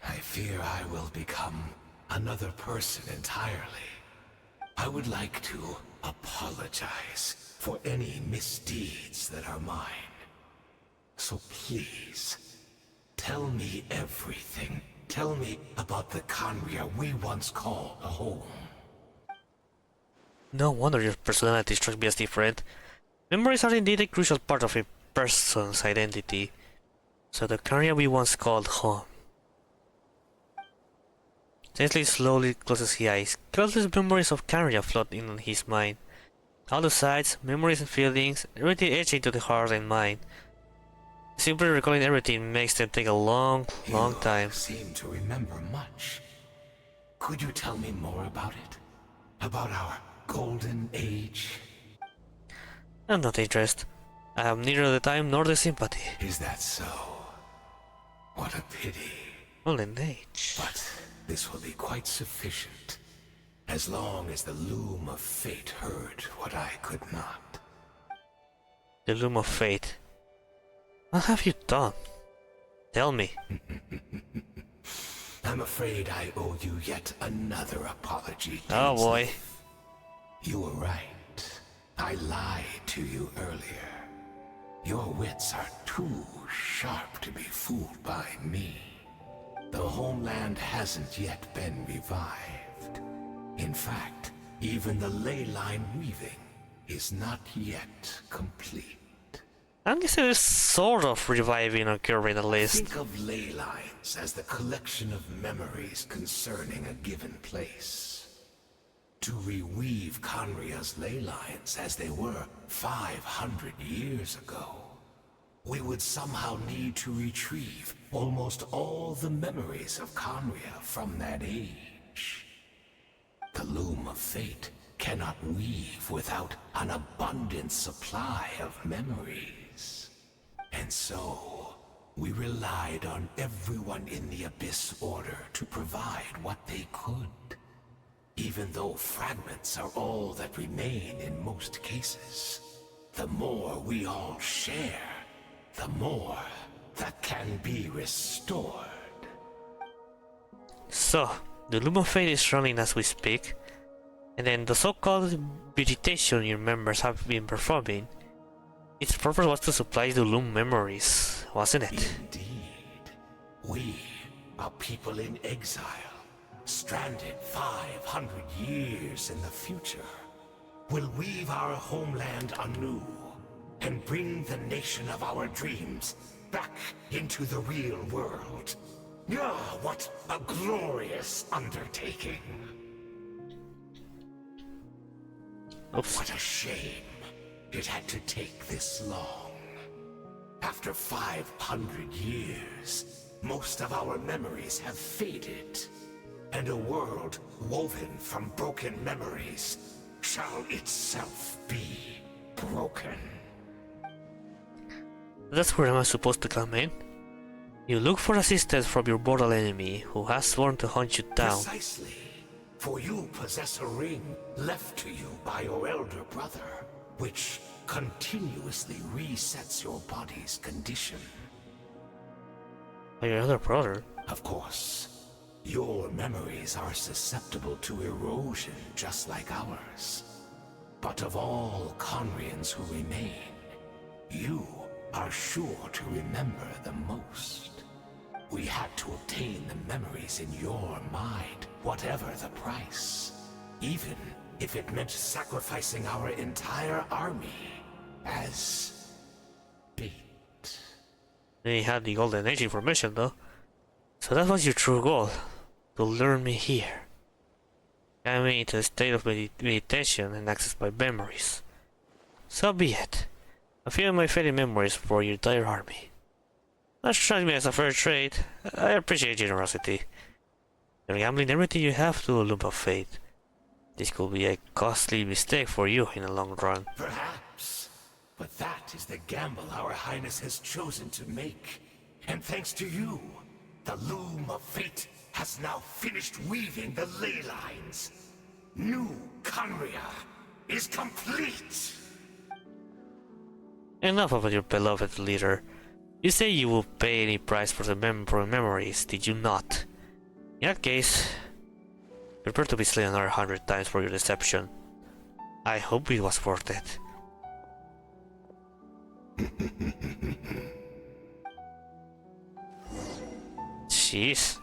I fear I will become another person entirely. I would like to apologize for any misdeeds that are mine. So please, tell me everything. Tell me about the Khaenri'ah we once called a home. No wonder your personality struck me as different. Memories are indeed a crucial part of a person's identity. So the Khaenri'ah we once called home. Dainsleif slowly closes his eyes. Countless memories of Khaenri'ah flood in on his mind. All the sights, memories and feelings, everything etched into the heart and mind. Simply recalling everything makes them take a long time. You seem to remember much. Could you tell me more about it? About our golden age? I'm not interested. I have neither the time nor the sympathy. Is that so? What a pity. Golden age. But this will be quite sufficient, as long as the loom of fate heard what I could not. The loom of fate. What have you done? Tell me. I'm afraid I owe you yet another apology. Oh boy. You were right. I lied to you earlier. Your wits are too sharp to be fooled by me. The homeland hasn't yet been revived. In fact, even the ley line weaving is not yet complete. I guess it is sort of reviving occurring at least. Think of ley lines as the collection of memories concerning a given place. To reweave Khaenri'ah's ley lines as they were 500 years ago, we would somehow need to retrieve almost all the memories of Khaenri'ah from that age. The loom of fate cannot weave without an abundant supply of memories. And so, we relied on everyone in the Abyss Order to provide what they could. Even though fragments are all that remain in most cases, the more we all share, the more that can be restored. So, the Loom of Fate is running as we speak, and then the so-called meditation your members have been performing, its purpose was to supply the Loom memories. wasn't it? Indeed. We are people in exile, stranded 500 years in the future. We'll weave our homeland anew and bring the nation of our dreams back into the real world. Ah, what a glorious undertaking. Oops. What a shame it had to take this long. After 500 years, most of our memories have faded, and a world woven from broken memories shall itself be broken. That's where am I supposed to come in? You look for assistance from your mortal enemy, who has sworn to hunt you down. Precisely. For you possess a ring left to you by your elder brother, which continuously resets your body's condition. By your other brother? Of course, your memories are susceptible to erosion just like ours. But of all Conrians who remain, you are sure to remember the most. We had to obtain the memories in your mind, whatever the price. Even if it meant sacrificing our entire army as bait. They had the Golden Age information though. So that was your true goal, to lure me here. Guide me into a state of meditation and access my memories. So be it. A few of my fading memories for your entire army. That strikes me as a fair trade. I appreciate generosity. You're gambling everything you have to a loop of fate. This could be a costly mistake for you in the long run. Perhaps. But that is the gamble our Highness has chosen to make. And thanks to you, the loom of fate has now finished weaving the ley lines. New Conria is complete! Enough about your beloved leader. You say you will pay any price for the memories, did you not? In that case, prepare to be slain another 100 times for your deception. I hope it was worth it. Jeez.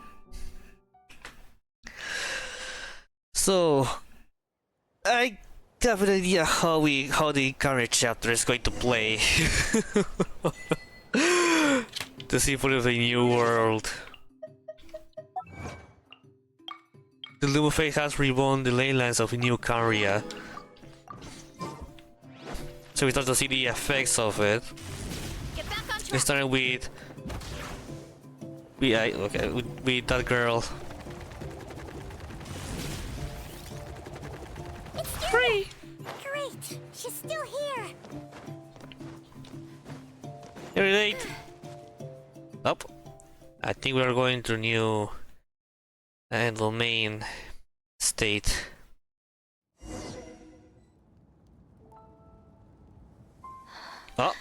So, I have an idea how the current chapter is going to play. The Symphony of the New World. The Loom of Fate has reborn the ley lines of New Caria. So we start to see the effects of it. We started with with that girl. Free! Great! She's still here! Here late. Up. I think we are going to new domain state. Oh.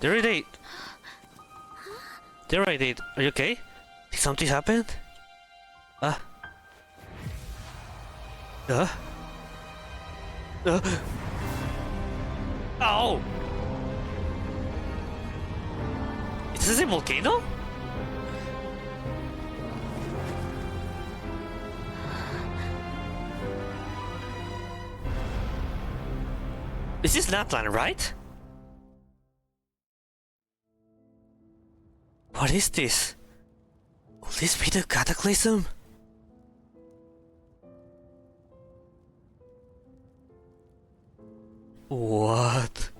There it is. There I did. Are you okay? Did something happen? Ow! Is this a volcano? This is Natlan, right? What is this? Will this be the cataclysm? What?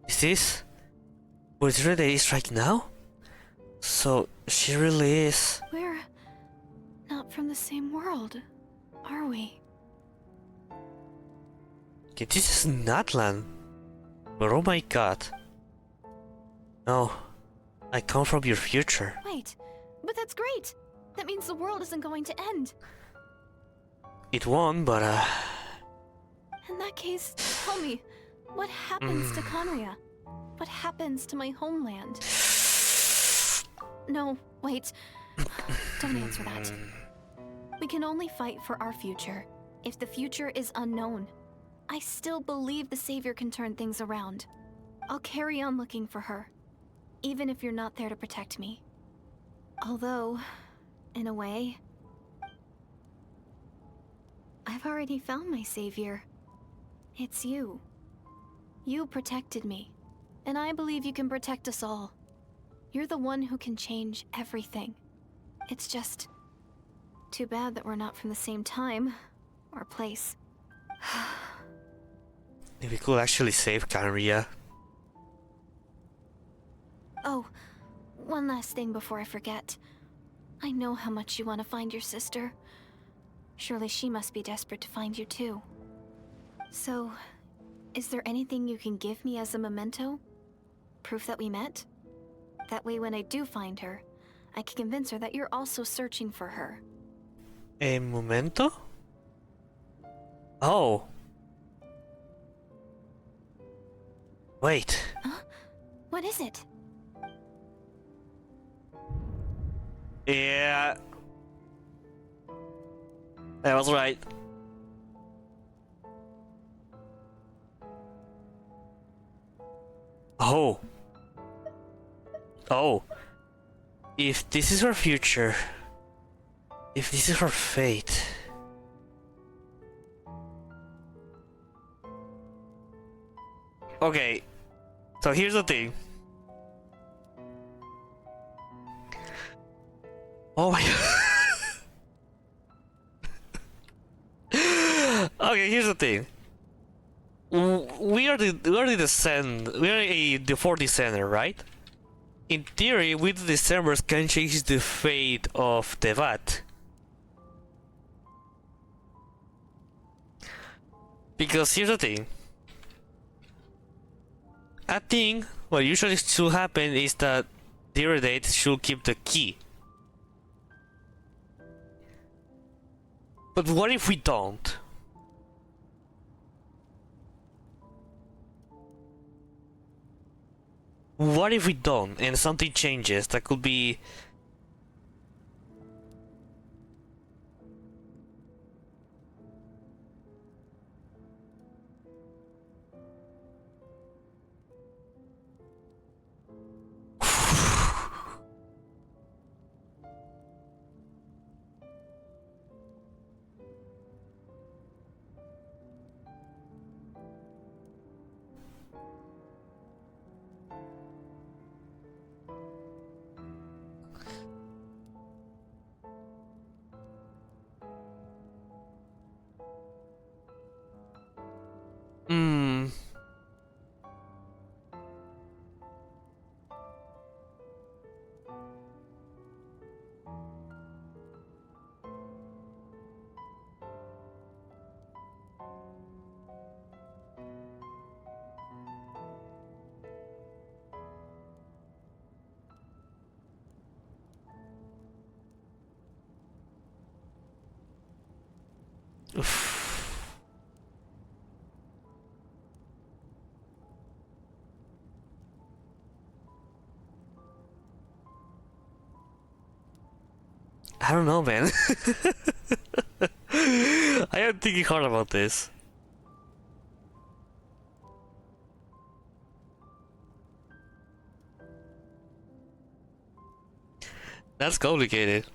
Is this what it really is right now? So she really is. We're not from the same world, are we? Okay, this is Natlan. But oh my god. No, I come from your future. Wait, but that's great! That means the world isn't going to end. It won't, but In that case, tell me, what happens to Conria? What happens to my homeland? No, wait. Don't answer that. We can only fight for our future. If the future is unknown, I still believe the Savior can turn things around. I'll carry on looking for her, even if you're not there to protect me. Although, in a way, I've already found my savior. It's you. You protected me, and I believe you can protect us all. You're the one who can change everything. It's just too bad that we're not from the same time or place. If we could actually save Kanria. Oh, one last thing before I forget. I know how much you want to find your sister. Surely she must be desperate to find you too. So, is there anything you can give me as a memento? Proof that we met? That way when I do find her, I can convince her that you're also searching for her. A memento? Oh. Wait. Huh? What is it? Yeah. That was right. Oh. Oh. If this is her future, if this is her fate. Okay. So here's the thing. Oh my god. Okay, here's the thing. We are the fourth descender, right? In theory, with the Decembers can change the fate of the VAT. Because here's the thing. I think what usually should happen is that Dainsleif should keep the key. But what if we don't? What if we don't and something changes? That could be... Hmm. I don't know, man. I am thinking hard about this. That's complicated.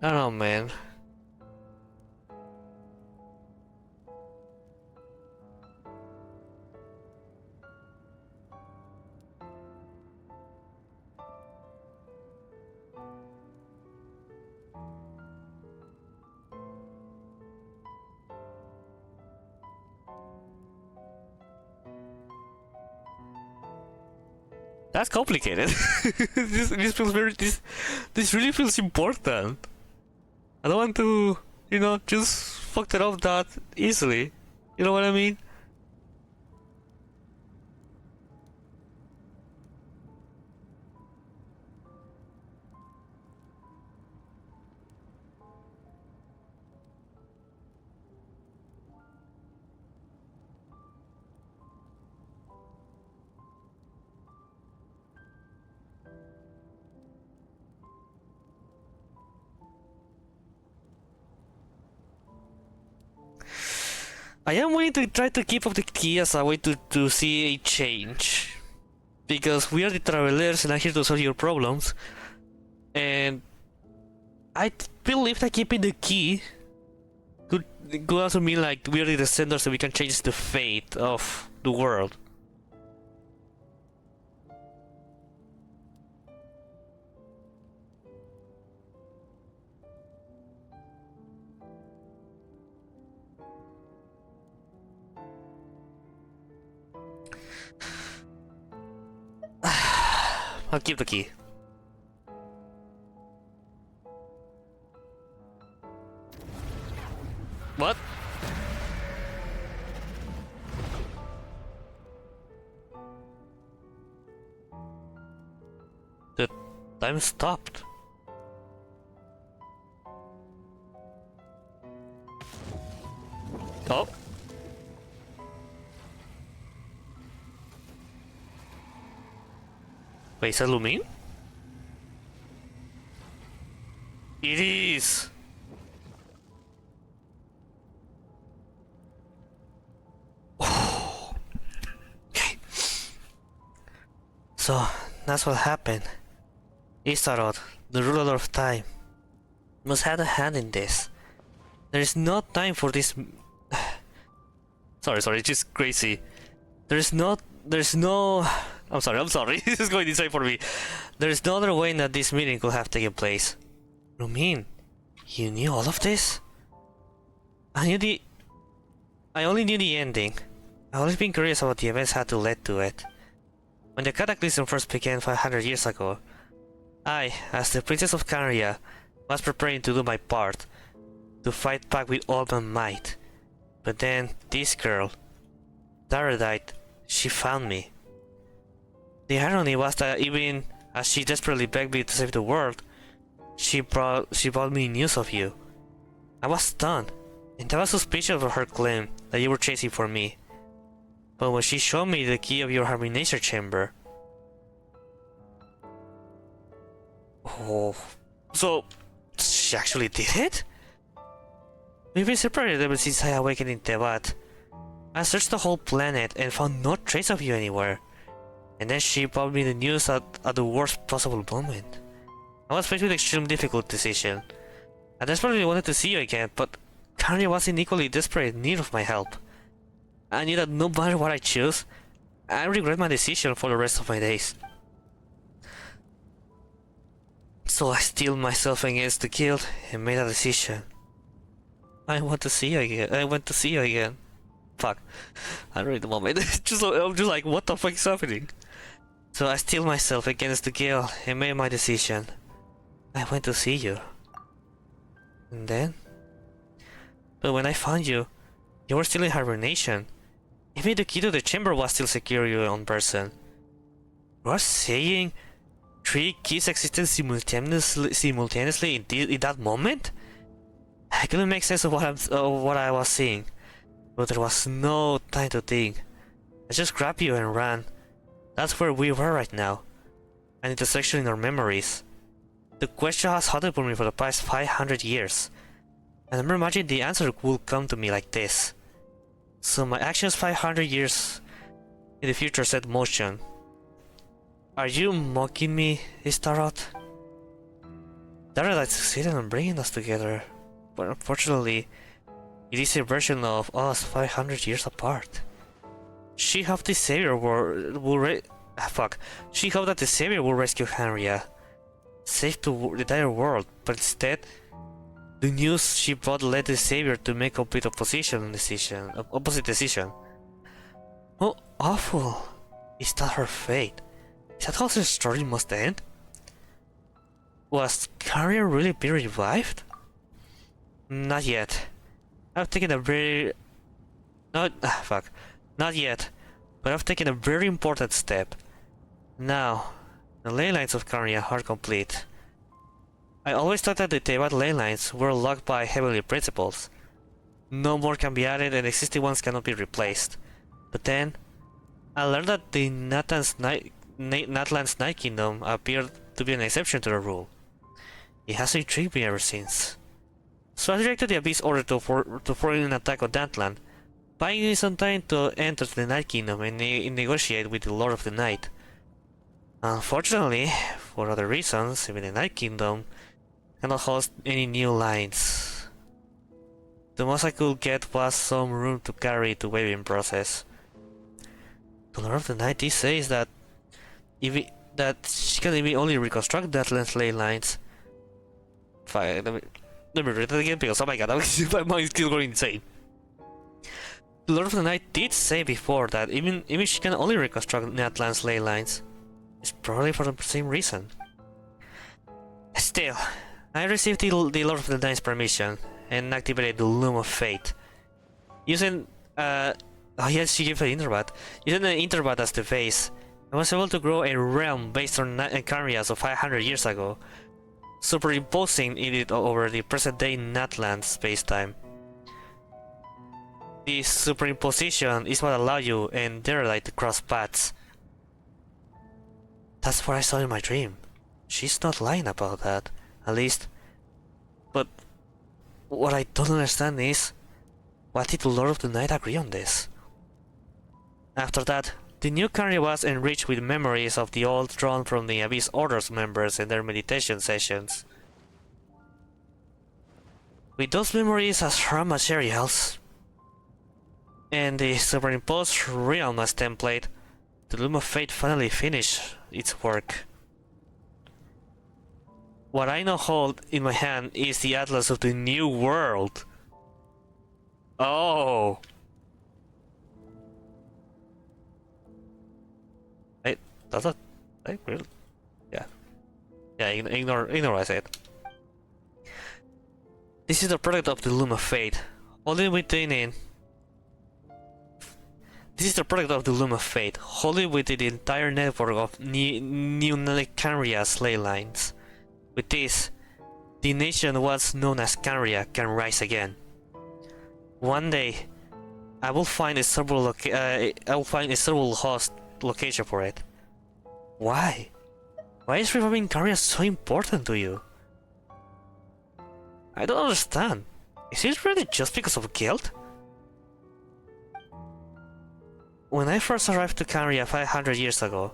I don't know, man. That's complicated. This feels very this really feels important. I don't want to, you know, just fuck it up that easily. You know what I mean? I am going to try to keep up the key as a way to see a change. Because we are the travelers and I'm here to solve your problems. And I believe that keeping the key could also mean like we are the descendants so we can change the fate of the world. I'll keep the key. What? The time stopped. Oh. Wait, is that Lumine? It is! Oh. Okay. So, that's what happened. Istarot, the ruler of time, must have a hand in this. There is no time for this... sorry, it's just crazy. There's no... I'm sorry, this is going insane for me. There's no other way that this meeting could have taken place. Rumin, you knew all of this? I only knew the ending. I've always been curious about the events that led to it. When the cataclysm first began 500 years ago, I, as the Princess of Canria, was preparing to do my part, to fight back with all my might. But then, this girl, Daradite, she found me. The irony was that even as she desperately begged me to save the world, she brought me news of you. I was stunned, and I was suspicious of her claim that you were chasing for me. But when she showed me the key of your hibernation chamber... Oh... So... she actually did it? We've been separated ever since I awakened in Tevat. I searched the whole planet and found no trace of you anywhere. And then she brought me the news at the worst possible moment. I was faced with an extremely difficult decision. I desperately wanted to see you again, but Canria was in equally desperate need of my help. I knew that no matter what I choose, I regret my decision for the rest of my days. So I steeled myself against the guilt and made a decision. I want to see you again. Fuck. I don't know the moment. I'm just like, what the fuck is happening? So I steeled myself against the guilt and made my decision. I went to see you. And then? But when I found you, you were still in hibernation. Even the key to the chamber was still secure in your own person. You are saying 3 keys existed simultaneously in that moment? I couldn't make sense of what I was seeing. But there was no time to think. I just grabbed you and ran. That's where we were right now. An intersection in our memories. The question has haunted me for the past 500 years. I never imagined the answer would come to me like this. So my actions 500 years in the future set motion. Are you mocking me, Istarot? Daradite succeeded in bringing us together, but unfortunately, it is a version of us 500 years apart. She hoped the Savior She hoped that the Savior will rescue Canria, save the entire world, but instead, the news she brought led the Savior to make complete opposite decision. How awful is that her fate? that how the story must end? Was Carrier really being revived? Not yet. I've taken a very... Not yet. But I've taken a very important step. Now, the ley lines of Carrier are complete. I always thought that the EduTheVODS ley lines were locked by heavenly principles. No more can be added and existing ones cannot be replaced. But then, I learned that the Natlan's Night Kingdom appeared to be an exception to the rule. It has intrigued me ever since. So I directed the Abyss Order to form an attack on Natlan, buying me some time to enter the Night Kingdom and negotiate with the Lord of the Night. Unfortunately, for other reasons, even the Night Kingdom cannot host any new lines. The most I could get was some room to carry the waving process. The Lord of the Night did say that she can even only reconstruct Natlan's ley lines. Fine, let me read it again because oh my god, my mind is still going insane. The Lord of the Night did say before that even she can only reconstruct Natlan's ley lines. It's probably for the same reason. Still, I received the Lord of the Night's permission and activated the Loom of Fate. Using oh yes, she gave an Interbot. Using an Interbot as the base, I was able to grow a realm based on Carias of 500 years ago, superimposing it over the present-day Natlan space-time. This superimposition is what allows you and Derelite to cross paths. That's what I saw in my dream. She's not lying about that, at least. But what I don't understand is, why did the Lord of the Night agree on this? After that, the new carrier was enriched with memories of the old drawn from the Abyss Order's members in their meditation sessions. With those memories as raw materials, and the superimposed realm as template, the Loom of Fate finally finished its work. What I now hold in my hand is the Atlas of the New World. Oh! Wait, does that... Wait, really? Yeah. Yeah, ignore what I said. This is the product of the Loom of Fate. Holding within it... This is the product of the Loom of Fate, holding within the entire network of new Canria's ley lines. With this, the nation once known as Canria can rise again. One day, I will find a suitable host location for it. Why? Why is reviving Canria so important to you? I don't understand. Is it really just because of guilt? When I first arrived to Canria 500 years ago,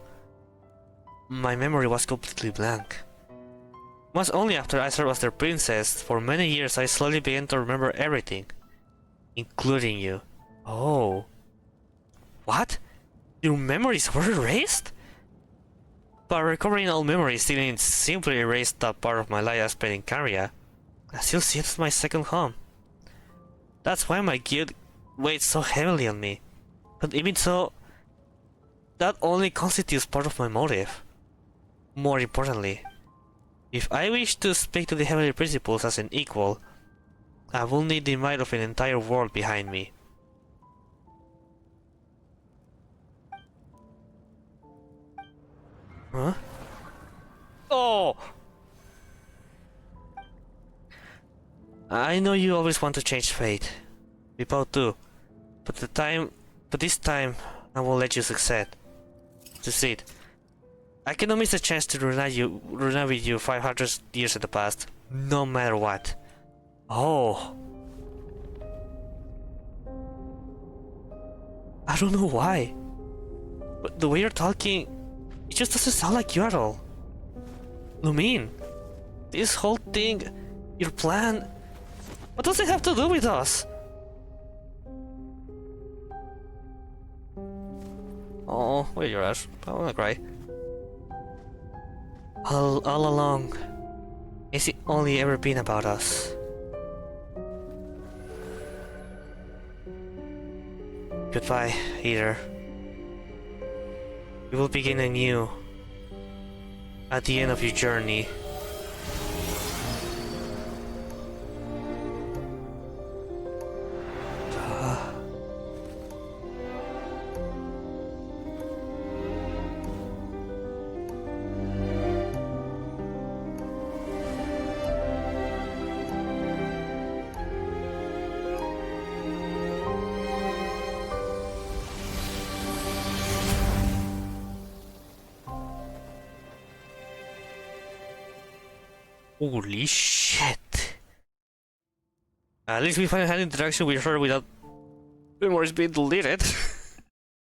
my memory was completely blank. It was only after I served as their princess for many years I slowly began to remember everything, including you. Oh. What? Your memories were erased? But recovering all memories didn't simply erase that part of my life I spent in Canria. I still see it as my second home. That's why my guilt weighed so heavily on me. But even so, that only constitutes part of my motive. More importantly, if I wish to speak to the heavenly principles as an equal, I will need the might of an entire world behind me. Huh? Oh! I know you always want to change fate. We both do. But this time, I will let you succeed. I cannot miss the chance to reunite with you 500 years in the past, no matter what. Oh. I don't know why. But the way you're talking, it just doesn't sound like you at all. Lumine, this whole thing, your plan, what does it have to do with us? Oh, where you're at? I wanna cry. All along, it's only ever been about us. Goodbye, Heater. We will begin anew at the end of your journey. Holy shit! At least we finally had interaction with her without memories being deleted.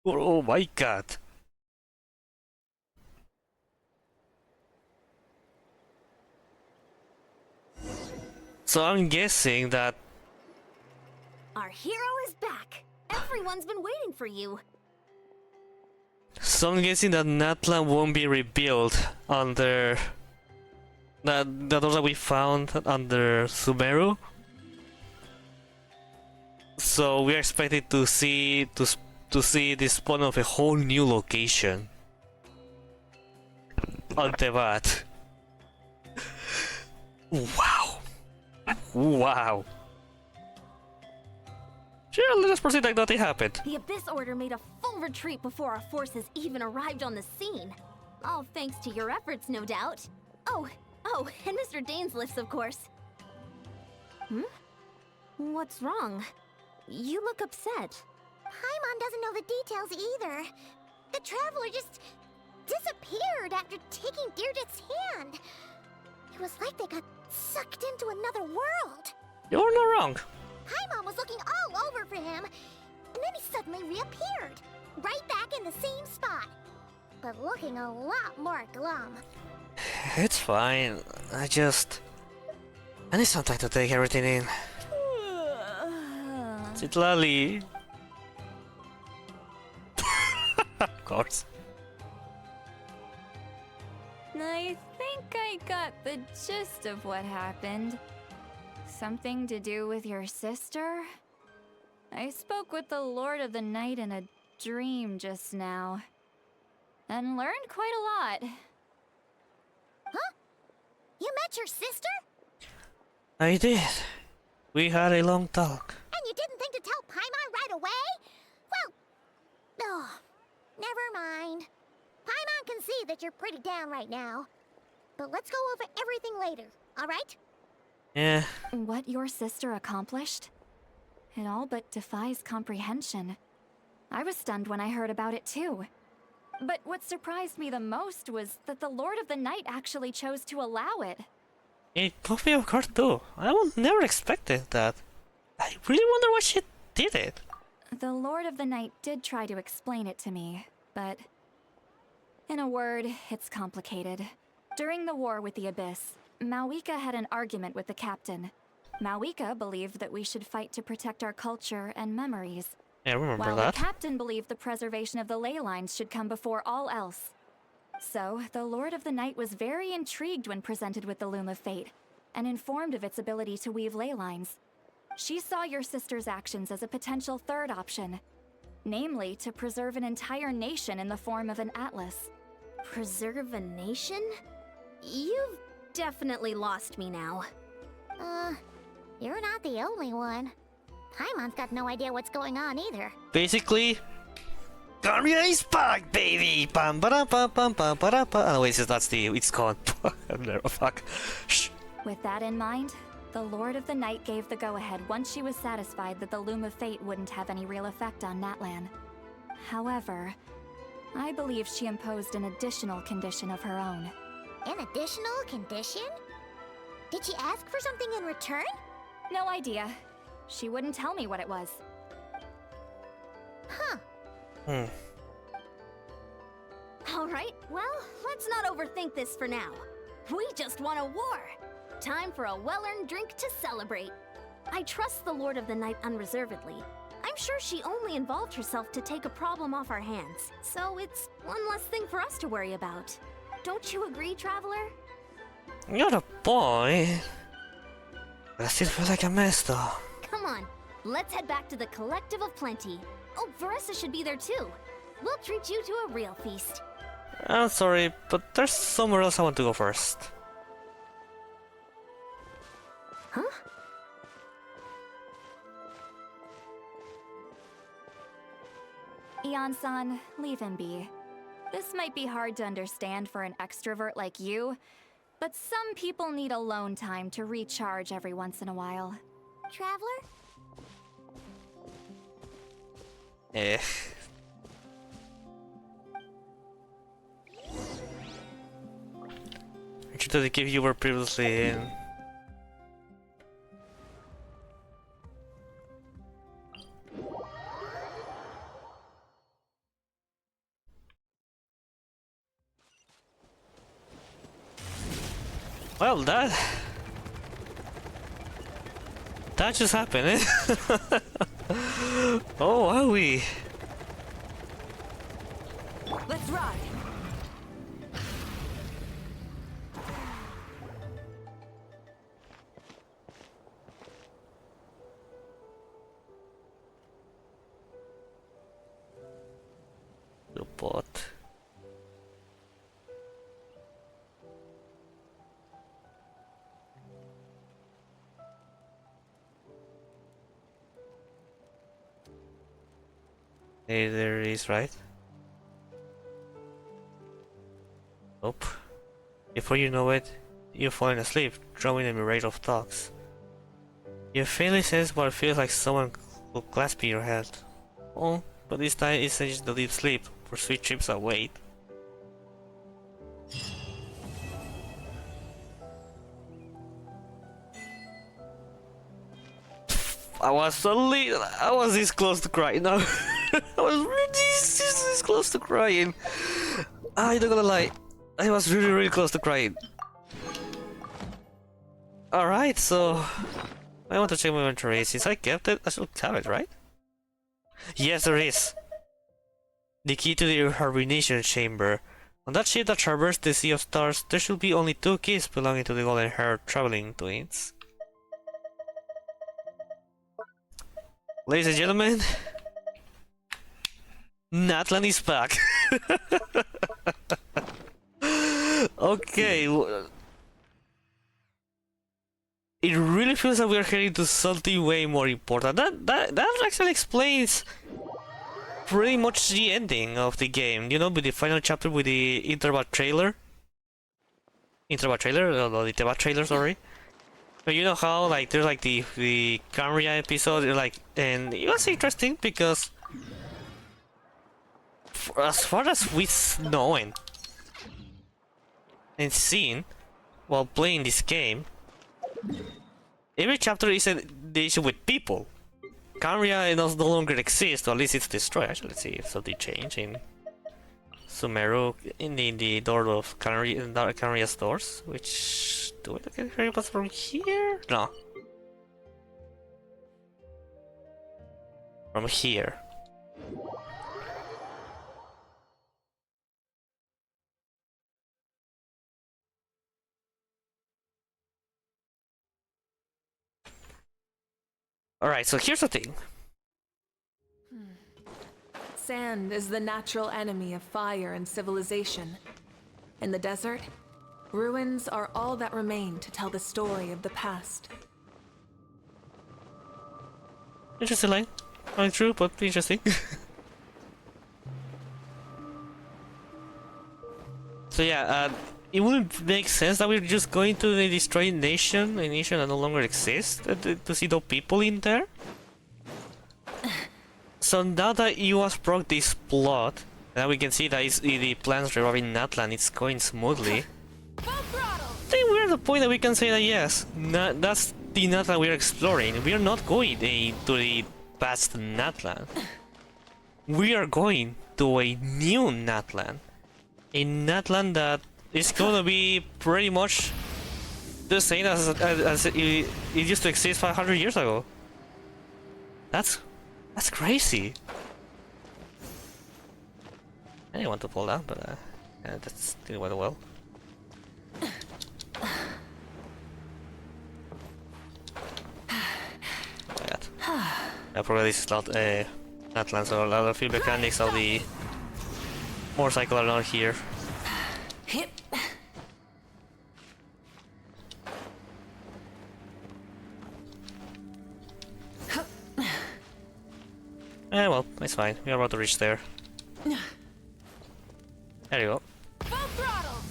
Oh my god. So I'm guessing that... Our hero is back. Everyone's been waiting for you. So I'm guessing that Natlan won't be rebuilt under... the doors that we found under Sumeru. So we're expected to see the spawn of a whole new location on EduTheVODS. Wow. Wow. Sure, let us proceed like nothing happened. The Abyss Order made a full retreat before our forces even arrived on the scene. All thanks to your efforts, no doubt. Oh, and Mr. Dainsleif's, of course. What's wrong? You look upset. Paimon doesn't know the details either. The traveler just disappeared after taking Deirdre's hand. It was like they got sucked into another world. You're not wrong. Paimon was looking all over for him, and then he suddenly reappeared, right back in the same spot, but looking a lot more glum. It's fine. I need some time to take everything in. Citlali. Of course. I think I got the gist of what happened. Something to do with your sister? I spoke with the Lord of the Night in a dream just now, and learned quite a lot. Huh? You met your sister? I did. We had a long talk. And you didn't think to tell Paimon right away? Well, oh, never mind. Paimon can see that you're pretty down right now. But let's go over everything later, alright? Yeah. What your sister accomplished? It all but defies comprehension. I was stunned when I heard about it too. But what surprised me the most was that the Lord of the Night actually chose to allow it. It caught me off guard too. I would never expected that. I really wonder why she did it. The Lord of the Night did try to explain it to me, but... in a word, it's complicated. During the war with the Abyss, Mawika had an argument with the captain. Mawika believed that we should fight to protect our culture and memories, Yeah, I remember while that. the captain believed the preservation of the ley lines should come before all else. So, the Lord of the Night was very intrigued when presented with the Loom of Fate, and informed of its ability to weave ley lines. She saw your sister's actions as a potential third option, namely to preserve an entire nation in the form of an atlas. Preserve a nation? You've definitely lost me now. You're not the only one. Paimon's got no idea what's going on either. Basically, Guardian is back, baby! Pam ba pam pam pam ba pa. Oh wait, that's the it's called. Oh fuck. Shh. With that in mind, the Lord of the Night gave the go-ahead once she was satisfied that the Loom of Fate wouldn't have any real effect on Natlan. However, I believe she imposed an additional condition of her own. An additional condition? Did she ask for something in return? No idea. She wouldn't tell me what it was. Huh. Alright, well, let's not overthink this for now. We just won a war! Time for a well-earned drink to celebrate. I trust the Lord of the Night unreservedly. I'm sure she only involved herself to take a problem off our hands, so it's one less thing for us to worry about. Don't you agree, Traveler? You're a boy. But I still feel like a mess though. Come on, let's head back to the Collective of Plenty. Oh, Veressa should be there too. We'll treat you to a real feast. I'm sorry, but there's somewhere else I want to go first. Huh? Eon-san, leave him be. This might be hard to understand for an extrovert like you, but some people need alone time to recharge every once in a while. Traveler? Eh. To the cave you were previously in. Well, that just happened, eh? Oh, are we? Let's ride! The bot. Hey, there it is, right? Nope. Before you know it, you're falling asleep, drawing a myriad of thoughts. You faintly sense what feels like someone will clasp your head. Oh, but this time it's just the deep sleep, for sweet dreams await. I was this close to crying. No, I was really this close to crying. I'm not gonna lie, I was really close to crying. Alright, so I want to check my inventory. Since I kept it, I should have it, right? Yes, there is. The key to the hibernation chamber. On that ship that traversed the Sea of Stars, there should be only 2 keys belonging to the golden-haired traveling twins. Ladies and gentlemen, Natlan is back. Okay. It really feels like we are heading to something way more important. That actually explains pretty much the ending of the game. You know, with the final chapter with the Interbat trailer. No, the Tebat trailer, sorry. But you know how like there's like the Cambria episode, like, and it was interesting because as far as we know and seen while playing this game, every chapter is the issue with people. Cambria no longer exists, or at least it's destroyed. Actually, let's see if something changed in Sumeru in the door of Canria's doors. Which do I get here? Was from here? No. From here. Alright, so here's the thing. Sand is the natural enemy of fire and civilization. In the desert, ruins are all that remain to tell the story of the past. Interesting line. Not true, but interesting. So yeah, it wouldn't make sense that we're just going to the destroyed nation, a nation that no longer exists, to see those people in there. So now that Iwas broke this plot, now we can see that the plans reviving Natlan, it's going smoothly. I think we're at the point that we can say that yes, that's the Natlan we're exploring. We are not going to the past Natlan. We are going to a new Natlan. A Natlan that is gonna be pretty much the same as it used to exist 500 years ago. That's crazy. I didn't want to pull that, but yeah, that's didn't went well. I probably this is not Natlan, so a lot of field mechanics of the motorcycle are not here. Well, it's fine. We're about to reach there. There you go. Full throttle!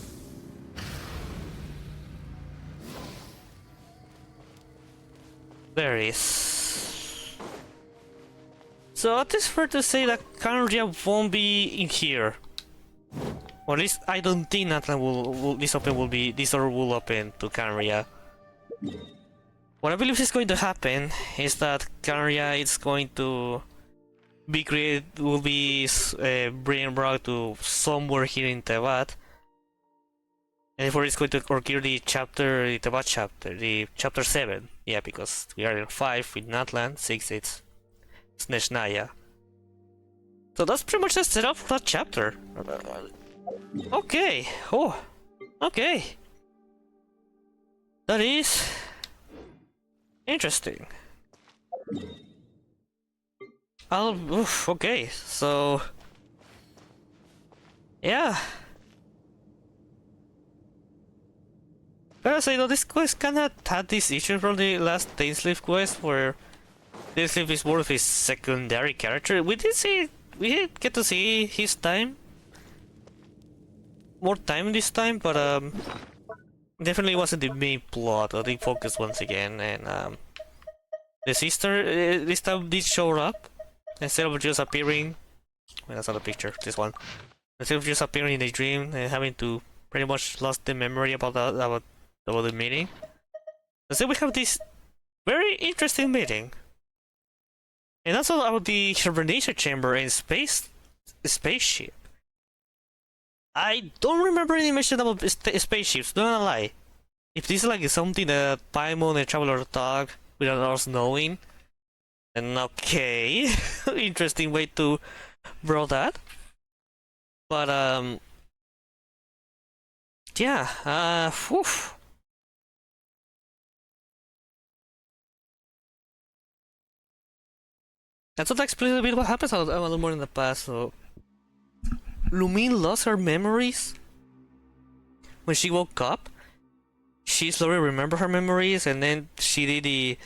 There it is. So it is fair to say that Canria won't be in here. Or at least I don't think that this door will open to Canria. What I believe is going to happen is that Canria is going to be brought to somewhere here in Tevat. And therefore it's going to occur the Tevat chapter, the chapter 7. Yeah, because we are in 5 with Natlan, 6 it's Sneshnaya. So that's pretty much the setup for that chapter. Okay, oh, okay. That is interesting. Okay, so yeah. Gotta say though, this quest kinda had this issue from the last Dainsleif quest, where Dainsleif is more of a secondary character. We did get to see his more time this time, but definitely wasn't the main plot or the focus once again. And the sister this time did show up instead of just appearing. Well, that's not a picture. This one, instead of just appearing in a dream and having to pretty much lost the memory about the meeting. So we have this very interesting meeting, and also about the hibernation chamber and spaceship. I don't remember any mention about spaceships, not gonna lie. If this is like something that Paimon and Traveler talk without us knowing, then okay. Interesting way to bro that. But yeah, whew. And so that explains a bit what happens a little more in the past. So Lumine lost her memories when she woke up. She slowly remembered her memories, and then she did the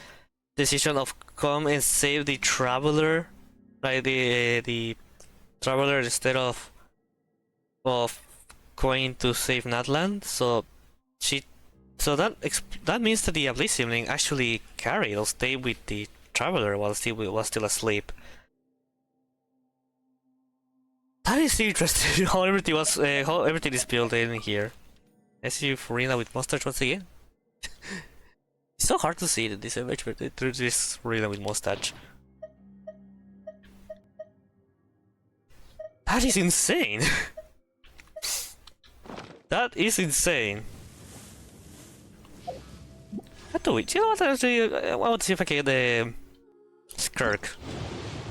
decision of come and save the traveler, like the traveler, instead of going to save Natlan. So that means that the Abyss sibling actually carried or stayed with the traveler while was still asleep. That is interesting. How everything is built in here. I see Farina with mustache once again. It's so hard to see this image, but through this Farina with mustache. That is insane. That is insane. You know what? Actually, I want to see if I can get the Skirk.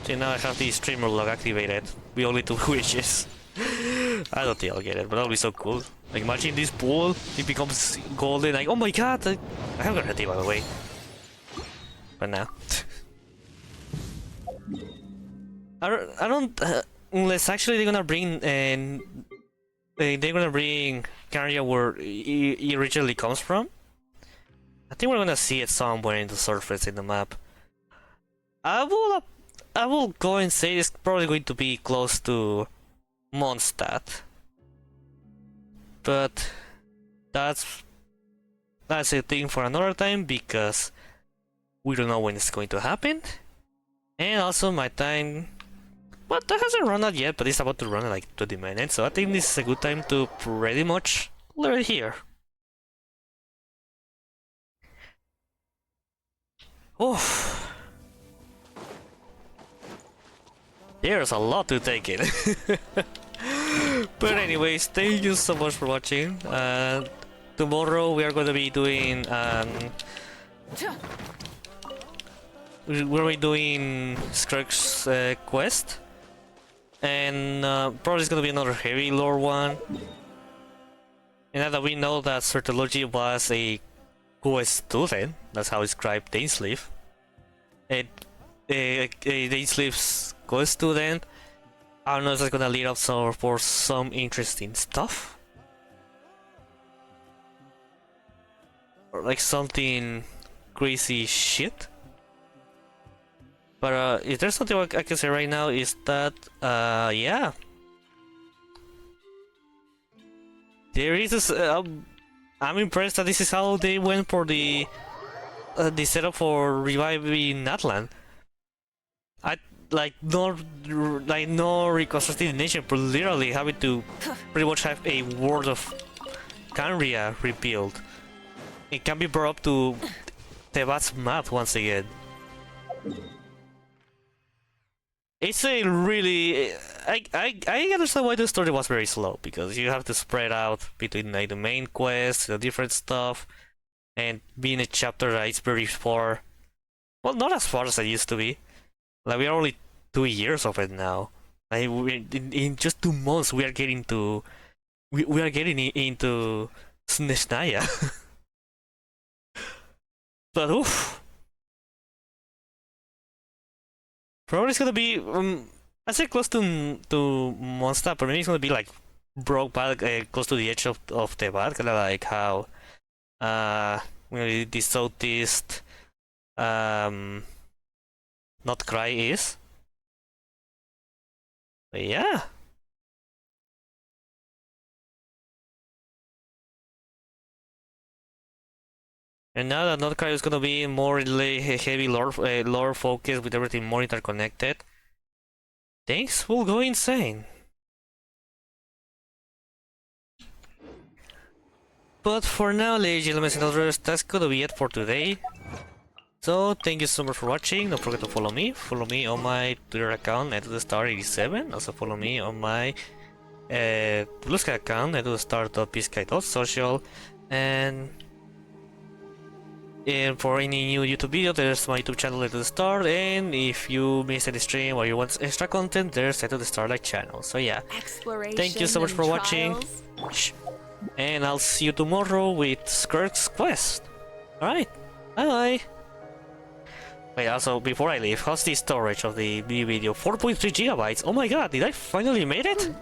See, now I have the streamer log activated. We only 2 wishes. I don't think I'll get it, but that'll be so cool. Like, imagine this pool, it becomes golden. Like, oh my god! I haven't got it by the way. But now. I don't. Unless actually they're gonna bring. They're gonna bring Caria where he originally comes from. I think we're gonna see it somewhere in the surface in the map. I will go and say it's probably going to be close to Mondstadt, but that's a thing for another time because we don't know when it's going to happen, and also my time. But that hasn't run out yet, but it's about to run in like 20 minutes, so I think this is a good time to pretty much leave it here. Oh. There's a lot to take in. But anyways, thank you so much for watching. Tomorrow we are going to be doing Skirk's quest, and probably it's going to be another heavy lore one. And now that we know that Certology was a good student, that's how it's described Dainsleif. And Dainsleif's good student, I don't know if it's gonna lead up for some interesting stuff. like something crazy shit. But if there's something I can say right now is that yeah, there is this, I'm impressed that this is how they went for the setup for reviving Natlan. I no reconstructing nation, but literally having to pretty much have a world of Canria rebuilt. It can be brought up to EduTheVODS map once again. It's a really... I understand why the story was very slow, because you have to spread out between like the main quest, the different stuff, and being a chapter that is very far. Well, not as far as it used to be. Like, we are only 2 years of it now. Like, in just 2 months we are getting to... We are getting into Snezhnaya. But oof. Probably it's gonna be I'd say close to Mondstadt, but maybe it's gonna be like broke by close to the edge of the bad, kinda like how the southeast not Cry is. But yeah. And now that Not Cry is gonna be more heavy lore focus with everything more interconnected, things will go insane. But for now, ladies and gentlemen and others, that's gonna be it for today. So thank you so much for watching. Don't forget to follow me. Follow me on my Twitter account, EduTheStar87. Also follow me on my Blue Sky account, EduTheStar.bsky.social. And for any new YouTube video, there's my YouTube channel, EduTheStar, and if you missed any stream or you want extra content, there's EduTheStar like channel. So yeah, thank you so much for watching, and I'll see you tomorrow with Skirk's Quest. Alright, bye bye. Wait, also, before I leave, how's the storage of the video? 4.3 gigabytes. Oh my god, did I finally made it?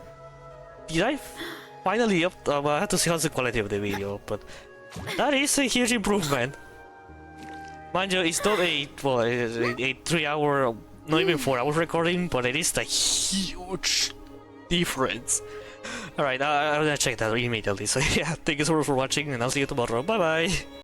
Did I finally up? I had to see how's the quality of the video, but that is a huge improvement. Mind you, it's not a 3-hour, not even 4 hours recording, but it is a huge difference. Alright, I'm gonna check that immediately. So yeah, thank you so much for watching, and I'll see you tomorrow. Bye bye!